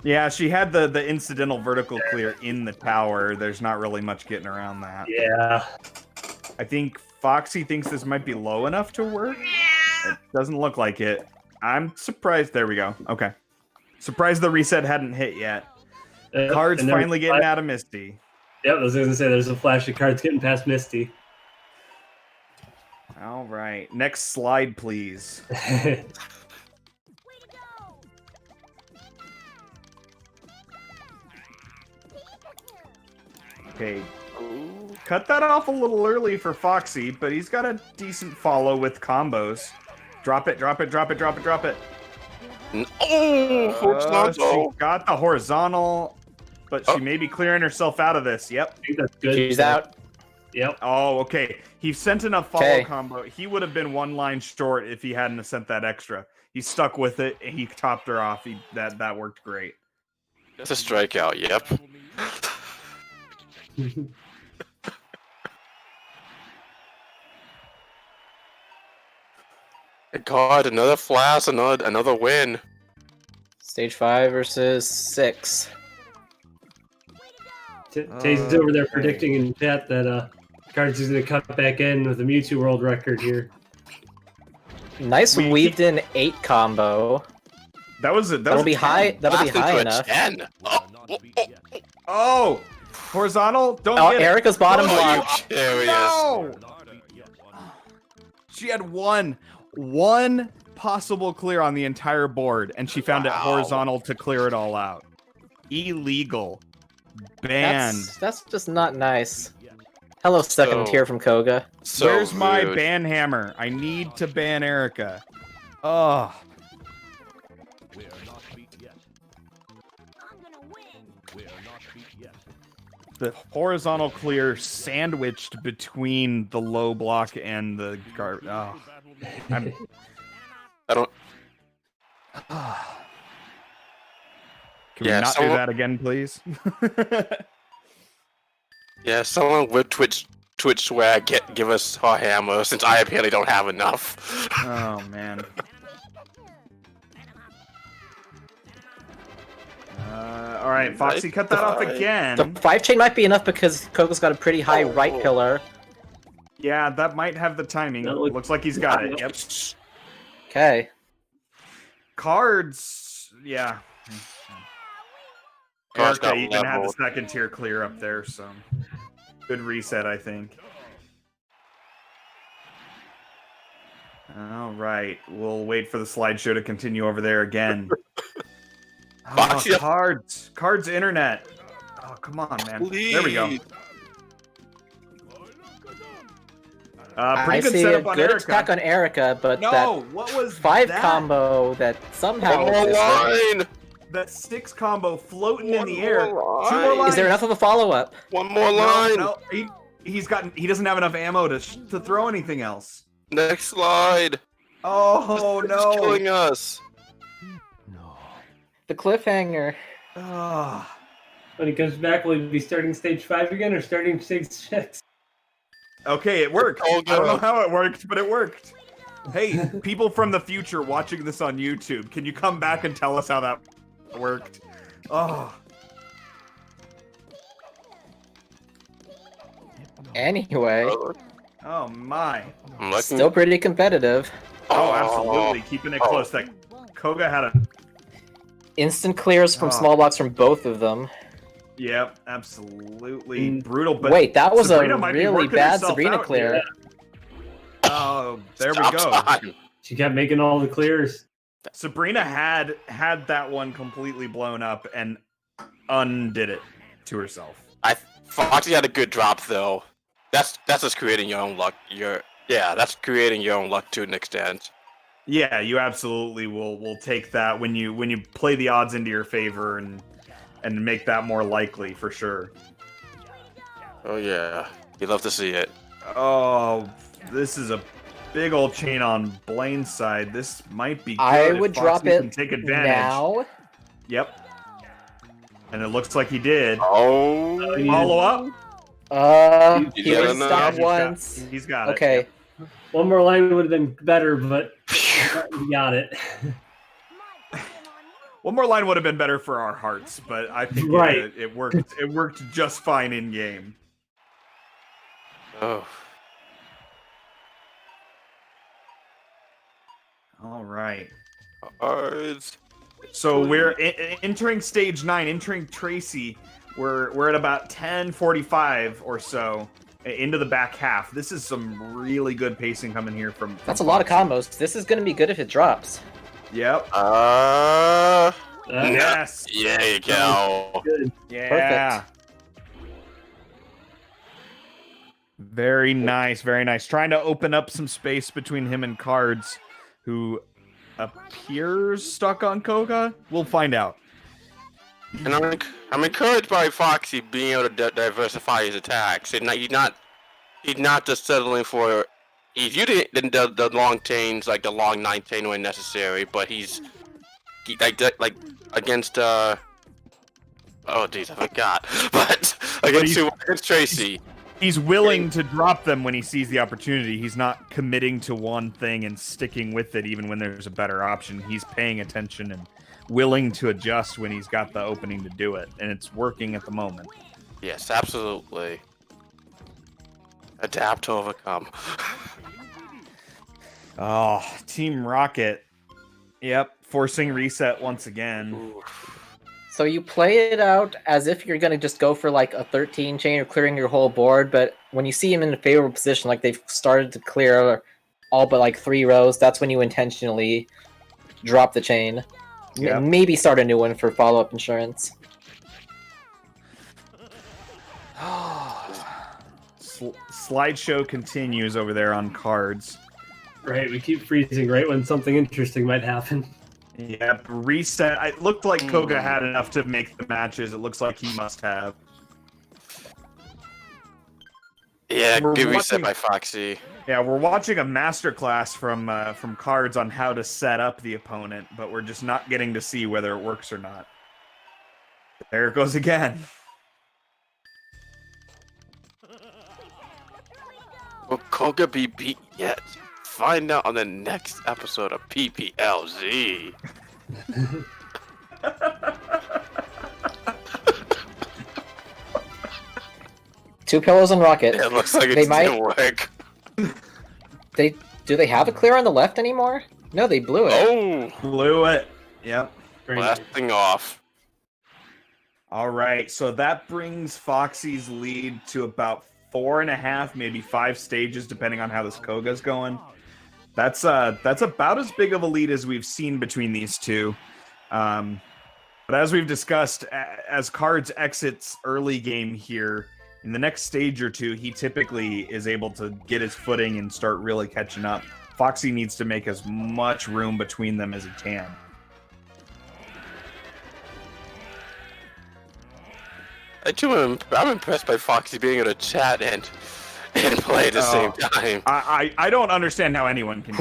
Yeah, she had the incidental vertical clear in the tower. There's not really much getting around that. Yeah. I think Foxy thinks this might be low enough to work. It doesn't look like it. I'm surprised. There we go. Okay. Surprised the reset hadn't hit yet. Cards finally getting out of Misty. Yep, I was going to say there's a flash of cards getting past Misty. All right. Next slide, please. Okay. Cut that off a little early for Foxy, but he's got a decent follow with combos. Drop it, drop it, drop it, drop it, drop it. Horizontal. She got the horizontal, but she may be clearing herself out of this. Yep. I think that's good. She's out. Yep. Oh, okay. He sent enough follow combo. He would have been one line short if he hadn't sent that extra. He stuck with it, and he topped her off. That worked great. That's a strikeout, yep. God, another flash, another win. Stage 5 versus 6. Taze is over there predicting in chat that Cards is going to cut back in with a Mewtwo world record here. Nice weaved in 8 combo. That'll be high. That'll be high enough. 10. Oh, horizontal. Don't get Erica's bottom block. No! She had one possible clear on the entire board, and she found it horizontal to clear it all out. Illegal. Banned. That's just not nice. Hello, second tier from Koga. Where's my ban hammer? I need to ban Erica. Oh. The horizontal clear sandwiched between the low block and the guard. Oh. I don't. Can we not do that again, please? Yeah, someone with Twitch swag give us our hammer, since I apparently don't have enough. Oh man. All right, Foxy, cut that off again. The 5 chain might be enough because Koga's got a pretty high right pillar. Yeah, that might have the timing. Looks like he's got it. Yep. Okay. Cards. Yeah. Cards Erica got even had the leveled. second tier clear up there, so good reset, I think. All right, we'll wait for the slideshow to continue over there again. Oh, cards, internet. Oh, come on, man. Please. There we go. I Pretty good see a setup on good Erica. attack on Erica, but what was 5 that? combo that somehow One more line. That 6 combo floating in the air. 2 more more line. lines. Is there enough of a follow-up? One more line. No, he doesn't have enough ammo to throw anything else. Next slide. Oh It's no! killing us. The cliffhanger. Ah. When he comes back, will he be starting stage 5 again or starting stage 6? Okay, it worked. Oh, I don't know God. how it worked, but it worked. Hey, people from the future watching this on YouTube, can you come back and tell us how that worked? Oh. Anyway, Oh my. I'm looking. still pretty competitive. Oh, absolutely. Keeping it close. That Koga had a. Instant clears from Oh. small blocks from both of them. Yep, absolutely brutal. But Wait, that was Sabrina a might be really working bad herself Sabrina out clear. here. Oh, there we Stop go. time. She kept making all the clears. Sabrina had that one completely blown up and undid it to herself. Foxy had a good drop though. That's just creating your own luck. That's creating your own luck to an extent. Yeah, you absolutely will take that when you play the odds into your favor and make that more likely for sure. Oh yeah, you love to see it. Oh, this is a big old chain on Blaine's side. This might be good. I if would Foxy drop can it take advantage. now. Yep. And it looks like he did. Oh, Follow up. You He got was enough? stopped He's got- once. He's got it. Okay. One more line would have been better, but we got it. One more line would have been better for our hearts, but I think Right. it worked. It worked just fine in game. Oh, All right. cards. So we're entering stage 9, entering Tracy. We're at about 10:45 or so into the back half. This is some really good pacing coming here from That's a lot of Foxy. combos. This is going to be good if it drops. Yep. Yes. There you go. Good. Yeah. Very nice, very nice. Trying to open up some space between him and Cards, who appears stuck on Koga. We'll find out. And I'm encouraged by Foxy being able to diversify his attacks. And he's not just settling for. He's using the long chains, like the long 9 chain when necessary, but he's like against oh jeez, I forgot. But against Tracy. He's willing to drop them when he sees the opportunity. He's not committing to one thing and sticking with it even when there's a better option. He's paying attention and willing to adjust when he's got the opening to do it, and it's working at the moment. Yes, absolutely. Adapt to overcome. Oh, Team Rocket. Yep, forcing reset once again. So you play it out as if you're going to just go for like a 13 chain or clearing your whole board, but when you see him in a favorable position, like they've started to clear all but like 3 rows, that's when you intentionally drop the chain. Yep. Maybe start a new one for follow-up insurance. Slideshow continues over there on Cards. Right, we keep freezing right when something interesting might happen. Yep, reset. It looked like Koga had enough to make the matches. It looks like he must have. Yeah, good reset by Foxy. Yeah, we're watching a masterclass from Cards on how to set up the opponent, but we're just not getting to see whether it works or not. There it goes again. Will Koga be beat yet? Find out on the next episode of PPLZ. Two Pillows and Rocket. It looks like it didn't work. Do they have a clear on the left anymore? No, they blew it. Oh! Blew it. Yep. Blasting off. All right, so that brings Foxy's lead to about 4.5, maybe 5 stages, depending on how this Koga's going. That's about as big of a lead as we've seen between these two. But as we've discussed, as Cards exits early game here, in the next stage or two, he typically is able to get his footing and start really catching up. Foxy needs to make as much room between them as he can. I'm impressed by Foxy being able to chat and play at the same time. I don't understand how anyone can.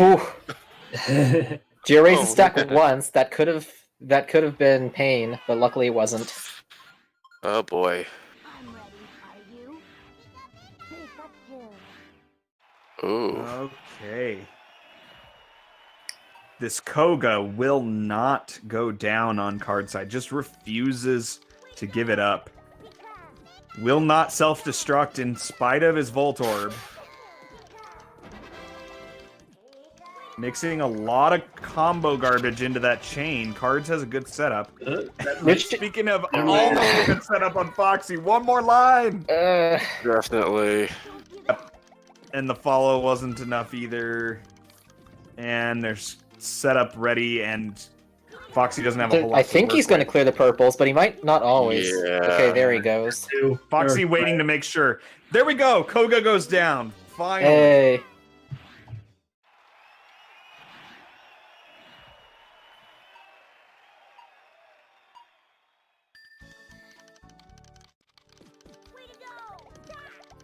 Geo raised the stack once. That could have been pain, but luckily it wasn't. Oh boy. Ooh. Okay. This Koga will not go down on card side. Just refuses to give it up. Will not self-destruct in spite of his Volt Orb. Mixing a lot of combo garbage into that chain. Cards has a good setup. Speaking of almost a good setup on Foxy, one more line! Definitely. And the follow wasn't enough either. And there's setup ready, and Foxy doesn't have a whole lot. I think he's going to clear the purples, but he might not always. Yeah. Okay, there he goes. Foxy waiting to make sure. There we go. Koga goes down. Finally. Hey.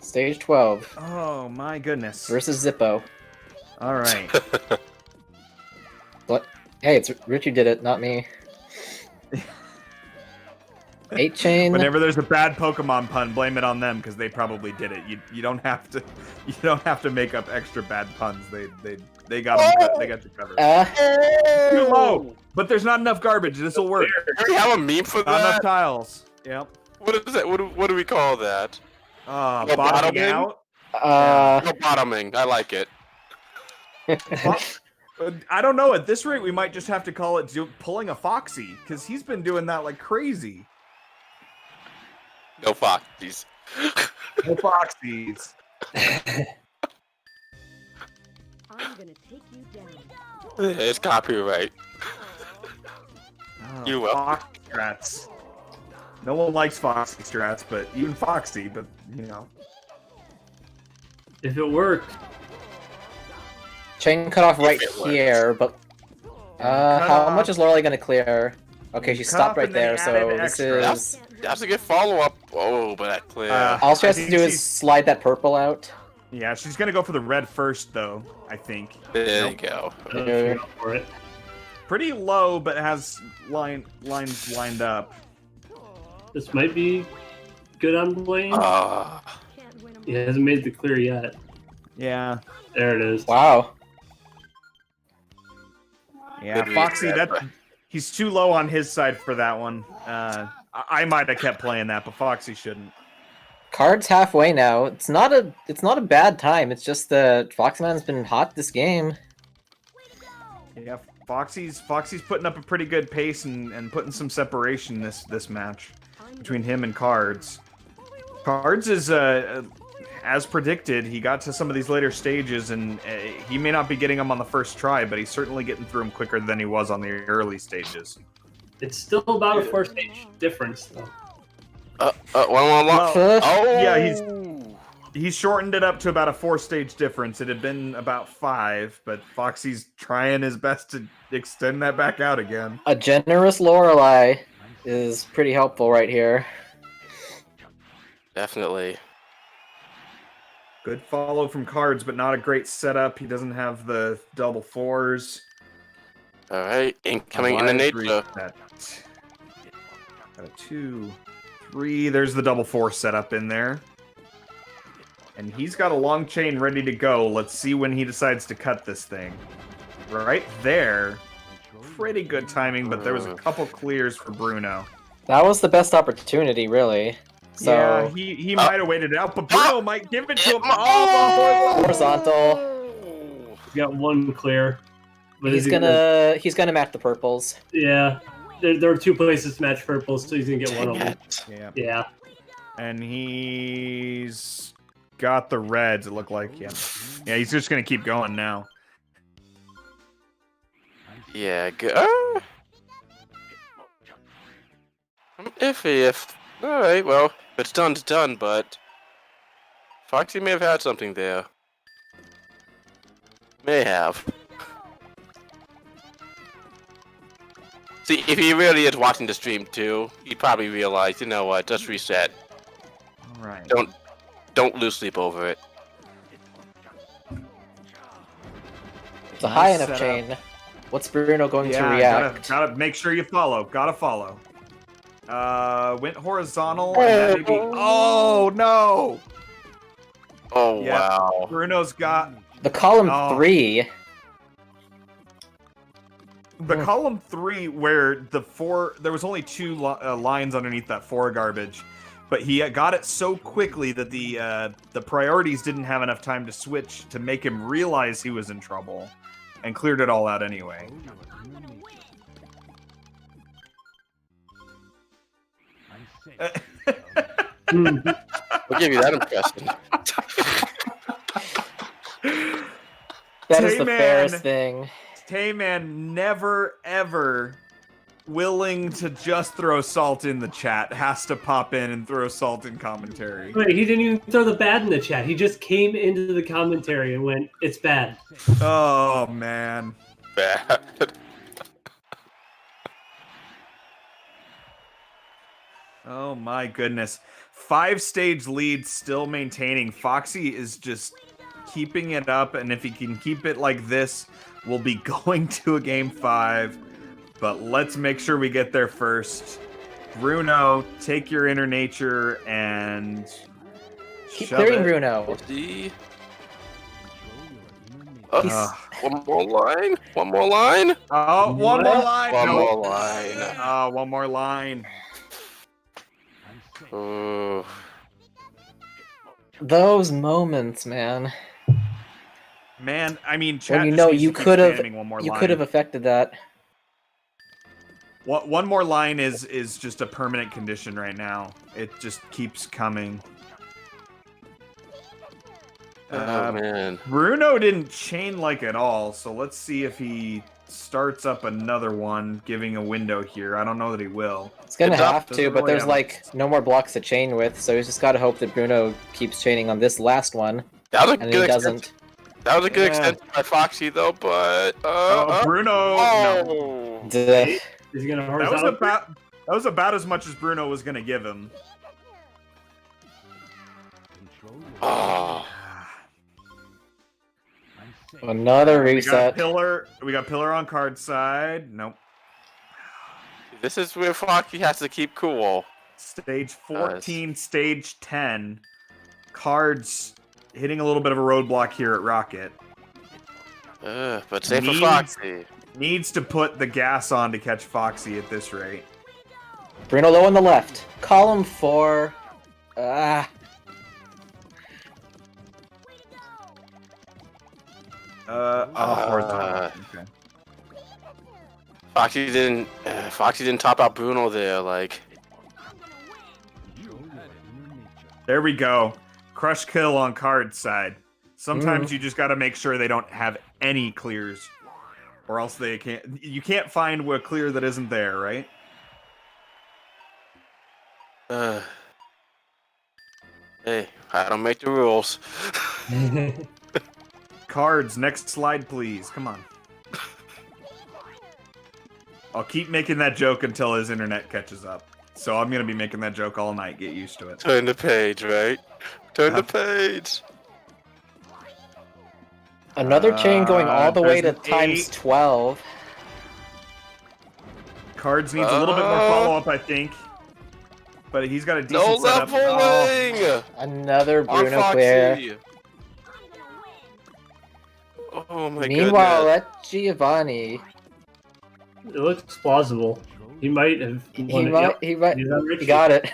Stage 12. Oh my goodness. Versus Zippo. All right. What? Hey, it's Richie did it, not me. 8 chain. Whenever there's a bad Pokemon pun, blame it on them because they probably did it. You don't have to make up extra bad puns. They got them. They got you covered. Too low, but there's not enough garbage. This will work. We have a meme for that. Not enough tiles. Yep. What is that? What do we call that? Bottoming out. No bottoming. I like it. I don't know. At this rate, we might just have to call it pulling a Foxy because he's been doing that like crazy. No Foxies. No Foxies. I'm gonna take you down. It's copyright. You will. Foxy strats. No one likes Foxy strats, but even Foxy, but you know. If it worked, Chain cut off right it works. here, but how much is Lorelei gonna clear? Okay, she Cut stopped off right and they there, so added this extra. is... That's a good follow-up. Oh, but that clear. All she I has to think do is she's- slide that purple out. Yeah, she's gonna go for the red first, though. I think. There you go. Yeah. go for it. Pretty low, but has lines lined up. This might be good on Blaine. Ah, He hasn't made the clear yet. Yeah. There it is. Wow. Yeah, Good Foxy, reset. he's too low on his side for that one. I might have kept playing that, but Foxy shouldn't. Cards halfway now. It's not a bad time. It's just that Foxman's been hot this game. Yeah, Foxy's putting up a pretty good pace and putting some separation this match between him and Cards. Cards is as predicted. He got to some of these later stages, and he may not be getting them on the first try, but he's certainly getting through them quicker than he was on the early stages. It's still about a 4-stage difference, though. one more lock. Well, Oh, yeah, he's shortened it up to about a 4-stage difference. It had been about 5, but Foxy's trying his best to extend that back out again. A generous Lorelei is pretty helpful right here. definitely. Good follow from Cards, but not a great setup. He doesn't have the double 4s. All right, incoming in the Alive nature. reset. Got a 2, 3. There's the double 4 setup in there. And he's got a long chain ready to go. Let's see when he decides to cut this thing. Right there. Pretty good timing, but there was a couple clears for Bruno. That was the best opportunity, really. So Yeah, he might have waited out, but Bruno might give it to him. Oh, horizontal. He's got one clear. But He's is he gonna match the purples. Yeah. There are 2 places to match purples, so he's gonna get one of them. yeah. Yeah. And he's got the reds, it looked like. Yeah, he's just going to keep going now. Yeah, good. I'm iffy if. Alright, well, if it's done, it's done, but. Foxy may have had something there. May have. See, if he really is watching the stream too, he'd probably realize, you know what, just reset. All right. Don't lose sleep over it. It's a high Nice enough setup. chain. What's Bruno going to Yeah, react? gotta make sure you follow. Gotta follow. Went horizontal. And that may be... Oh, no! Oh, Yeah. wow. Bruno's got... The column Oh. 3. The column 3 where the 4... There was only 2 lines underneath that 4 garbage. But he got it so quickly that the priorities didn't have enough time to switch to make him realize he was in trouble. And cleared it all out anyway. We'll give you that impression. That is the Tayman. fairest thing. Tayman never ever willing to just throw salt in the chat. Has to pop in and throw salt in commentary. Wait, he didn't even throw the bad in the chat. He just came into the commentary and went, "It's bad." Oh man. Bad. Oh my goodness. 5-stage lead still maintaining. Foxy is just keeping it up, and if he can keep it like this, we'll be going to a game 5. But let's make sure we get there first. Bruno, take your inner nature and Keep shove clearing it. Bruno. See? Ugh. One more line. One more line. Oh, one more line. One No. more line. Oh, one more line. Ooh. Those moments, man. Man, I mean, chat When you just know needs you to keep could have, spamming one more you line. could have affected that. One more line is just a permanent condition right now. It just keeps coming. Oh man. Bruno didn't chain like at all, so let's see if he starts up another one, giving a window here. I don't know that he will. It's gonna Good job. have to, Doesn't but really there's have- like no more blocks to chain with, so he's just gotta hope that Bruno keeps chaining on this last one. That was a and good he extension. doesn't. That was a good Yeah. extension by Foxy though, but Bruno. No, oh. Duh. Is he gonna that horizontal? was about as much as Bruno was gonna give him. Oh. Another We got reset. pillar. We got pillar on card side. Nope. This is where Foxy has to keep cool. Stage 14, stage 10. Cards hitting a little bit of a roadblock here at Rocket. But safe for Foxy. Needs to put the gas on to catch Foxy at this rate. Bruno low on the left. Column 4. Ah. Horizontal. Okay. Foxy didn't top out Bruno there. Like, There we go. Crush kill on card side. Sometimes you just got to make sure they don't have any clears, or else they can't. You can't find a clear that isn't there, right? hey, I don't make the rules. Cards, next slide, please. Come on. I'll keep making that joke until his internet catches up. So I'm gonna be making that joke all night. Get used to it. Turn the page, right? Turn the page. Another chain going all the way to there's an times 8. 12. Cards needs a little bit more follow-up, I think. But he's got a decent No setup. leveling. Another On Bruno Foxy. clear. Oh my Meanwhile, goodness. at Giovanni, It looks plausible. He might have. he won it. might, Yep. he might, He's on he Richie. got it.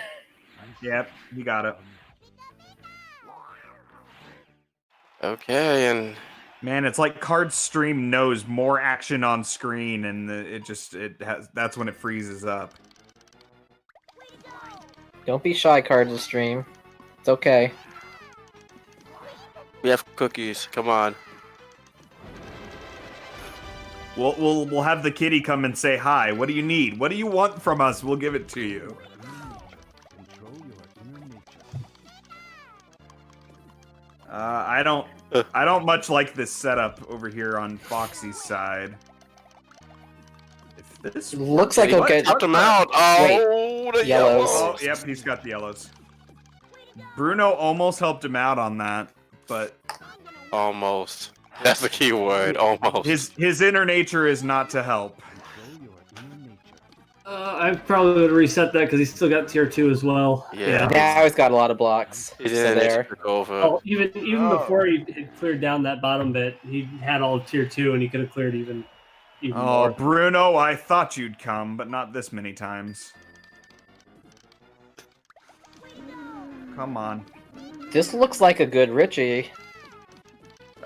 Yep, you got it. Okay, and Man, it's like Card Stream knows more action on screen, and that's when it freezes up. Don't be shy, Cards of Stream. It's okay. we have cookies. Come on. We'll have the kitty come and say hi. What do you need? What do you want from us? We'll give it to you. I don't much like this setup over here on Foxy's side. If this Looks like he'll get. Helped him out. Oh, the Yellows. Oh, yep, he's got the yellows. Bruno almost helped him out on that, but Almost. That's the key word. Almost. his inner nature is not to help. I probably would reset that because he's still got tier 2 as well. Yeah. Now he's got a lot of blocks. He So didn't there. took over. Oh, even before he had cleared down that bottom bit, he had all of tier 2 and he could have cleared even Oh, more. Bruno, I thought you'd come, but not this many times. Come on. This looks like a good Richie.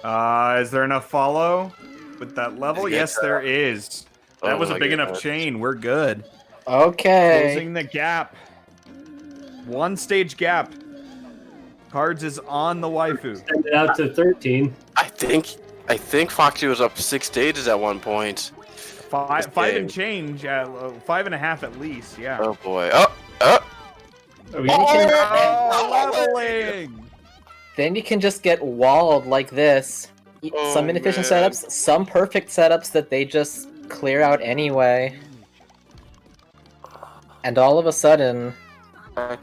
Is there enough follow with that level? Yes, there is. That Oh was a my big enough goodness. chain. We're good. Okay. Closing the gap. One stage gap. Cards is on the waifu. Send it out to 13. I think Foxy was up 6 stages at one point. Five and change. 5.5 at least. Yeah. Oh boy. Then you can- Leveling. Then you can just get walled like this. Oh, Some inefficient man. setups, some perfect setups that they just clear out anyway. And all of a sudden,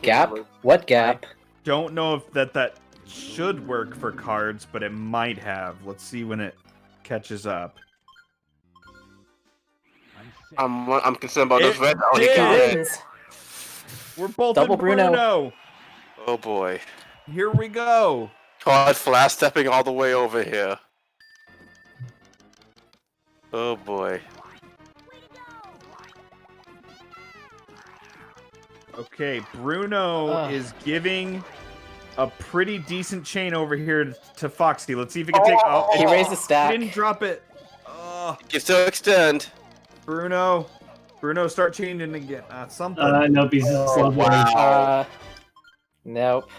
gap? What gap? Don't know if that should work for cards, but it might have. Let's see when it catches up. I'm concerned about It this red. Oh, he did. got it. Wins. We're both Double in Bruno. Oh boy. Here we go. Card flash stepping all the way over here. Oh boy. Okay, Bruno is giving a pretty decent chain over here to Foxy. Let's see if he can take. Oh, He raised a stack. He didn't drop it. Oh, Can still extend. Bruno, start changing again. Something. Nope, he's slow Wow. Nope.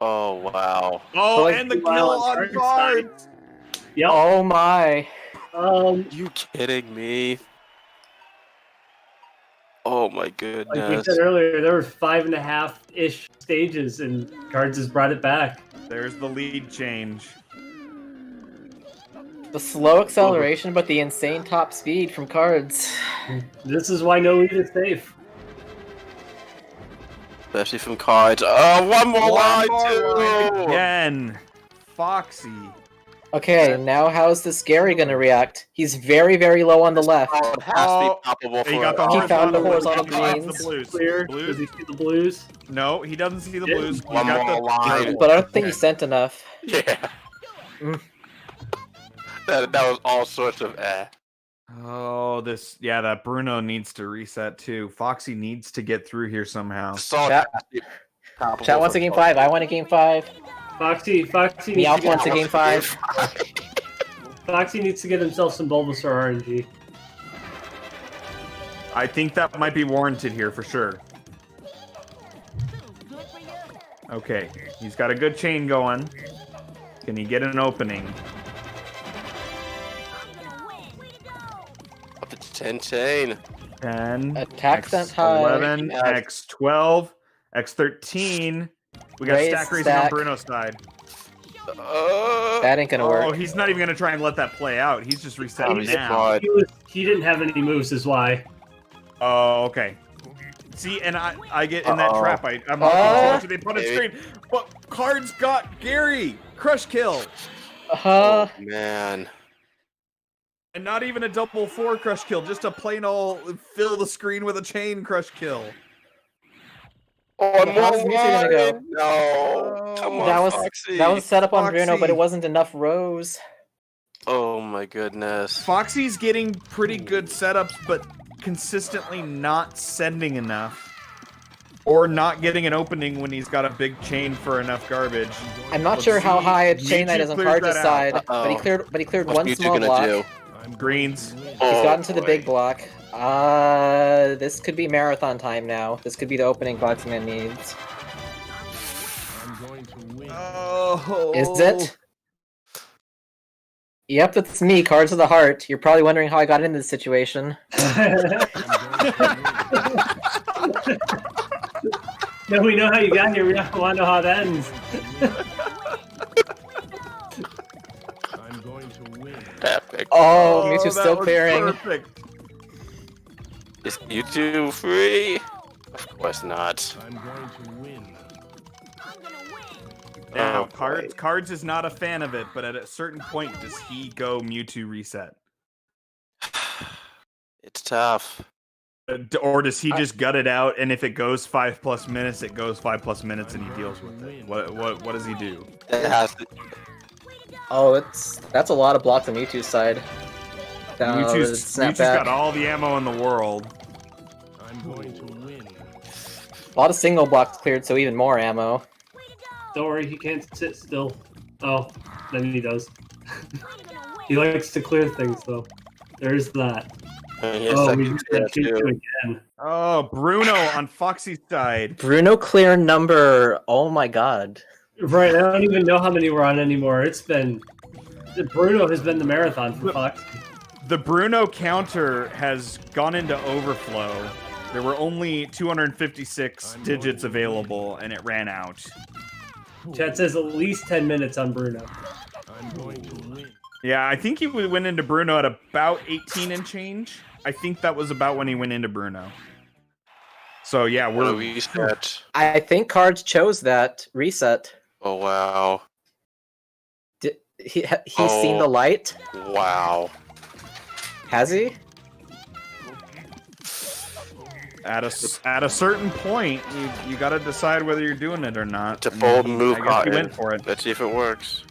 Oh wow. Oh, like and the the kill wild on card cards. Yep. Oh my. You kidding me? Oh my Like we goodness. said earlier, there were 5.5-ish stages, and Cards has brought it back. There's the lead change. The slow acceleration, but the insane top speed from Cards. This is why no lead is safe. Especially from Cards. Oh, one more line, too! Again. Foxy. Okay, now how's this Gary gonna react? He's very, very low on the left. Oh, it has to be poppable He for got the He found the horizontal. horizontal He finds greens. the blues. Clear. Blues? Does he see the blues? No, he doesn't see the Yeah. blues. He One got more line. But I don't think he sent enough. Yeah. Mm. That was all sorts of Oh, that Bruno needs to reset too. Foxy needs to get through here somehow. Chat wants a game 5. I want a game 5. Foxy Meowth wants a game 5. Foxy needs to get himself some Bulbasaur RNG. I think that might be warranted here for sure. Okay, he's got a good chain going. Can he get an opening? Up to 10 chain. 10. Attack sent high. 11, X12, X13. We got Raise, stack raising on stack. Bruno's side. That ain't gonna Oh, work. he's not even gonna try and let that play out. He's just resetting now. He didn't have any moves, is why. Oh, okay. See, and I get in that Uh-oh. trap. I'm watching they put a screen. But Cards got Gary. Crush kill. Uh-huh. Man. And not even a double 4 crush kill, just a plain old fill the screen with a chain crush kill. Oh, How's Mewtwo gonna go? No. Come on, That was Foxy. that was set up on Bruno, but Foxy. it wasn't enough rows. Oh my goodness. Foxy's getting pretty good setups, but consistently not sending enough. Or not getting an opening when he's got a big chain for enough garbage. I'm not Let's sure how see. high a chain that Mewtwo is on clears Cards' that out. side, Uh-oh. but he cleared What's one Mewtwo small gonna block. do? Greens. He's Oh, gotten to the boy. big block. This could be marathon time now. This could be the opening Foxyman needs. I'm going to win. Oh. Is it? Yep, that's me, Cards of the Heart. You're probably wondering how I got into this situation. No, we know how you got here. We don't want to know how it ends. I'm going to win. Epic. Oh, Mewtwo's that still was clearing. Perfect. Is YouTube free? Of course not. I'm going to win. Now, Oh, boy. Cards is not a fan of it, but at a certain point, does he go Mewtwo reset? It's tough. Or does he just gut it out, and if it goes 5+ minutes, it goes 5+ minutes, and he deals with it? What does he do? It has to. Oh, that's a lot of blocks on Mewtwo's side. Mewtwo's got all the ammo in the world. I'm going to win. A lot of single blocks cleared, so even more ammo. Don't worry, he can't sit still. Oh, then he does. He likes to clear things, though. There's that. Oh, we did that again. Oh, Bruno on Foxy's side. Bruno clear number. Oh my god. Right, I don't even know how many we're on anymore. It's been... Bruno has been the marathon for Fox. The Bruno counter has gone into overflow. There were only 256 digits available, and it ran out. Chat says at least 10 minutes on Bruno. I'm going to win. Yeah, I think he went into Bruno at about 18 and change. I think that was about when he went into Bruno. So yeah, we're reset. I think Cards chose that reset. Oh wow. He's seen the light? Wow. Has he? At a certain point, you got to decide whether you're doing it or not. It's a bold move, I guess he Cotton. went for it. Let's see if it works.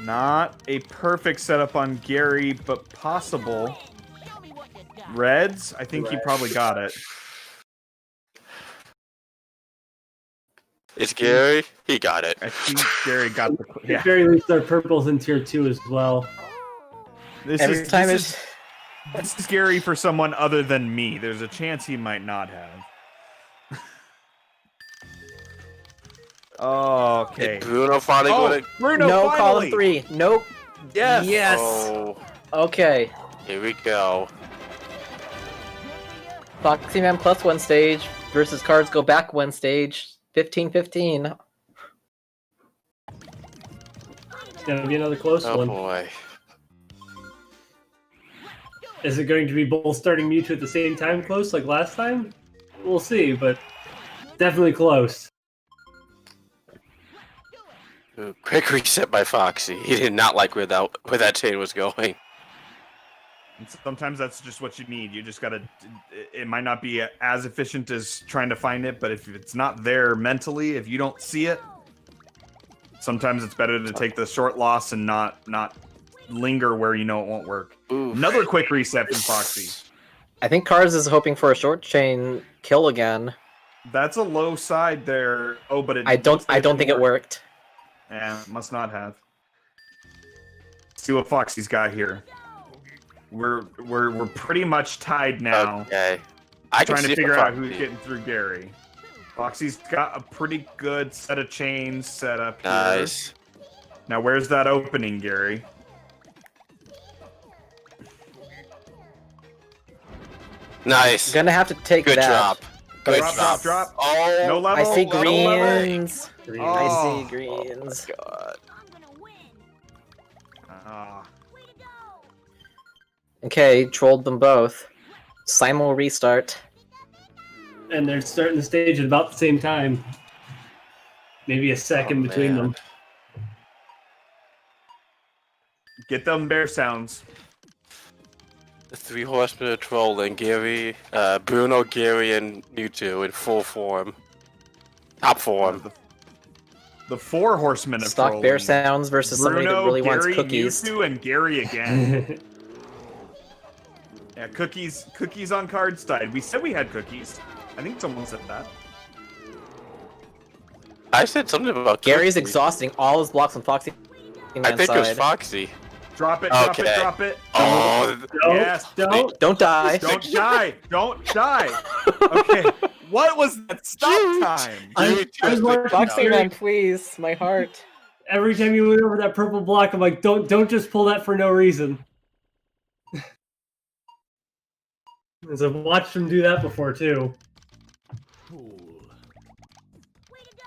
Not a perfect setup on Gary, but possible. Reds? I think he probably got it. It's Gary. He got it. I think Gary got the. At very least, our purple's in tier 2 as well. This is scary for someone other than me. There's a chance he might not have. Okay. Did Bruno finally go to... Bruno, no, finally! column 3. Nope. Yes. Yes. Oh, Okay. here we go. Foxyman plus 1 stage versus Cards Go Back 1 stage. 15-15. It's gonna be another close one. Oh boy. Is it going to be both starting Mewtwo at the same time close like last time? We'll see, but definitely close. Ooh, quick reset by Foxy. He did not like where that chain was going. And sometimes that's just what you need. You just gotta. It might not be as efficient as trying to find it, but if it's not there mentally, if you don't see it, sometimes it's better to take the short loss and not linger where you know it won't work. Ooh. Another quick reset from Foxy. I think Cards is hoping for a short chain kill again. That's a low side there. Oh, but I don't think it worked. Yeah, must not have. See what Foxy's got here. We're pretty much tied now. Okay. I can trying see to figure Foxy. out who's getting through Gary. Foxy's got a pretty good set of chains set up here. Nice. Now where's that opening, Gary? Nice. Gonna have to take Good that. drop. Good Drop. Oh, No level. I see no level. greens. Green. Oh. I see greens. God. Ah. Okay, trolled them both. Simul restart. And they're starting the stage at about the same time. Maybe a second between them. Get them bear sounds. The 3 horsemen are trolling. Gary, Bruno, Gary, and Mewtwo in full form. Top form. The 4 horsemen of Stock trolling. bear sounds versus somebody that Bruno, really Gary, wants cookies. Mewtwo, and Gary again. Yeah, cookies on Cards side. We said we had cookies. I think someone said that. I said something about Gary's cookies. exhausting all his blocks on Foxy. I think it was Foxy. Drop it, Okay. drop it. Oh, Yes. Don't die. Don't die. Don't die. Okay. What was that stop time? Foxyman, please, my heart. Every time you went over that purple block, I'm like, don't just pull that for no reason. As I've watched him do that before too.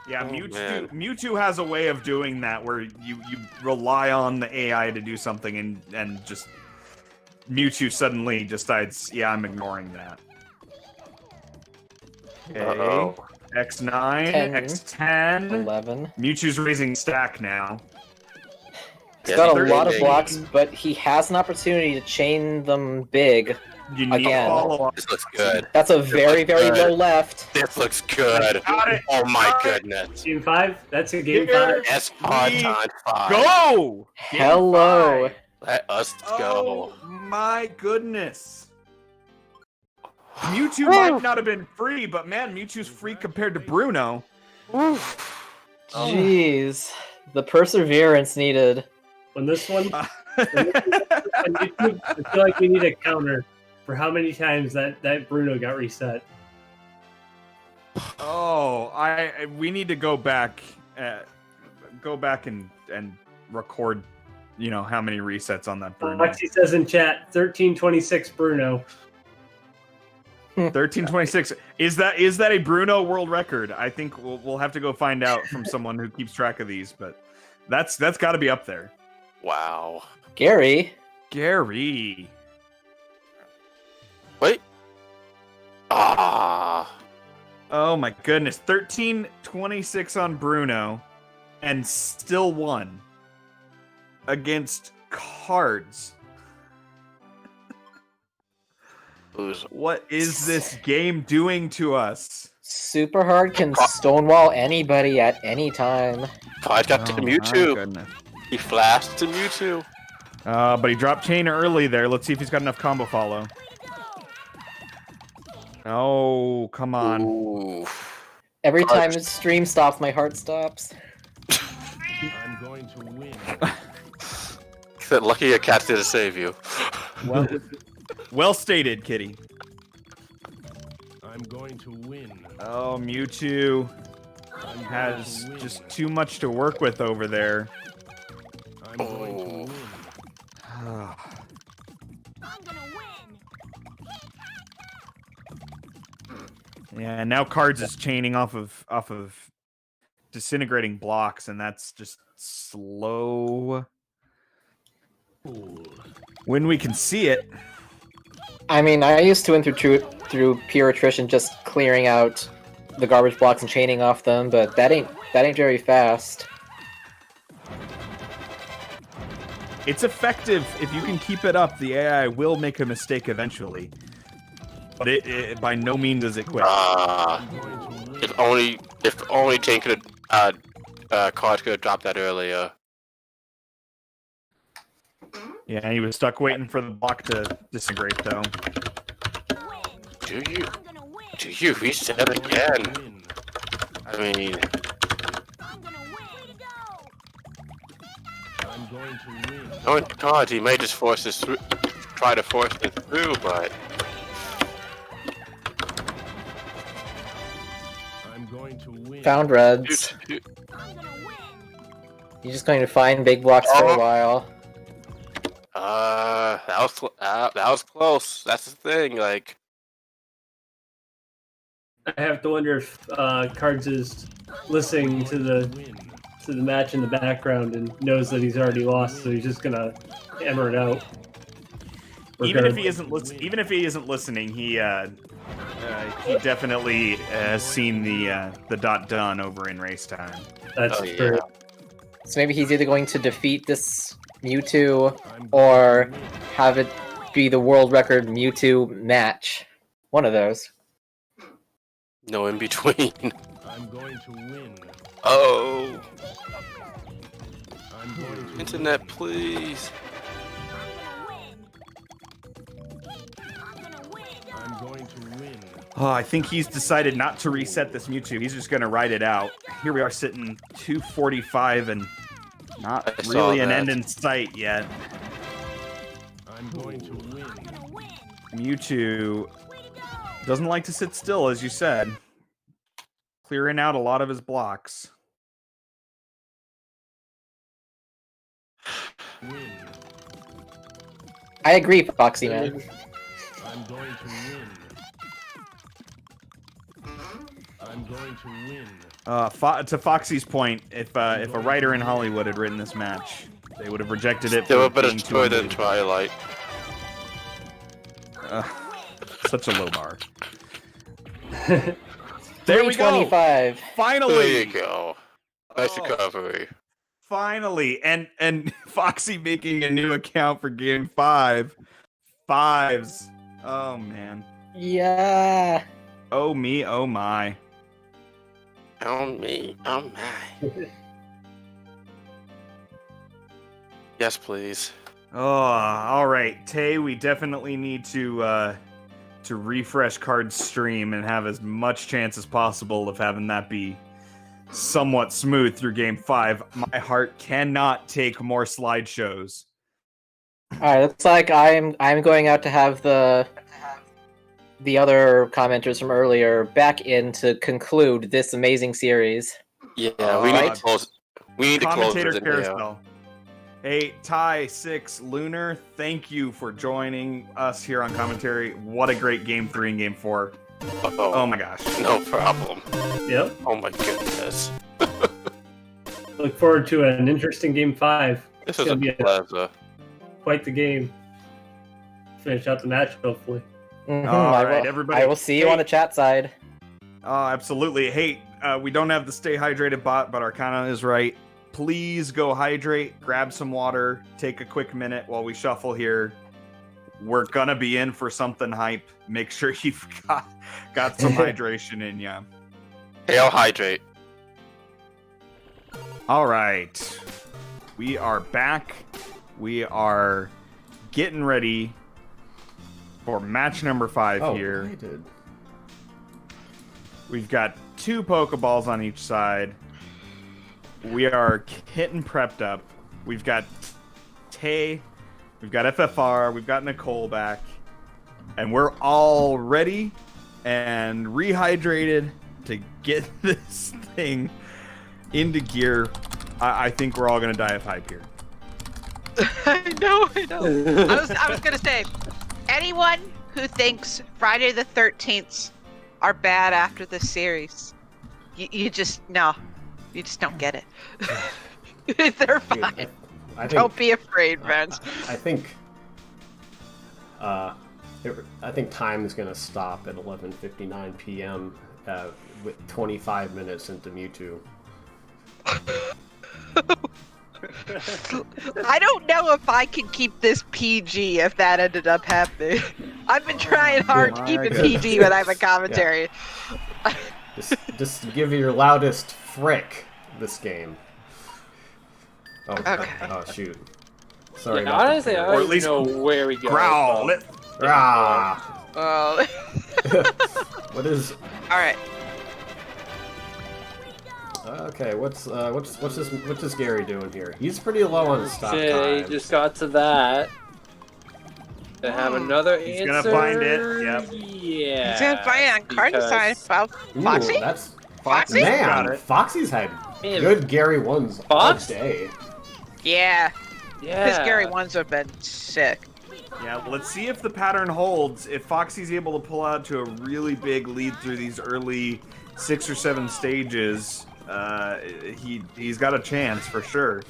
Yeah, Oh, man. Mewtwo has a way of doing that where you rely on the AI to do something and just Mewtwo suddenly decides, yeah, I'm ignoring that. Okay. Uh-oh. X9, 10, X10. 11. Mewtwo's raising stack now. He's got a lot of 13. blocks, but he has an opportunity to chain them big. You need Again. to follow up. This looks good. That's a very, very good. low left. This looks good. Got it. Oh my Got it. goodness. Game 5? That's a game Yeah. 5. That's hard We time 5. Go! Game Hello. 5. Let us go. Oh my goodness. Mewtwo might not have been free, but man, Mewtwo's free compared to Bruno. Jeez. The perseverance needed. On this one, on YouTube, I feel like we need a counter for how many times that Bruno got reset. Oh, we need to go back and record, how many resets on that Bruno. Lexi says in chat, 1326 Bruno. 1326. Is that a Bruno world record? I think we'll have to go find out from someone who keeps track of these, but that's got to be up there. Wow. Gary. Wait. Ah. Oh my goodness. 1326 on Bruno and still won against Cards. What is this game doing to us? Super Hard can stonewall anybody at any time. Cards got to Mewtwo. Goodness. He flashed to Mewtwo. But he dropped chain early there. Let's see if he's got enough combo follow. Oh, come on. Ooh. Every time his stream stops, my heart stops. I'm going to win. That lucky a cat's there to save you. Well stated, Kitty. I'm going to win. Oh, Mewtwo I'm has going to just win. too much to work with over there. I'm going to win. Yeah, and now Cards is chaining off of disintegrating blocks, and that's just slow. When we can see it. I mean, I used to win through pure attrition, just clearing out the garbage blocks and chaining off them, but that ain't very fast. It's effective if you can keep it up. The AI will make a mistake eventually, but it by no means does it quit. If only Jane could Cards could have dropped that earlier. Yeah, he was stuck waiting for the block to disintegrate, though. Do you reset again? I mean, knowing Cards, he may just try to force it through, but Found reds. You're just going to find big blocks for a while. That was close. That's the thing. Like, I have to wonder if Cards is listening to the match in the background and knows that he's already lost, so he's just gonna hammer it out. Even if he isn't listening, he definitely has seen the dot done over in race time. That's true. Yeah. So maybe he's either going to defeat this Mewtwo or have it be the world record Mewtwo match. One of those. No in between. I'm going to win. Oh. I'm going to Internet, please. I'm going to win. Oh, I think he's decided not to reset this Mewtwo. He's just going to ride it out. Here we are sitting 245 and not I saw really an that. end in sight yet. I'm going to win. Mewtwo doesn't like to sit still, as you said. Clearing out a lot of his blocks. Win. I agree, Foxy Man. I'm going to win. I'm going to win. To Foxy's point, if a writer in Hollywood had written this match, they would have rejected it. They were for better being too story than unbelievable. Twilight. Such a low bar. There we go. 325. Finally. There you go. Nice Oh. recovery. Finally, and Foxy making a new account for game 5. Fives. Oh man. Yeah. Oh me, oh my. Oh me, oh my. Yes, please. Oh, all right, Tay. We definitely need to refresh Card's stream and have as much chance as possible of having that be somewhat smooth through game 5. My heart cannot take more slideshows. Alright, looks like I'm going out to have the other commenters from earlier back in to conclude this amazing series. Yeah, All we need right. to close. We need to close Commentator this in here. carousel. Hey, Ty6 Lunar, thank you for joining us here on commentary. What a great game 3 and game 4. Oh my gosh. No problem. Yep. Oh my goodness. Look forward to an interesting game 5. This It's is a gonna be pleasure. quite the game. Finish out the match, hopefully. All right, everybody. I will see you on the chat side. Oh, absolutely. Hey, we don't have the Stay Hydrated bot, but Arcana is right. Please go hydrate, grab some water, take a quick minute while we shuffle here. We're gonna be in for something hype. Make sure you've got some hydration in ya. Hey, I'll hydrate. All right. We are back. We are getting ready for match number 5 here. I did. We've got 2 Pokeballs on each side. We are hitting prepped up. We've got Tay, we've got FFR, we've got Nicole back, and we're all ready and rehydrated to get this thing into gear. I think we're all gonna die of hype here. I know. I was gonna say, anyone who thinks Friday the 13th are bad after the series. You just you just don't get it. They're fine. Dude, I think, Don't be afraid, friends. I think time is gonna stop at 11:59 p.m. With 25 minutes into Mewtwo. I don't know if I can keep this PG if that ended up happening. I've been trying hard to keep it PG when I have a commentary. Yeah. just give your loudest frick this game. Oh, Okay. Oh shoot. Sorry. Yeah, about that. honestly, I Or at don't least know where we go. Growl. Ah. Oh. What is? All right. Okay, what's this Gary doing here? He's pretty low on his stop Okay, time. just got to that. To have another answer. He's gonna find it, yep. Yeah. He's gonna find it on card design. Ooh, Foxy? that's Foxy? man. Got it. Foxy's had Man, good Gary ones all Fox? day. Yeah. Yeah. His Gary ones have been sick. Yeah, let's see if the pattern holds. If Foxy's able to pull out to a really big lead through these early 6 or 7 stages, he's got a chance for sure.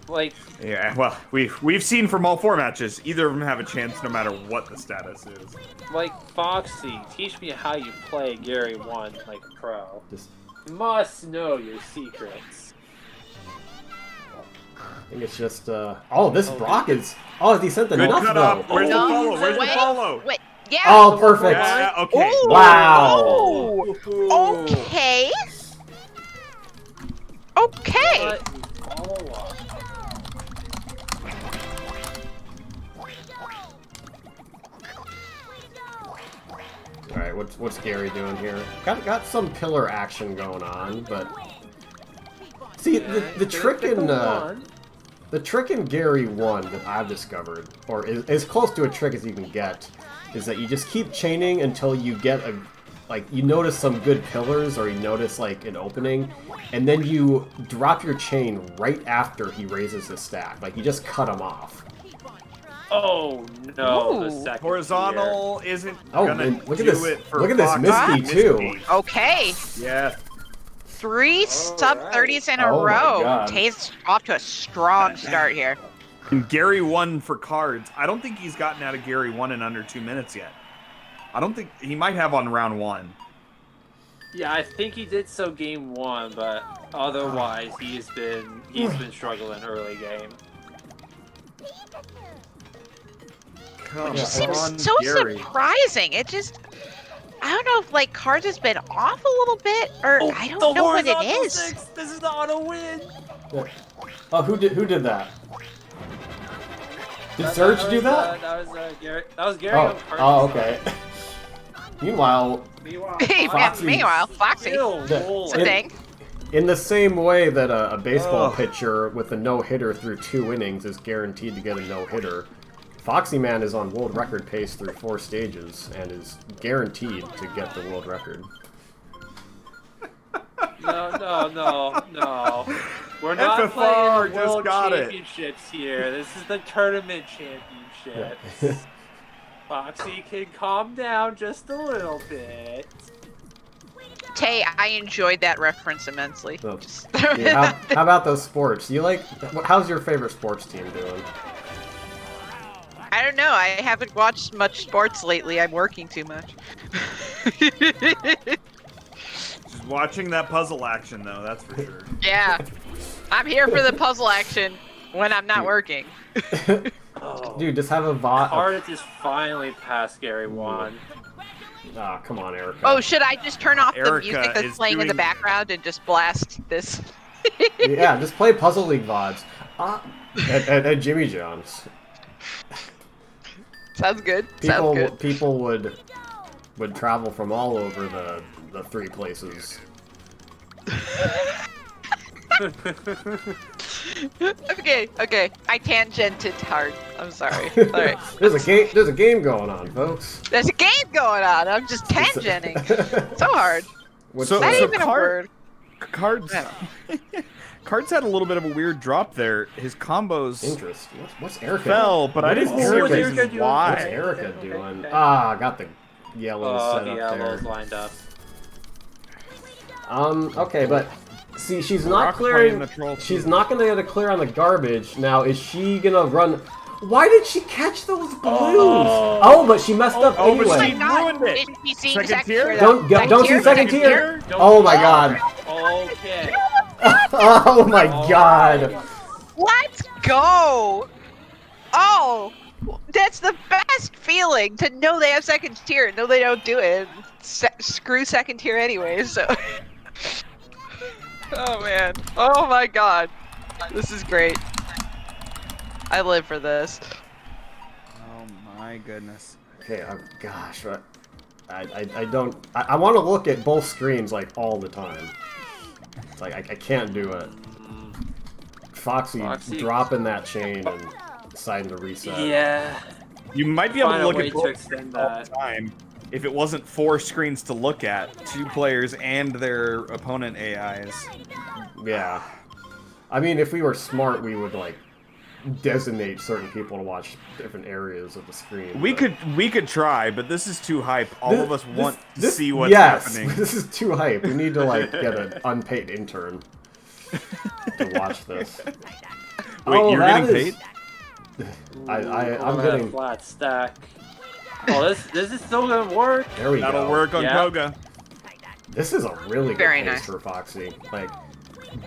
Like, Yeah, well, we've seen from all 4 matches, either of them have a chance no matter what the status is. like Foxy, teach me how you play Gary 1 like a pro. Just, You must know your secrets. I think it's just oh, this Brock is. Oh, he sent the Good nuff cut though. up. Where's the No, follow? Where's the wait, follow? Wait. Yeah. Oh, perfect. Yeah, okay. Ooh. Wow. Okay. Okay. But you follow up. All right, what's Gary doing here? Got some pillar action going on, but see the trick in the trick in Gary 1 that I've discovered, or is as close to a trick as you can get, is that you just keep chaining until you get you notice some good pillars, or you notice like an opening, and then you drop your chain right after he raises his stack. Like you just cut him off. Oh no, the Ooh. second Horizontal isn't Oh, gonna and look at do this! it for Look at this Foxy. Misty too. Okay. Yeah. 3 sub-30s in a Oh my row. God. Tate's off to a strong start here. And Gary 1 for cards. I don't think he's gotten out of Gary 1 in under 2 minutes yet. I don't think he might have on round 1. Yeah, I think he did so game 1, but otherwise he's been struggling early game. Come It just on, seems so Gary. surprising. It just, I don't know if like cards has been off a little bit, or I don't know what it is. This is the auto win. Oh, who did that? Did Surge do that? That was Gary. That was Gary. Oh, on card oh, design. okay. Meanwhile, Foxy- Meanwhile, Foxy, Still The- rolling. it's a thing. in the same way that a baseball Ugh. pitcher with a no-hitter through 2 innings is guaranteed to get a no-hitter, Foxy Man is on world record pace through 4 stages and is guaranteed to get the world record. No. We're not FFR playing the just World got it. Championships here. This is the tournament championships. Foxy can calm down just a little bit. Tay, I enjoyed that reference immensely. So, Just- yeah, how about those sports? How's your favorite sports team doing? I don't know. I haven't watched much sports lately. I'm working too much. Just watching that puzzle action, though, that's for sure. Yeah. I'm here for the puzzle action when I'm not working. Oh, Dude, just have a bot. Card just finally passed Gary 1. Ah, come on, Erica. Oh, should I just turn off the Erica music that's is playing in the doing- background and just blast this? Yeah, just play Puzzle League VODs. At Jimmy John's. Sounds good. Sounds good. People would travel from all over the 3 places. Okay. I tangented hard. I'm sorry. Alright. There's a game going on, folks. There's a game going on. I'm just tangenting. So hard. So, Not so even a word. Cards, Cards had a little bit of a weird drop there. His combos Interesting. What's Erica? fell, but I didn't see a Erica reason doing? why. What's Erica doing? Ah, got the yellow set the up yellow's there. lined up. Okay, but see, she's not Rock's clearing. playing the troll She's too. not gonna get to clear on the garbage. Now, is she gonna run? Why did she catch those balloons? Oh, but she messed up Oh, but anyway. she ruined it. Is she seeing Second second tier? tier? though? Don't see second tier. Oh my god. Okay. Oh my god. Let's go! Oh, that's the best feeling to know they have second tier. No, they don't do it. Screw second tier anyway. So. Oh man. Oh my god. This is great. I live for this. Oh my goodness. Okay. Gosh. I don't. I want to look at both screens like all the time. It's like I can't do it. Foxy dropping that chain and deciding to reset. Yeah. You might be able Find to a look way at to both extend all that. the time if it wasn't 4 screens to look at, 2 players and their opponent AIs. Yeah. I mean, if we were smart, we would like designate certain people to watch different areas of the screen. We but- could try, but this is too hype. All of us want to this- see what's yes, happening. This is too hype. We need to like get an unpaid intern to watch this. Wait, you're that getting is- paid? I'm that getting. flat stack. Oh, this is still gonna work. There we That'll go. work on Yeah. Koga. This is a really good Very pace nice. for Foxy. Like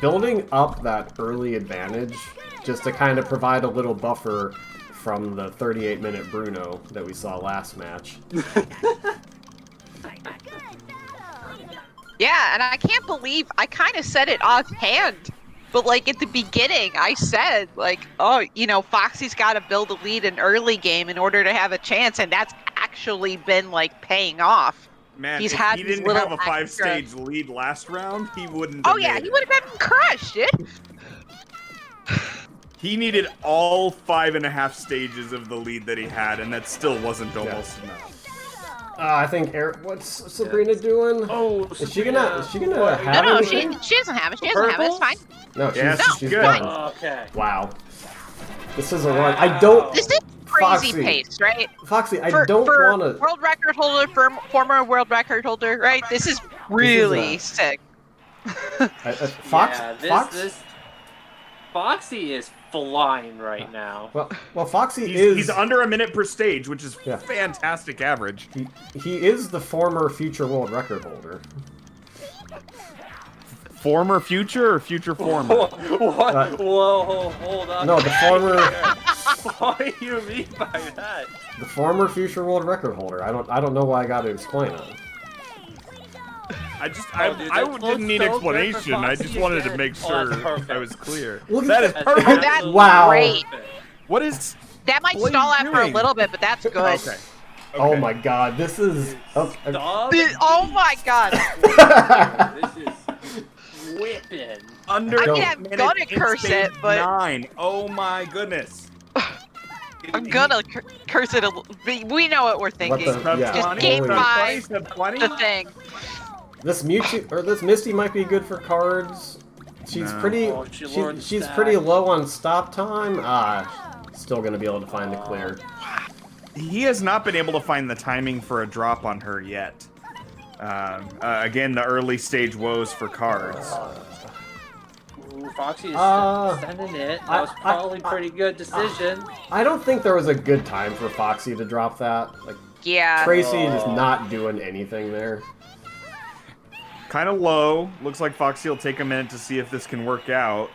building up that early advantage just to kind of provide a little buffer from the 38-minute Bruno that we saw last match. Yeah, and I can't believe I kind of said it offhand, but like at the beginning, I said like, oh, you know, Foxy's got to build a lead in early game in order to have a chance, and that's actually been like paying off. Man, He's if had he these didn't little have a extra- 5-stage lead last round, he wouldn't Oh have yeah, made he it. would have been crushed, dude. He needed all 5.5 stages of the lead that he had, and that still wasn't almost enough. I think Eric. What's Sabrina doing? Oh, Is she gonna have No, anything? she doesn't have it. She doesn't have it. It's fine. No, she's, Yes, she's good. done. Okay. Wow. This is a run. I don't. This is crazy Foxy. pace, right? Foxy, I For don't want to. world record holder, former world record holder, right? This is really sick. Fox. Yeah, Fox. this Foxy is flying right now. Well, Foxy He's under a minute per stage, which is Yeah. fantastic average. He is the former future world record holder. Former future or future former? What? Whoa, hold on. No, the former. What do you mean by that? The former future world record holder. I don't know why I got to explain it. I just Oh, dude, I that didn't need looks so good for explanation. I just Foxy wanted to again. make Oh, sure that's perfect. I was clear. Look at That is that. perfect. Oh, that's Wow. great. What is? That might What are stall you out for a doing? little bit, but that's good. Okay. Oh my God, this is. Okay. Stop. Oh my god. This is whipping. Under I Don't- mean, I'm minute gonna in curse stage it, but 9. Oh my goodness. I'm gonna curse it. We know what we're thinking. the- yeah. Just Holy- game 5, Sub 20? the thing. This Mewtwo or this Misty might be good for cards. She's No. pretty. Oh, she learned She's stack. pretty low on stop time. Still gonna be able to find the clear. He has not been able to find the timing for a drop on her yet. Again, the early stage woes for cards. Ooh, Foxy is sending it. That was probably a pretty good decision. I don't think there was a good time for Foxy to drop that. Like Yeah. Tracy is not doing anything there. Kind of low. Looks like Foxy will take a minute to see if this can work out.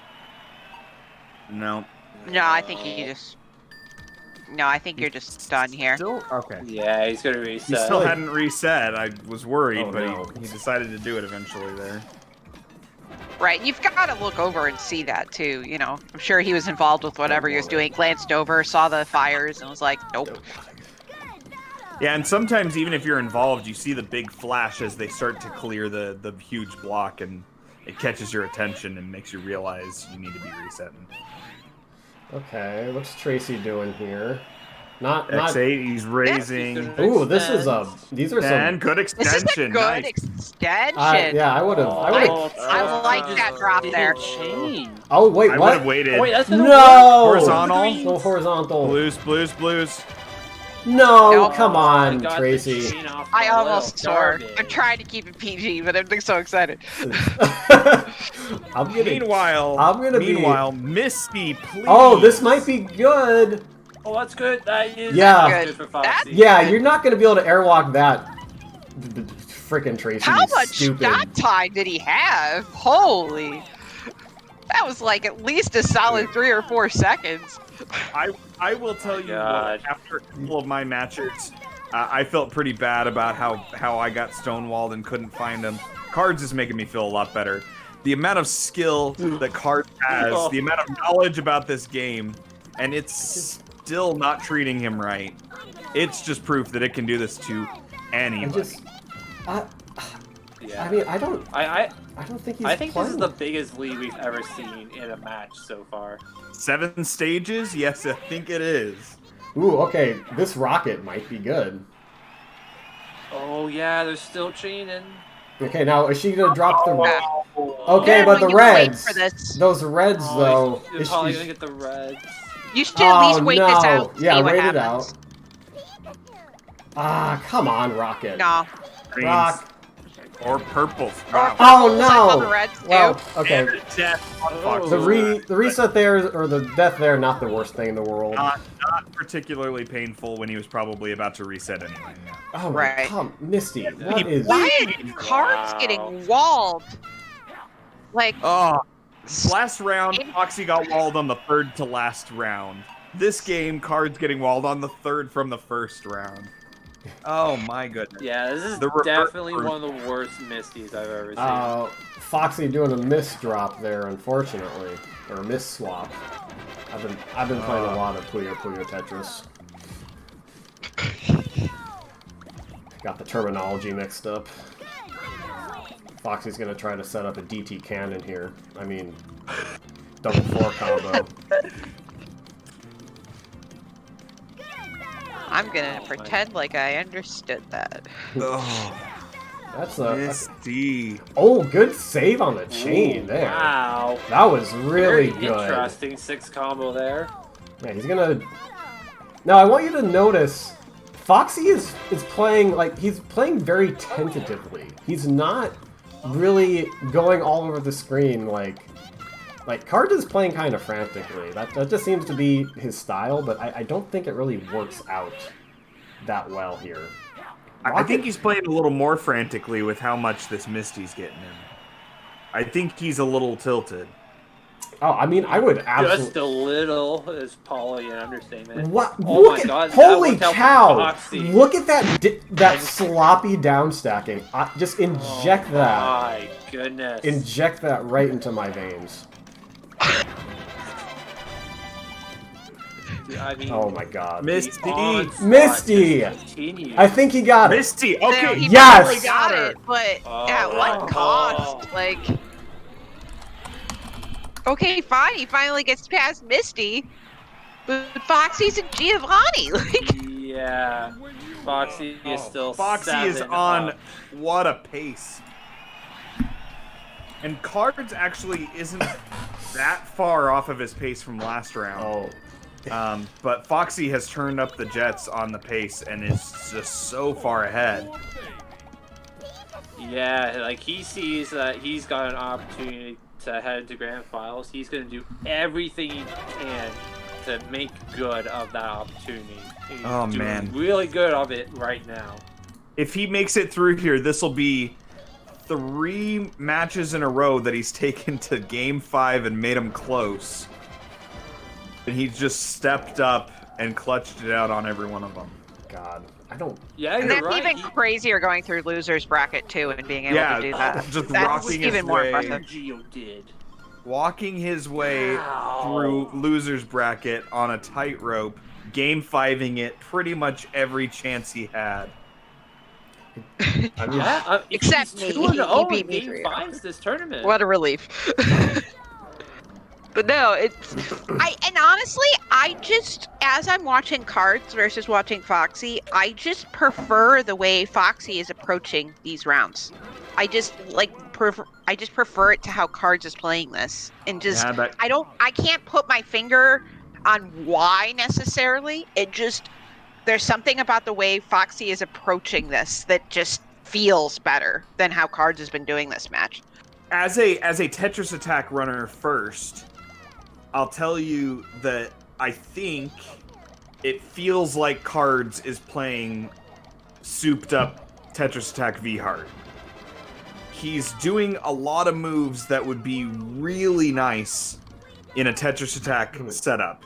No. No, I think you just. No, I think you're just done here. Still? Okay. Yeah, he's gonna He reset. still hadn't reset. I was worried, Oh, but no. he decided to do it eventually there. Right, you've got to look over and see that too. You know, I'm sure he was involved with whatever he was doing. Glanced over, saw the fires, and was like, "Nope." Yeah, and sometimes even if you're involved, you see the big flash as they start to clear the huge block, and it catches your attention and makes you realize you need to be resetting. Okay, what's Tracy doing here? Not. X8, he's raising. Ooh, this is a. These are And some. good This is a extension. good Nice. extension. Yeah, I would have. I would have. I like that drop there. Chain. Oh wait, I would what? have waited. Oh, wait, that's gonna No. Horizontal. So horizontal. Blues. No, Nope. come I on, got the Tracy. chain off I the almost little swore. garbage. I'm trying to keep it PG, but I'm so excited. I'm gonna. Meanwhile, Misty, please. Oh, this might be good. Oh, that's good. That is Yeah. good for Foxy. Yeah, you're not gonna be able to airwalk that. Frickin' Tracy. How you much stupid. shot time did he have? Holy. That was like at least a solid 3 or 4 seconds. I will tell you, after a couple of my matches, I felt pretty bad about how I got stonewalled and couldn't find him. Cards is making me feel a lot better. The amount of skill that Cards has, the amount of knowledge about this game, and it's still not treating him right. It's just proof that it can do this to anybody. Yeah. I mean, I don't think he's I think playing. this is the biggest lead we've ever seen in a match so far. 7 stages? Yes, I think it is. Ooh, okay. This rocket might be good. Oh yeah, they're still chaining. Okay, now is she gonna drop the? Oh. Okay, Yeah, but the when you wait reds. for this. Those reds, though. You're probably gonna get the reds. You should at least wait this out. Yeah, see what wait happens. it out. Ah, come on, Rocket. No. Greens. Rock. Or purples. Wow. Oh I love no! the reds, too. Well, okay. And death on Fox. The reset there, or the death there, not the worst thing in the world. Not particularly painful when he was probably about to reset anyway. Oh, Right. come, Misty, what is? Why are cards getting walled? Like, Oh, last round, Foxy got walled on the 3rd to last round. This game, Cards getting walled on the 3rd from the 1st round. Oh my goodness. Yeah, this is The reverse definitely version. one of the worst Misties I've ever seen. Foxy doing a miss drop there, unfortunately, or miss swap. I've been playing a lot of Puyo Puyo Tetris. Got the terminology mixed up. Foxy's gonna try to set up a DT cannon here. I mean, double 4 combo. I'm gonna pretend like I understood that. Oh, That's Misty. Oh, good save on the chain there. Wow. That was really Very good. interesting 6 combo there. Yeah, he's gonna. Now I want you to notice, Foxy is playing he's playing very tentatively. He's not really going all over the screen like Card is playing kind of frantically. That just seems to be his style, but I don't think it really works out that well here. I think he's playing a little more frantically with how much this Misty's getting him. I think he's a little tilted. Oh, I mean, I would absolutely. Just a little is probably an understatement. What? Oh Look my at, god! holy that cow! Foxy. Look at that sloppy down stacking. Just inject that. My goodness. Inject that right into my veins. I mean, Oh my god. Misty! Misty! I think he got it. Misty! No, Okay, he yes! probably got it, but at what cost? Like, okay, fine, he finally gets past Misty, but Foxy's and Giovanni. Like, yeah, Foxy is still. Foxy is 7 on up. what a pace. And Cards actually isn't that far off of his pace from last round. Oh. But Foxy has turned up the jets on the pace and is just so far ahead. Yeah, like he sees that he's got an opportunity to head to grand finals. He's going to do everything he can to make good of that opportunity. He's doing really good of it right now. If he makes it through here, this will be 3 matches in a row that he's taken to Game 5 and made him close. And he's just stepped up and clutched it out on every one of them. God, I don't. Yeah, and you're that's right. even crazier going through losers bracket too and being able to do that. Just That's rocking his even more way. impressive. Gio did. Walking his way Wow. through losers bracket on a tightrope, Game 5ing it pretty much every chance he had. I mean, Yeah, Except he's me. 2-0 He beat in me Game 3-0. 5 this tournament. What a relief. But no, and honestly, I just, as I'm watching Cards versus watching Foxy, I just prefer the way Foxy is approaching these rounds. I just prefer it to how Cards is playing this. And just, I can't put my finger on why necessarily. there's something about the way Foxy is approaching this that just feels better than how Cards has been doing this match. As a Tetris Attack runner first, I'll tell you that I think it feels like Cards is playing souped up Tetris Attack V hard. He's doing a lot of moves that would be really nice in a Tetris Attack setup,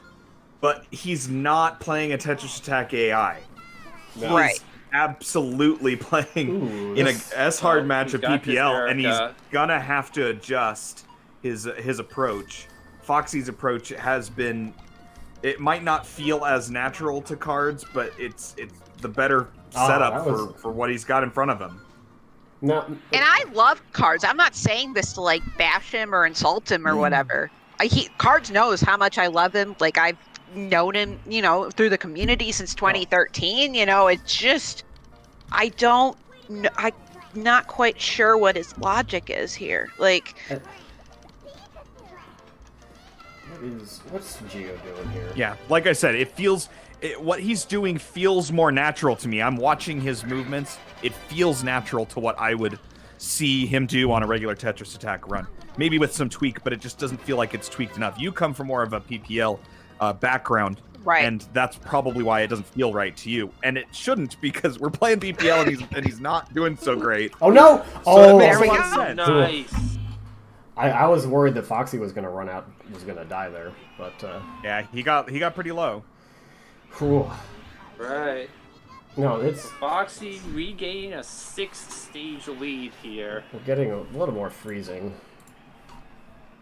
but he's not playing a Tetris Attack AI. He's Right. absolutely playing in a S-hard match of PPL, and he's gonna have to adjust his approach. Foxy's approach has been, it might not feel as natural to Cards, but it's the better setup for what he's got in front of him. No. And I love Cards. I'm not saying this to like bash him or insult him or whatever. Cards knows how much I love him. Like I've known him, you know, through the community since 2013. You know, it's just I'm not quite sure what his logic is here. Like, what's Gio doing here? Yeah, like I said, what he's doing feels more natural to me. I'm watching his movements. It feels natural to what I would see him do on a regular Tetris Attack run. Maybe with some tweak, but it just doesn't feel like it's tweaked enough. You come from more of a PPL background, right? And that's probably why it doesn't feel right to you. And it shouldn't, because we're playing PPL and he's not doing so great. Oh no! So that makes a lot of sense. Nice. I was worried that Foxy was gonna die there, but yeah, he got pretty low. Whew. Right. No, it's Foxy regaining a 6th stage lead here. We're getting a little more freezing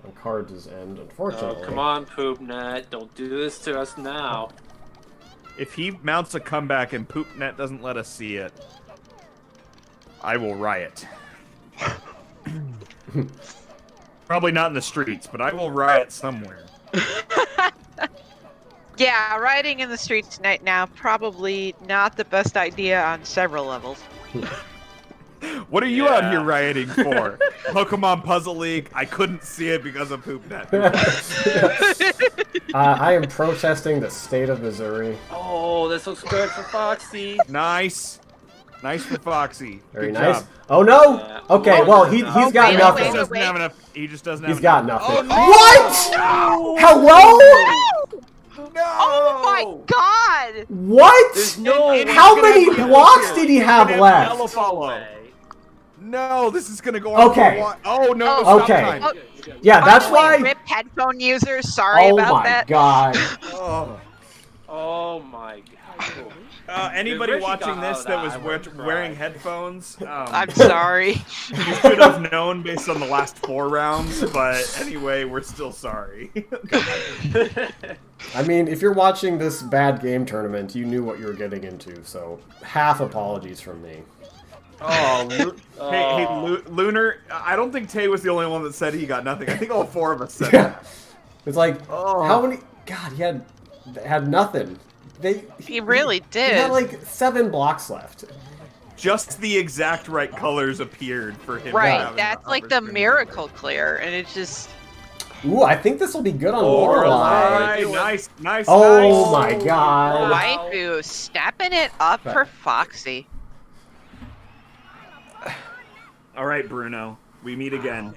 on Cards' end, unfortunately. Oh, come on, PoopNet. Don't do this to us now. If he mounts a comeback and PoopNet doesn't let us see it, I will riot. Probably not in the streets, but I will riot somewhere. yeah, riding in the streets tonight now, probably not the best idea on several levels. What are you out here rioting for? Pokemon Puzzle League? I couldn't see it because of PoopNet. I am protesting the state of Missouri. Oh, this looks good for Foxy. Nice. Nice for Foxy. Very Good nice. job. Oh no! Okay, well he's got nothing. He doesn't have enough. He just doesn't have He's got enough. nothing. Oh, What? Hello? No! Oh my god! What? There's no How many blocks did he have Yellow left? follow. No, this is gonna go on Okay. for a while. Oh no! Oh, stop okay. time. Oh, Yeah, that's by the way, why. RIP headphone users, sorry Oh about my that. god. Oh. Oh my god. Anybody Richie watching got this out that of was that, I would've wearing cried. headphones, I'm sorry. you should have known based on the last 4 rounds, but anyway, we're still sorry. I mean, if you're watching this bad game tournament, you knew what you were getting into, so half apologies from me. Oh, hey, Lunar, I don't think Tay was the only one that said he got nothing. I think all 4 of us said that. It's like, how many? God, he had nothing. He really did. He had like 7 blocks left. Just the exact right colors appeared for him. Right, that's like the miracle clear, and it's just... Ooh, I think this will be good on Lorelei. Lorelei. Nice. Oh my god. Waifu stepping it up for Foxy. All right, Bruno, we meet again.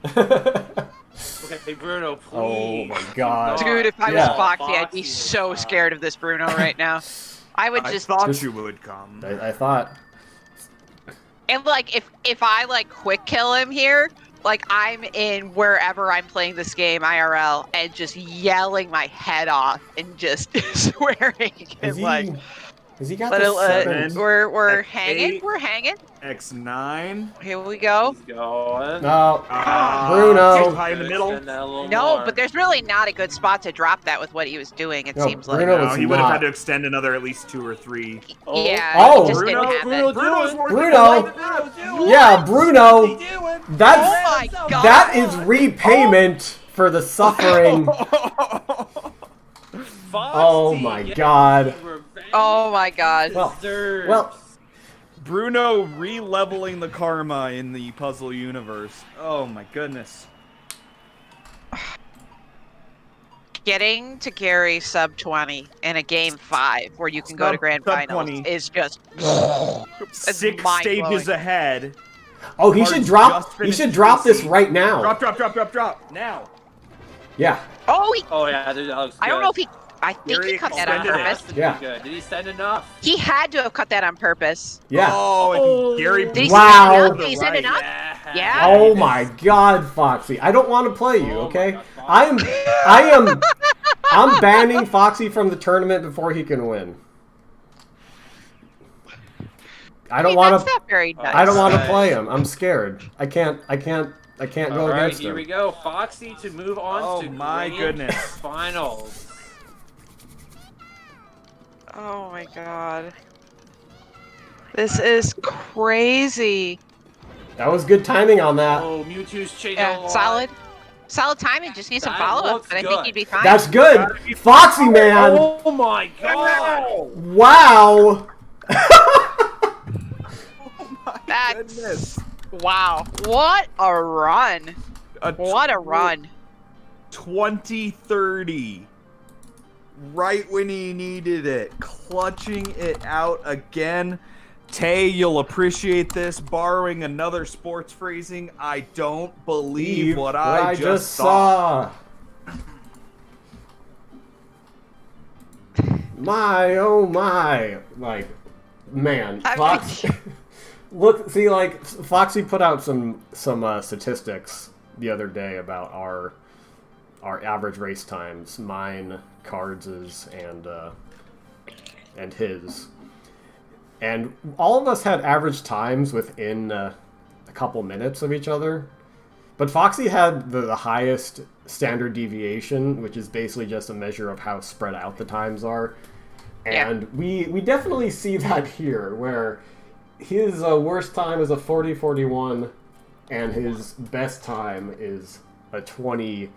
Okay, Bruno, please. Oh my god. Dude, if I was Yeah. Foxy, I'd be so scared of this Bruno right now. I would just... I thought you would come. I thought. And like, if I like quick kill him here, like I'm in wherever I'm playing this game IRL and just yelling my head off and just swearing and like... Has he got But the 7? we're At hanging. 8. We're hanging. X9. Here we go. Going. No. Too Bruno. high in the middle. No, but there's really not a good spot to drop that with what he was doing. It No, seems like. Bruno No, was he would have not. had to extend another at least 2 or 3. Yeah. Oh, he just Bruno, didn't have it. Bruno. Yeah, Bruno. That's Oh my god. that is repayment for the suffering. Oh my god. Oh my god. Well, Bruno re-leveling the karma in the puzzle universe. Oh my goodness. getting to Gary sub 20 in a game 5 where you can go to grand Sub finals 20. is just 6 mind-blowing. stages ahead. Oh, he Cards should drop. just He finished should drop this PC. right now. Drop now. Yeah. Oh, Oh yeah, that looks I don't good. know if he. I think Gary he cut that on extended it. purpose. Has to be Yeah. good. Did he send enough? He had to have cut that on purpose. Yeah. Oh, Gary. Did he Wow. send enough? Did he send Right. enough? Yeah. Yeah. Oh my God, Foxy! I don't want to play you. Oh my Okay. God, Foxy. I'm banning Foxy from the tournament before he can win. I don't want That's to. not very nice. I don't want to Nice. play him. I'm scared. I can't go All right, against here him. we go. Foxy to move on Oh to my grand goodness. finals. Oh my god. This is crazy. That was good timing on that. Oh, Mewtwo's changing a Yeah, lot. solid timing. Just need some That follow-up, looks but I good. think you'd be fine. That's good, Foxy man. Oh my god! Wow. That's Goodness. wow. What a run! What a tw- run! 2030. Right when he needed it. Clutching it out again. Tay, you'll appreciate this. Borrowing another sports phrasing, I don't believe what I just saw. My oh my, like, man, I Fox. Look, see, like Foxy put out some statistics the other day about our average race times, mine, Cards's, and his, and all of us had average times within a couple minutes of each other. But Foxy had the highest standard deviation, which is basically just a measure of how spread out the times are. And we definitely see that here, where his worst time is a 40-41, and his best time is a 20-30,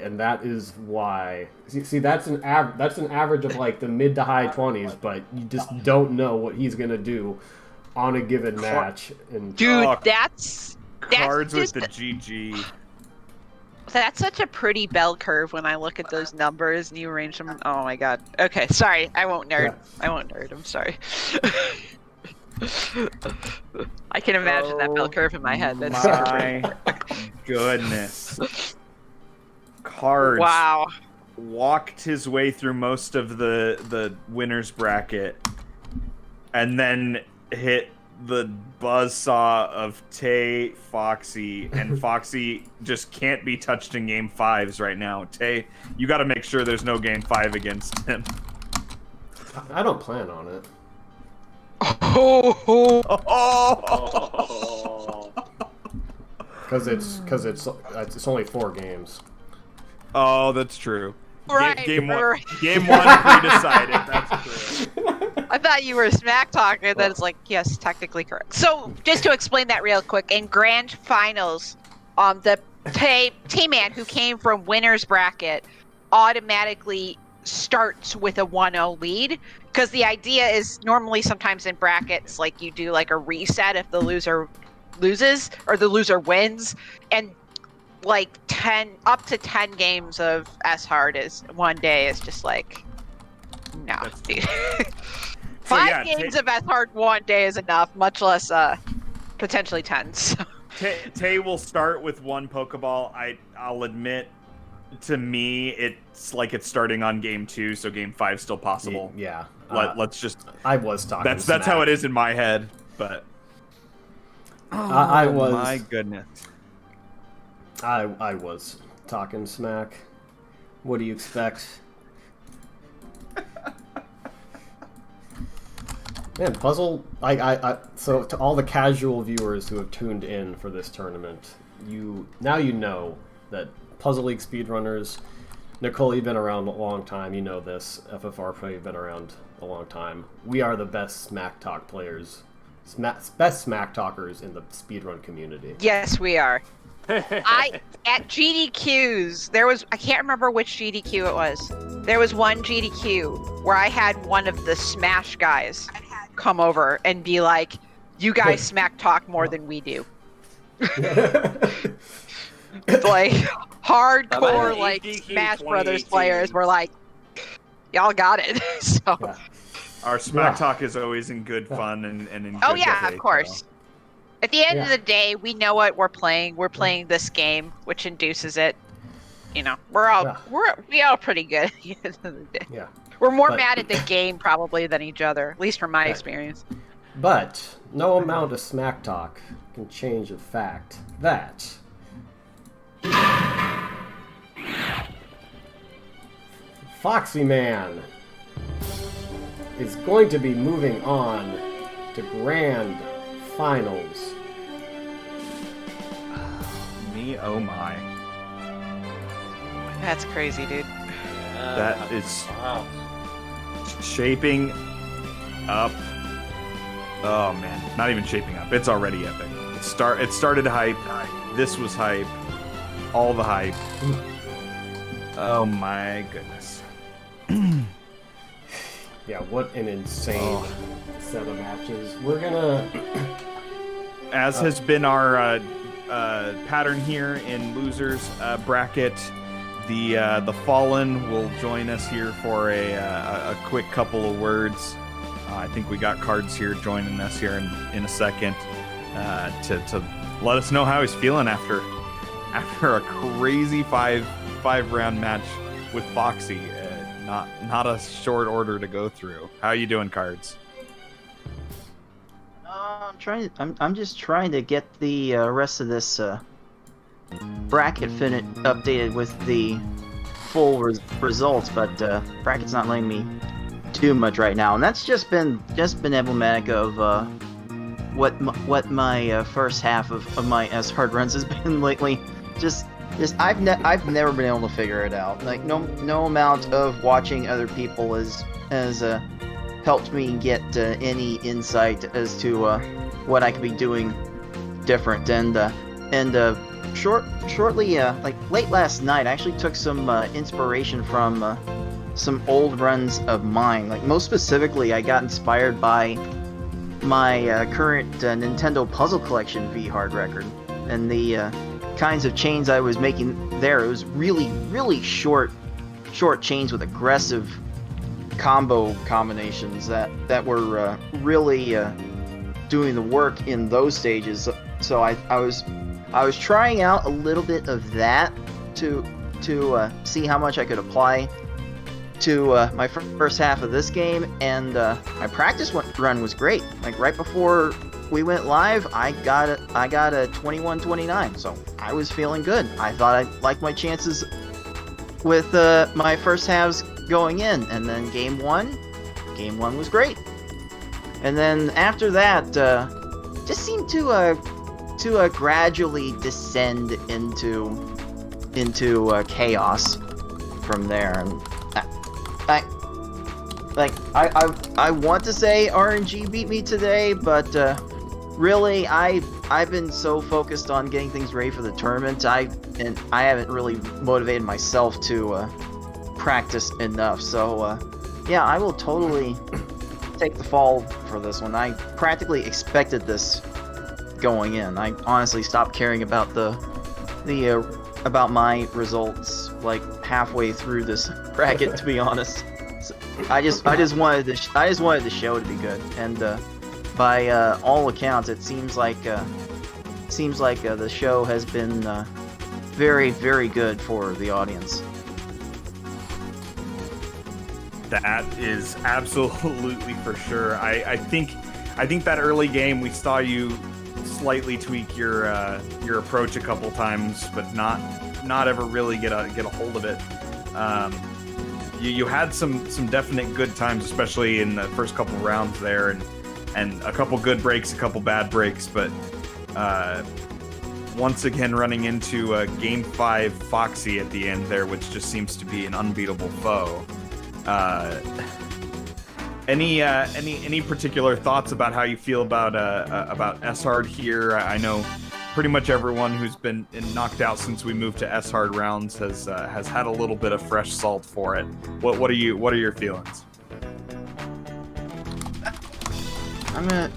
and that is why. See, that's an average of like the mid to high 20s, but you just don't know what he's gonna do on a given match. And Dude, Oh, that's Cards with just, the GG. that's such a pretty bell curve when I look at those numbers and you arrange them. Oh my god. Okay, sorry. I won't nerd. Yeah. I won't nerd. I'm sorry. I can imagine that bell curve in my head. That's super pretty. My goodness. Cards Wow. walked his way through most of the winner's bracket and then hit the buzzsaw of Tay, Foxy, and Foxy just can't be touched in game 5s right now. Tay, you got to make sure there's no game 5 against him. I don't plan on it. Oh! Because it's only 4 games. Oh, that's true. Right, Game one, right. game 1 pre-decided. That's true. I thought you were smack talking. That's like, yes, technically correct. So, just to explain that real quick, in grand finals, the T-Man who came from winner's bracket automatically starts with a 1-0 lead, because the idea is normally sometimes in brackets, like you do like a reset if the loser loses or the loser wins, and like 10 up to 10 games of S-Hard is one day is just like, no, dude. So, 5 yeah, games of S-Hard one day is enough, much less potentially 10. So. Tay will start with 1 Pokeball. I'll admit, to me, it's like it's starting on game 2, so game 5's still possible. Yeah. Let's just. I was talking. That's how it is in my head, but. I was. My goodness. I was talking smack. What do you expect? Man, Puzzle, so to all the casual viewers who have tuned in for this tournament, now you know that Puzzle League speedrunners, Nicole, you've been around a long time, you know this, FFR Pro, you've been around a long time. We are the best smack talk players, best smack talkers in the speedrun community. Yes, we are. At GDQs, I can't remember which GDQ it was. There was one GDQ where I had one of the Smash guys come over and be like, you guys smack talk more than we do. Like hardcore, About like HDQ Smash Brothers 2018. players were like, y'all got it. So. Yeah. Our smack talk is always in good fun and in Oh good yeah, faith, of course. At the end of Yeah. the day, we know what we're playing. We're playing this game, which induces it. You know, we all pretty good at the end of the day. Yeah. We're more But- mad at the game probably than each other, at least from my Right. experience. But no amount of smack talk can change the fact that Foxy Man is going to be moving on to Grand Finals. Me, oh my. That's crazy, dude. That is Wow. shaping up. Oh man, not even shaping up. It's already epic. It started hype. This was hype. All the hype. Oh my goodness. Yeah, what an insane set of matches. We're gonna... As has been our pattern here in losers bracket, the Fallen will join us here for a quick couple of words. I think we got Cards here joining us here in a second to let us know how he's feeling after a crazy five round match with Foxy. Not a short order to go through. How you doing, Cards? I'm just trying to get the rest of this bracket updated with the full results, but bracket's not letting me do much right now, and that's just been emblematic of what my first half of my S-Hard runs has been lately. Just I've never been able to figure it out. Like no amount of watching other people has helped me get any insight as to what I could be doing different. And shortly, like late last night, I actually took some inspiration from some old runs of mine. Like most specifically, I got inspired by my current Nintendo Puzzle Collection V-Hard record and the kinds of chains I was making there. It was really short chains with aggressive combo combinations that were really doing the work in those stages. So I was trying out a little bit of that to see how much I could apply to my first half of this game, and my practice run was great. Like right before we went live, I got a 21-29, so I was feeling good. I thought I liked my chances with my first halves going in, and then game one was great. And then after that, just seemed to gradually descend into chaos from there. And I want to say RNG beat me today, but really I've been so focused on getting things ready for the tournament. I haven't really motivated myself to practice enough. So yeah, I will totally take the fall for this one. I practically expected this going in. I honestly stopped caring about about my results like halfway through this bracket, to be honest. So I just wanted the show to be good, and by all accounts, it seems like the show has been very, very good for the audience. That is absolutely for sure. I think that early game we saw you slightly tweak your approach a couple times, but not ever really get a hold of it. You had some definite good times, especially in the first couple rounds there, and a couple good breaks, a couple bad breaks, but once again running into Game 5 Foxy at the end there, which just seems to be an unbeatable foe. Any particular thoughts about how you feel about S-Hard here? I know pretty much everyone who's been knocked out since we moved to S-Hard rounds has had a little bit of fresh salt for it. What are your feelings?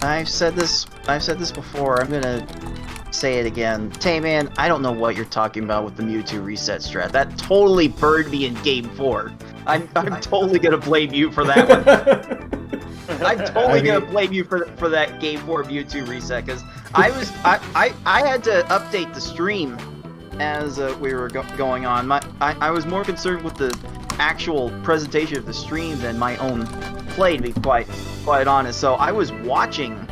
I've said this before. I'm gonna say it again. Tay-Man, I don't know what you're talking about with the Mewtwo reset strat. That totally burned me in Game 4. I'm totally gonna blame you for that one. I'm totally gonna blame you for that Game 4 Mewtwo reset, because I had to update the stream as we were going on. I was more concerned with the actual presentation of the stream than my own play, to be quite honest. So I was watching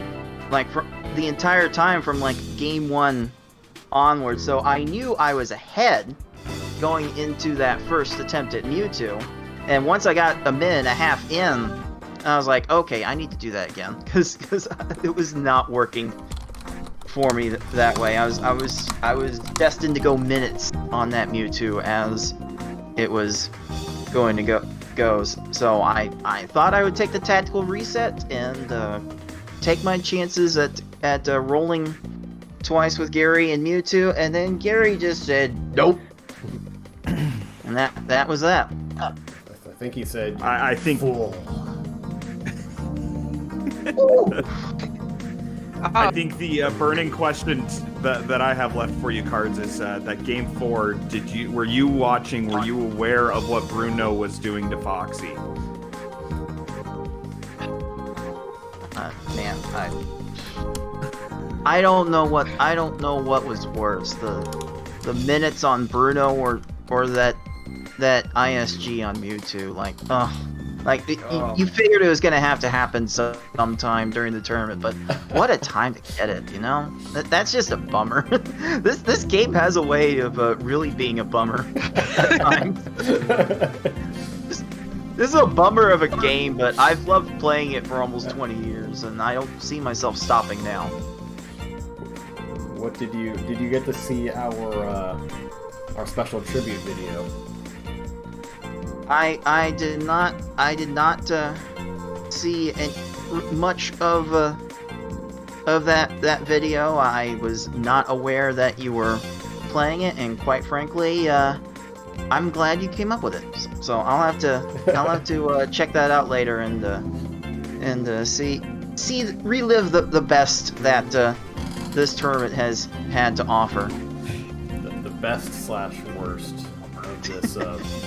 like for the entire time from like Game 1 onward, so I knew I was ahead going into that first attempt at Mewtwo. And once I got a minute and a half in, I was like, okay, I need to do that again, because it was not working for me that way. I was destined to go minutes on that Mewtwo as it was going to go. So I thought I would take the tactical reset and take my chances at rolling twice with Gary and Mewtwo, and then Gary just said nope, and that was that. I think he said, I think. Fool. I think the burning question that I have left for you, Cards, is that Game 4. Were you watching? Were you aware of what Bruno was doing to Foxy? Man, I don't know what was worse, the minutes on Bruno or that ISG on Mewtwo. You figured it was gonna have to happen sometime during the tournament, but what a time to get it, you know? That's just a bummer. This game has a way of really being a bummer at times. This is a bummer of a game, but I've loved playing it for almost 20 years, and I don't see myself stopping now. What did you get to see our special tribute video? I did not see much of that video. I was not aware that you were playing it, and quite frankly, I'm glad you came up with it. So I'll have to check that out later and relive the best that this tournament has had to offer. The best / worst of this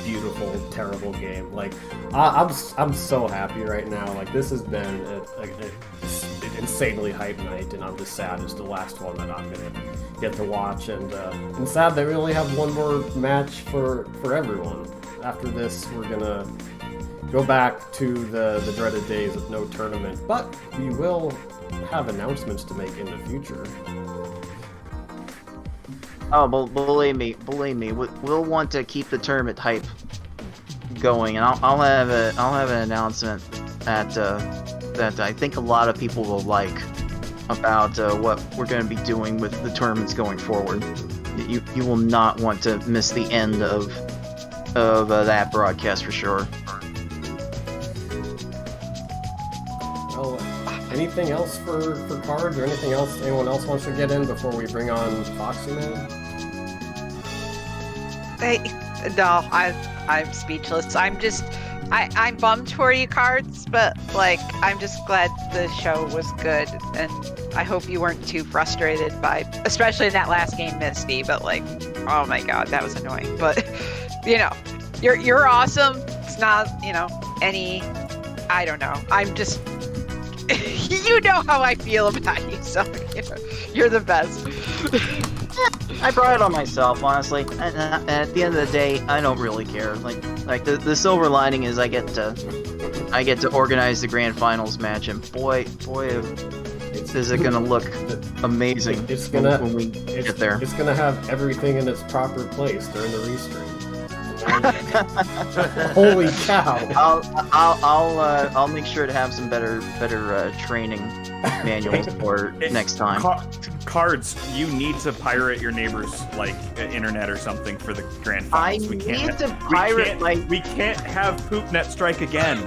beautiful, terrible game. Like, I'm so happy right now. Like, this has been an insanely hype night, and I'm just sad it's the last one that I'm gonna get to watch. And sad that we only have one more match for everyone. After this, we're gonna go back to the dreaded days of no tournament, but we will have announcements to make in the future. Oh, believe me, we'll want to keep the tournament hype going, and I'll have an announcement that I think a lot of people will like about what we're going to be doing with the tournaments going forward. You will not want to miss the end of that broadcast for sure. Well, anything else for Cards, or anything else anyone else wants to get in before we bring on foxyman? I'm speechless. I'm bummed for you, Cards, but like I'm just glad the show was good, and I hope you weren't too frustrated by, especially in that last game, Misty. But like, oh my god, that was annoying. But you know, you're awesome. It's not, I don't know. I'm just, you know how I feel about you, so you're the best. I brought it on myself, honestly. And at the end of the day, I don't really care. Like the silver lining is I get to organize the grand finals match, and boy, is it gonna look amazing when we get there. It's gonna have everything in its proper place during the restream. Holy cow! I'll make sure to have some better training manuals for next time. Cards, you need to pirate your neighbor's internet or something for the grand finals. We can't have PoopNet strike again.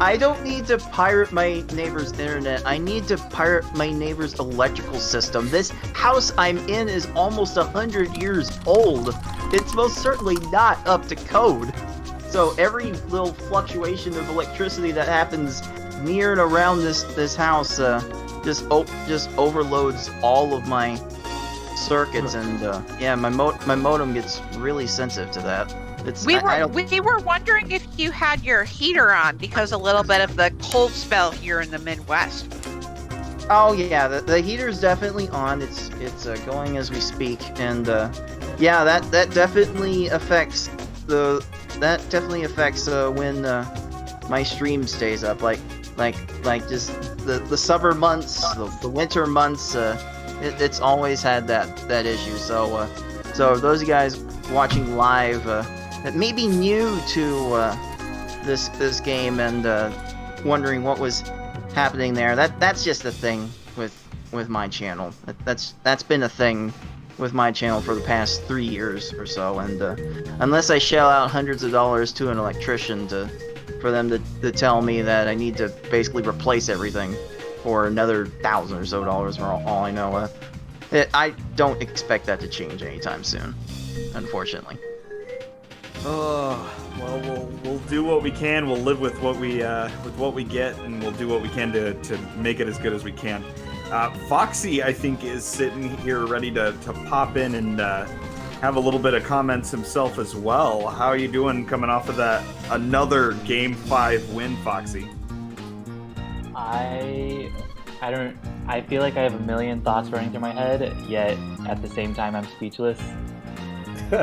I don't need to pirate my neighbor's internet. I need to pirate my neighbor's electrical system. This house I'm in is almost 100 years old. It's most certainly not up to code. So every little fluctuation of electricity that happens near and around this house just overloads all of my circuits, and yeah, my modem gets really sensitive to that. We were wondering if you had your heater on because a little bit of the cold spell here in the Midwest. Oh yeah, the heater's definitely on. It's going as we speak, and yeah, that definitely affects when my stream stays up. Like just the summer months, the winter months. It's always had that issue. So those guys watching live that may be new to this game and wondering what was happening there, that's just a thing with my channel. That's been a thing with my channel for the past 3 years or so, and unless I shell out hundreds of dollars to an electrician for them to tell me that I need to basically replace everything for another $1,000 or so for all I know, I don't expect that to change anytime soon, unfortunately. Oh, well, we'll do what we can. We'll live with what we get, and we'll do what we can to make it as good as we can. Foxy, I think, is sitting here ready to pop in and have a little bit of comments himself as well. How are you doing coming off of that another Game 5 win, Foxy? I feel like I have a million thoughts running through my head, yet at the same time I'm speechless.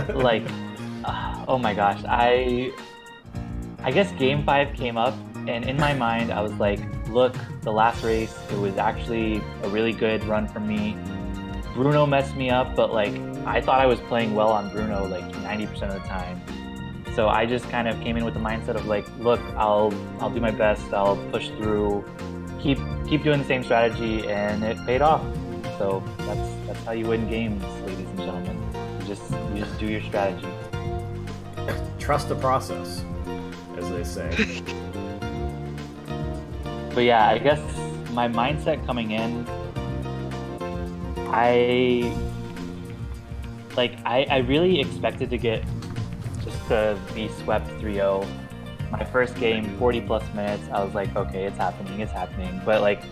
Like, oh my gosh, I guess Game 5 came up, and in my mind I was like, look, the last race, it was actually a really good run for me. Bruno messed me up, but like, I thought I was playing well on Bruno like 90% of the time. So I just kind of came in with the mindset of like, look, I'll do my best, I'll push through, keep doing the same strategy, and it paid off. So that's how you win games, ladies and gentlemen. You just do your strategy. Trust the process, as they say. But yeah, I guess my mindset coming in, I really expected to get just to be swept 3-0. My first game, 40 plus minutes, I was like, okay, it's happening. But like,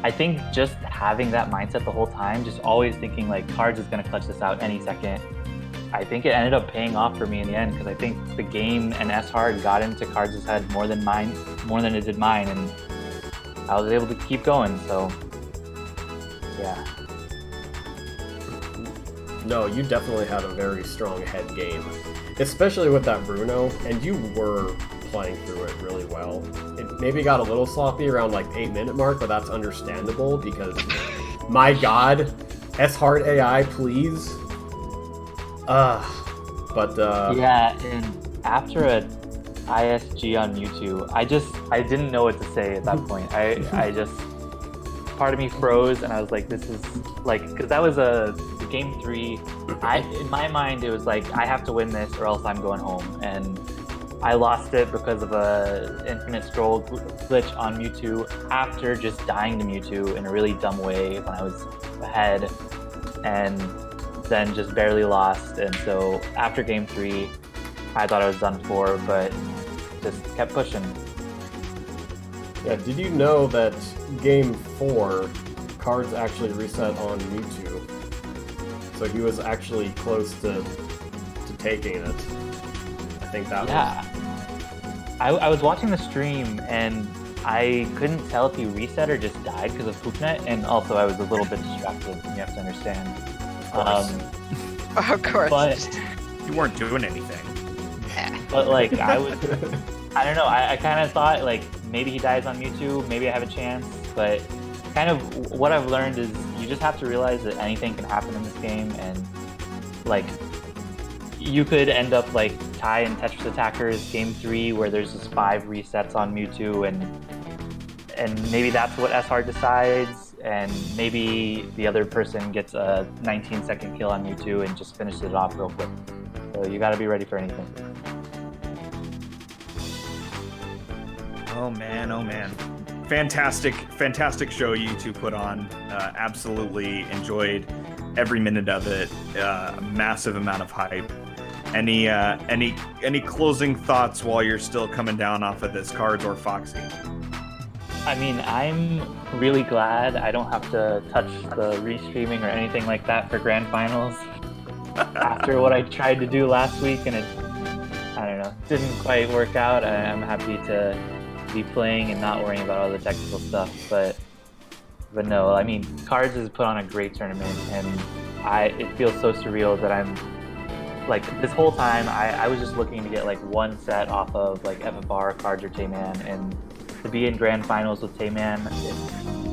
I think just having that mindset the whole time, just always thinking like Cards is gonna clutch this out any second, I think it ended up paying off for me in the end, because I think the game and S-Hard got into Cards' head more than it did mine, and I was able to keep going, so yeah. No, you definitely had a very strong head game, especially with that Bruno, and you were playing through it really well. It maybe got a little sloppy around like the 8-minute mark, but that's understandable because, my god, S-Hard AI, please. Yeah, and after a ISG on Mewtwo, I didn't know what to say at that point. I just, part of me froze, and I was like, this is like, because that was a game 3. In my mind, it was like, I have to win this or else I'm going home, and I lost it because of a infinite scroll glitch on Mewtwo after just dying to Mewtwo in a really dumb way when I was ahead, and then just barely lost. And so after game 3, I thought I was done for, but just kept pushing. Yeah, did you know that game 4, Cards actually reset on Mewtwo? So he was actually close to taking it. I think that was... I was watching the stream, and I couldn't tell if he reset or just died because of Poopnet, and also I was a little bit distracted, you have to understand. Of course. But you weren't doing anything. But like, I don't know, I kind of thought like maybe he dies on Mewtwo, maybe I have a chance, but kind of what I've learned is you just have to realize that anything can happen in this game, and like, you could end up like Ty and Tetris Attackers game 3 where there's just 5 resets on Mewtwo, and maybe that's what S-Hard decides, and maybe the other person gets a 19-second kill on Mewtwo and just finishes it off real quick. So you gotta be ready for anything. Oh man, oh man. Fantastic show you two put on. Absolutely enjoyed every minute of it. A massive amount of hype. Any closing thoughts while you're still coming down off of this, Cards or Foxy? I mean, I'm really glad I don't have to touch the restreaming or anything like that for grand finals. After what I tried to do last week and it, I don't know, didn't quite work out, I'm happy to be playing and not worrying about all the technical stuff. But no, I mean, Cards has put on a great tournament, and it feels so surreal that I'm like this whole time I was just looking to get like one set off of like FFR, Cards, or Tayman, and to be in grand finals with Tayman,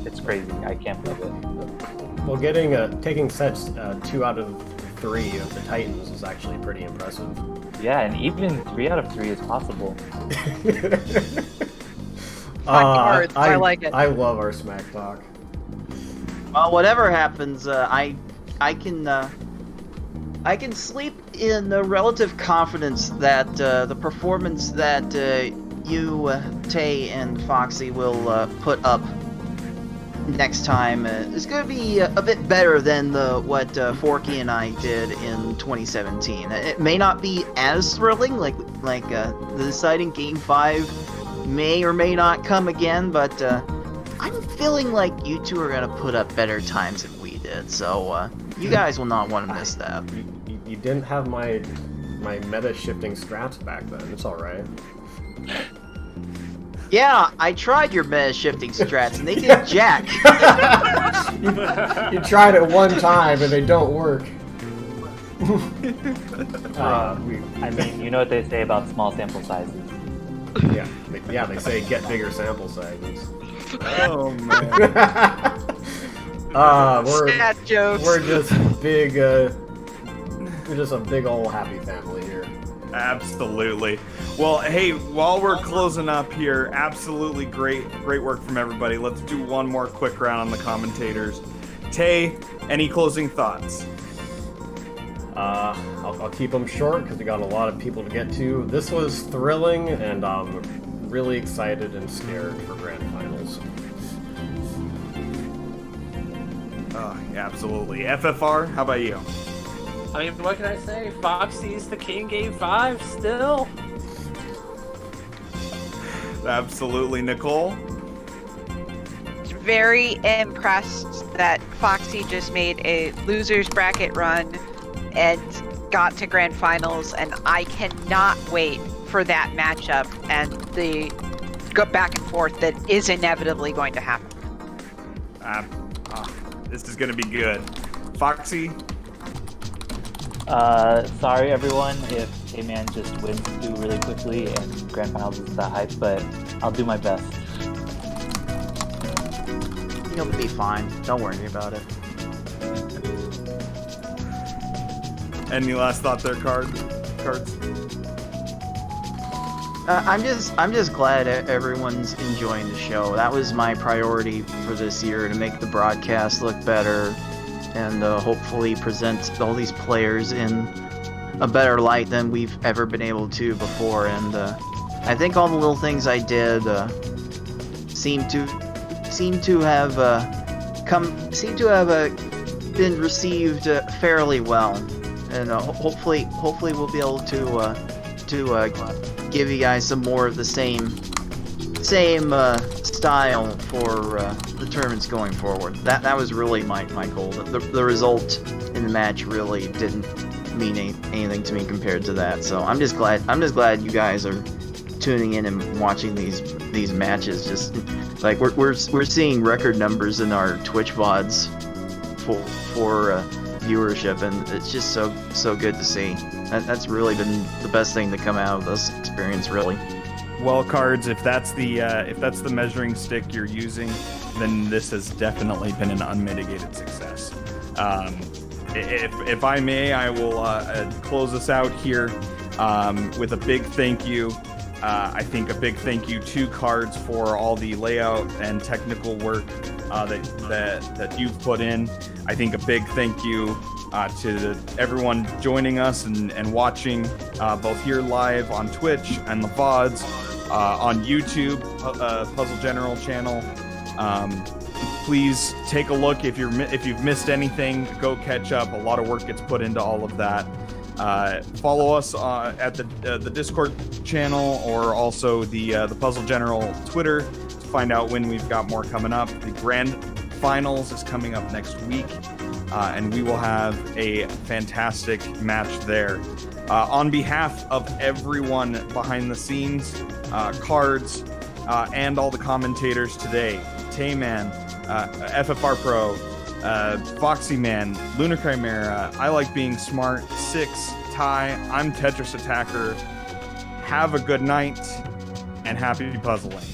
it's crazy. I can't believe it. Well, taking sets 2 out of 3 of the Titans is actually pretty impressive. Yeah, and even 3 out of 3 is possible. Cards, I like it. I love our smack talk. Well, whatever happens, I can sleep in the relative confidence that the performance that you, Tay, and Foxy will put up next time is going to be a bit better than what Forky and I did in 2017. It may not be as thrilling, like the deciding Game 5 may or may not come again, but I'm feeling like you two are going to put up better times than we did, so you guys will not want to miss that. You didn't have my meta shifting scraps back then. It's all right. Yeah, I tried your meta shifting strats and they did jack. You tried it one time and they don't work. I mean, you know what they say about small sample sizes. Yeah, they say get bigger sample sizes. Oh man. We're just big. We're just a big old happy family here. Absolutely. Well, hey, while we're closing up here, absolutely great work from everybody. Let's do one more quick round on the commentators. Tay, any closing thoughts? I'll keep them short because we got a lot of people to get to. This was thrilling, and I'm really excited and scared for grand finals. Yeah, absolutely. FFR, how about you? I mean, what can I say? Foxy's the king Game 5 still. Absolutely. Nicole? Very impressed that Foxy just made a loser's bracket run and got to grand finals, and I cannot wait for that matchup and the go back and forth that is inevitably going to happen. This is going to be good. Foxy? Sorry everyone if K-Man just wins 2 really quickly and grand finals is that hype, but I'll do my best. You'll be fine. Don't worry about it. Any last thought there, Cards? I'm just glad everyone's enjoying the show. That was my priority for this year, to make the broadcast look better and hopefully present all these players in a better light than we've ever been able to before. And I think all the little things I did seem to have been received fairly well, and hopefully we'll be able to give you guys some more of the same style for the tournaments going forward. That was really my goal. The result in the match really didn't mean anything to me compared to that. So I'm just glad you guys are tuning in and watching these matches. Just like we're seeing record numbers in our Twitch VODs for viewership, and it's just so good to see. That's really been the best thing to come out of this experience, really. Well, Cards, if that's the measuring stick you're using, then this has definitely been an unmitigated success. If I may, I will close us out here with a big thank you. I think a big thank you to Cards for all the layout and technical work that you've put in. I think a big thank you to everyone joining us and watching, both here live on Twitch and the VODs, on YouTube, Puzzle General channel. Please take a look. If you've missed anything, go catch up. A lot of work gets put into all of that. Follow us at the Discord channel, or also the Puzzle General Twitter to find out when we've got more coming up. The grand finals is coming up next week, and we will have a fantastic match there. On behalf of everyone behind the scenes, Cards, and all the commentators today, Tayman, FFR Pro, Foxyman, Lunar Chimera, I Like Being Smart, Six, Ty, I'm Tetris Attacker. Have a good night and happy puzzling.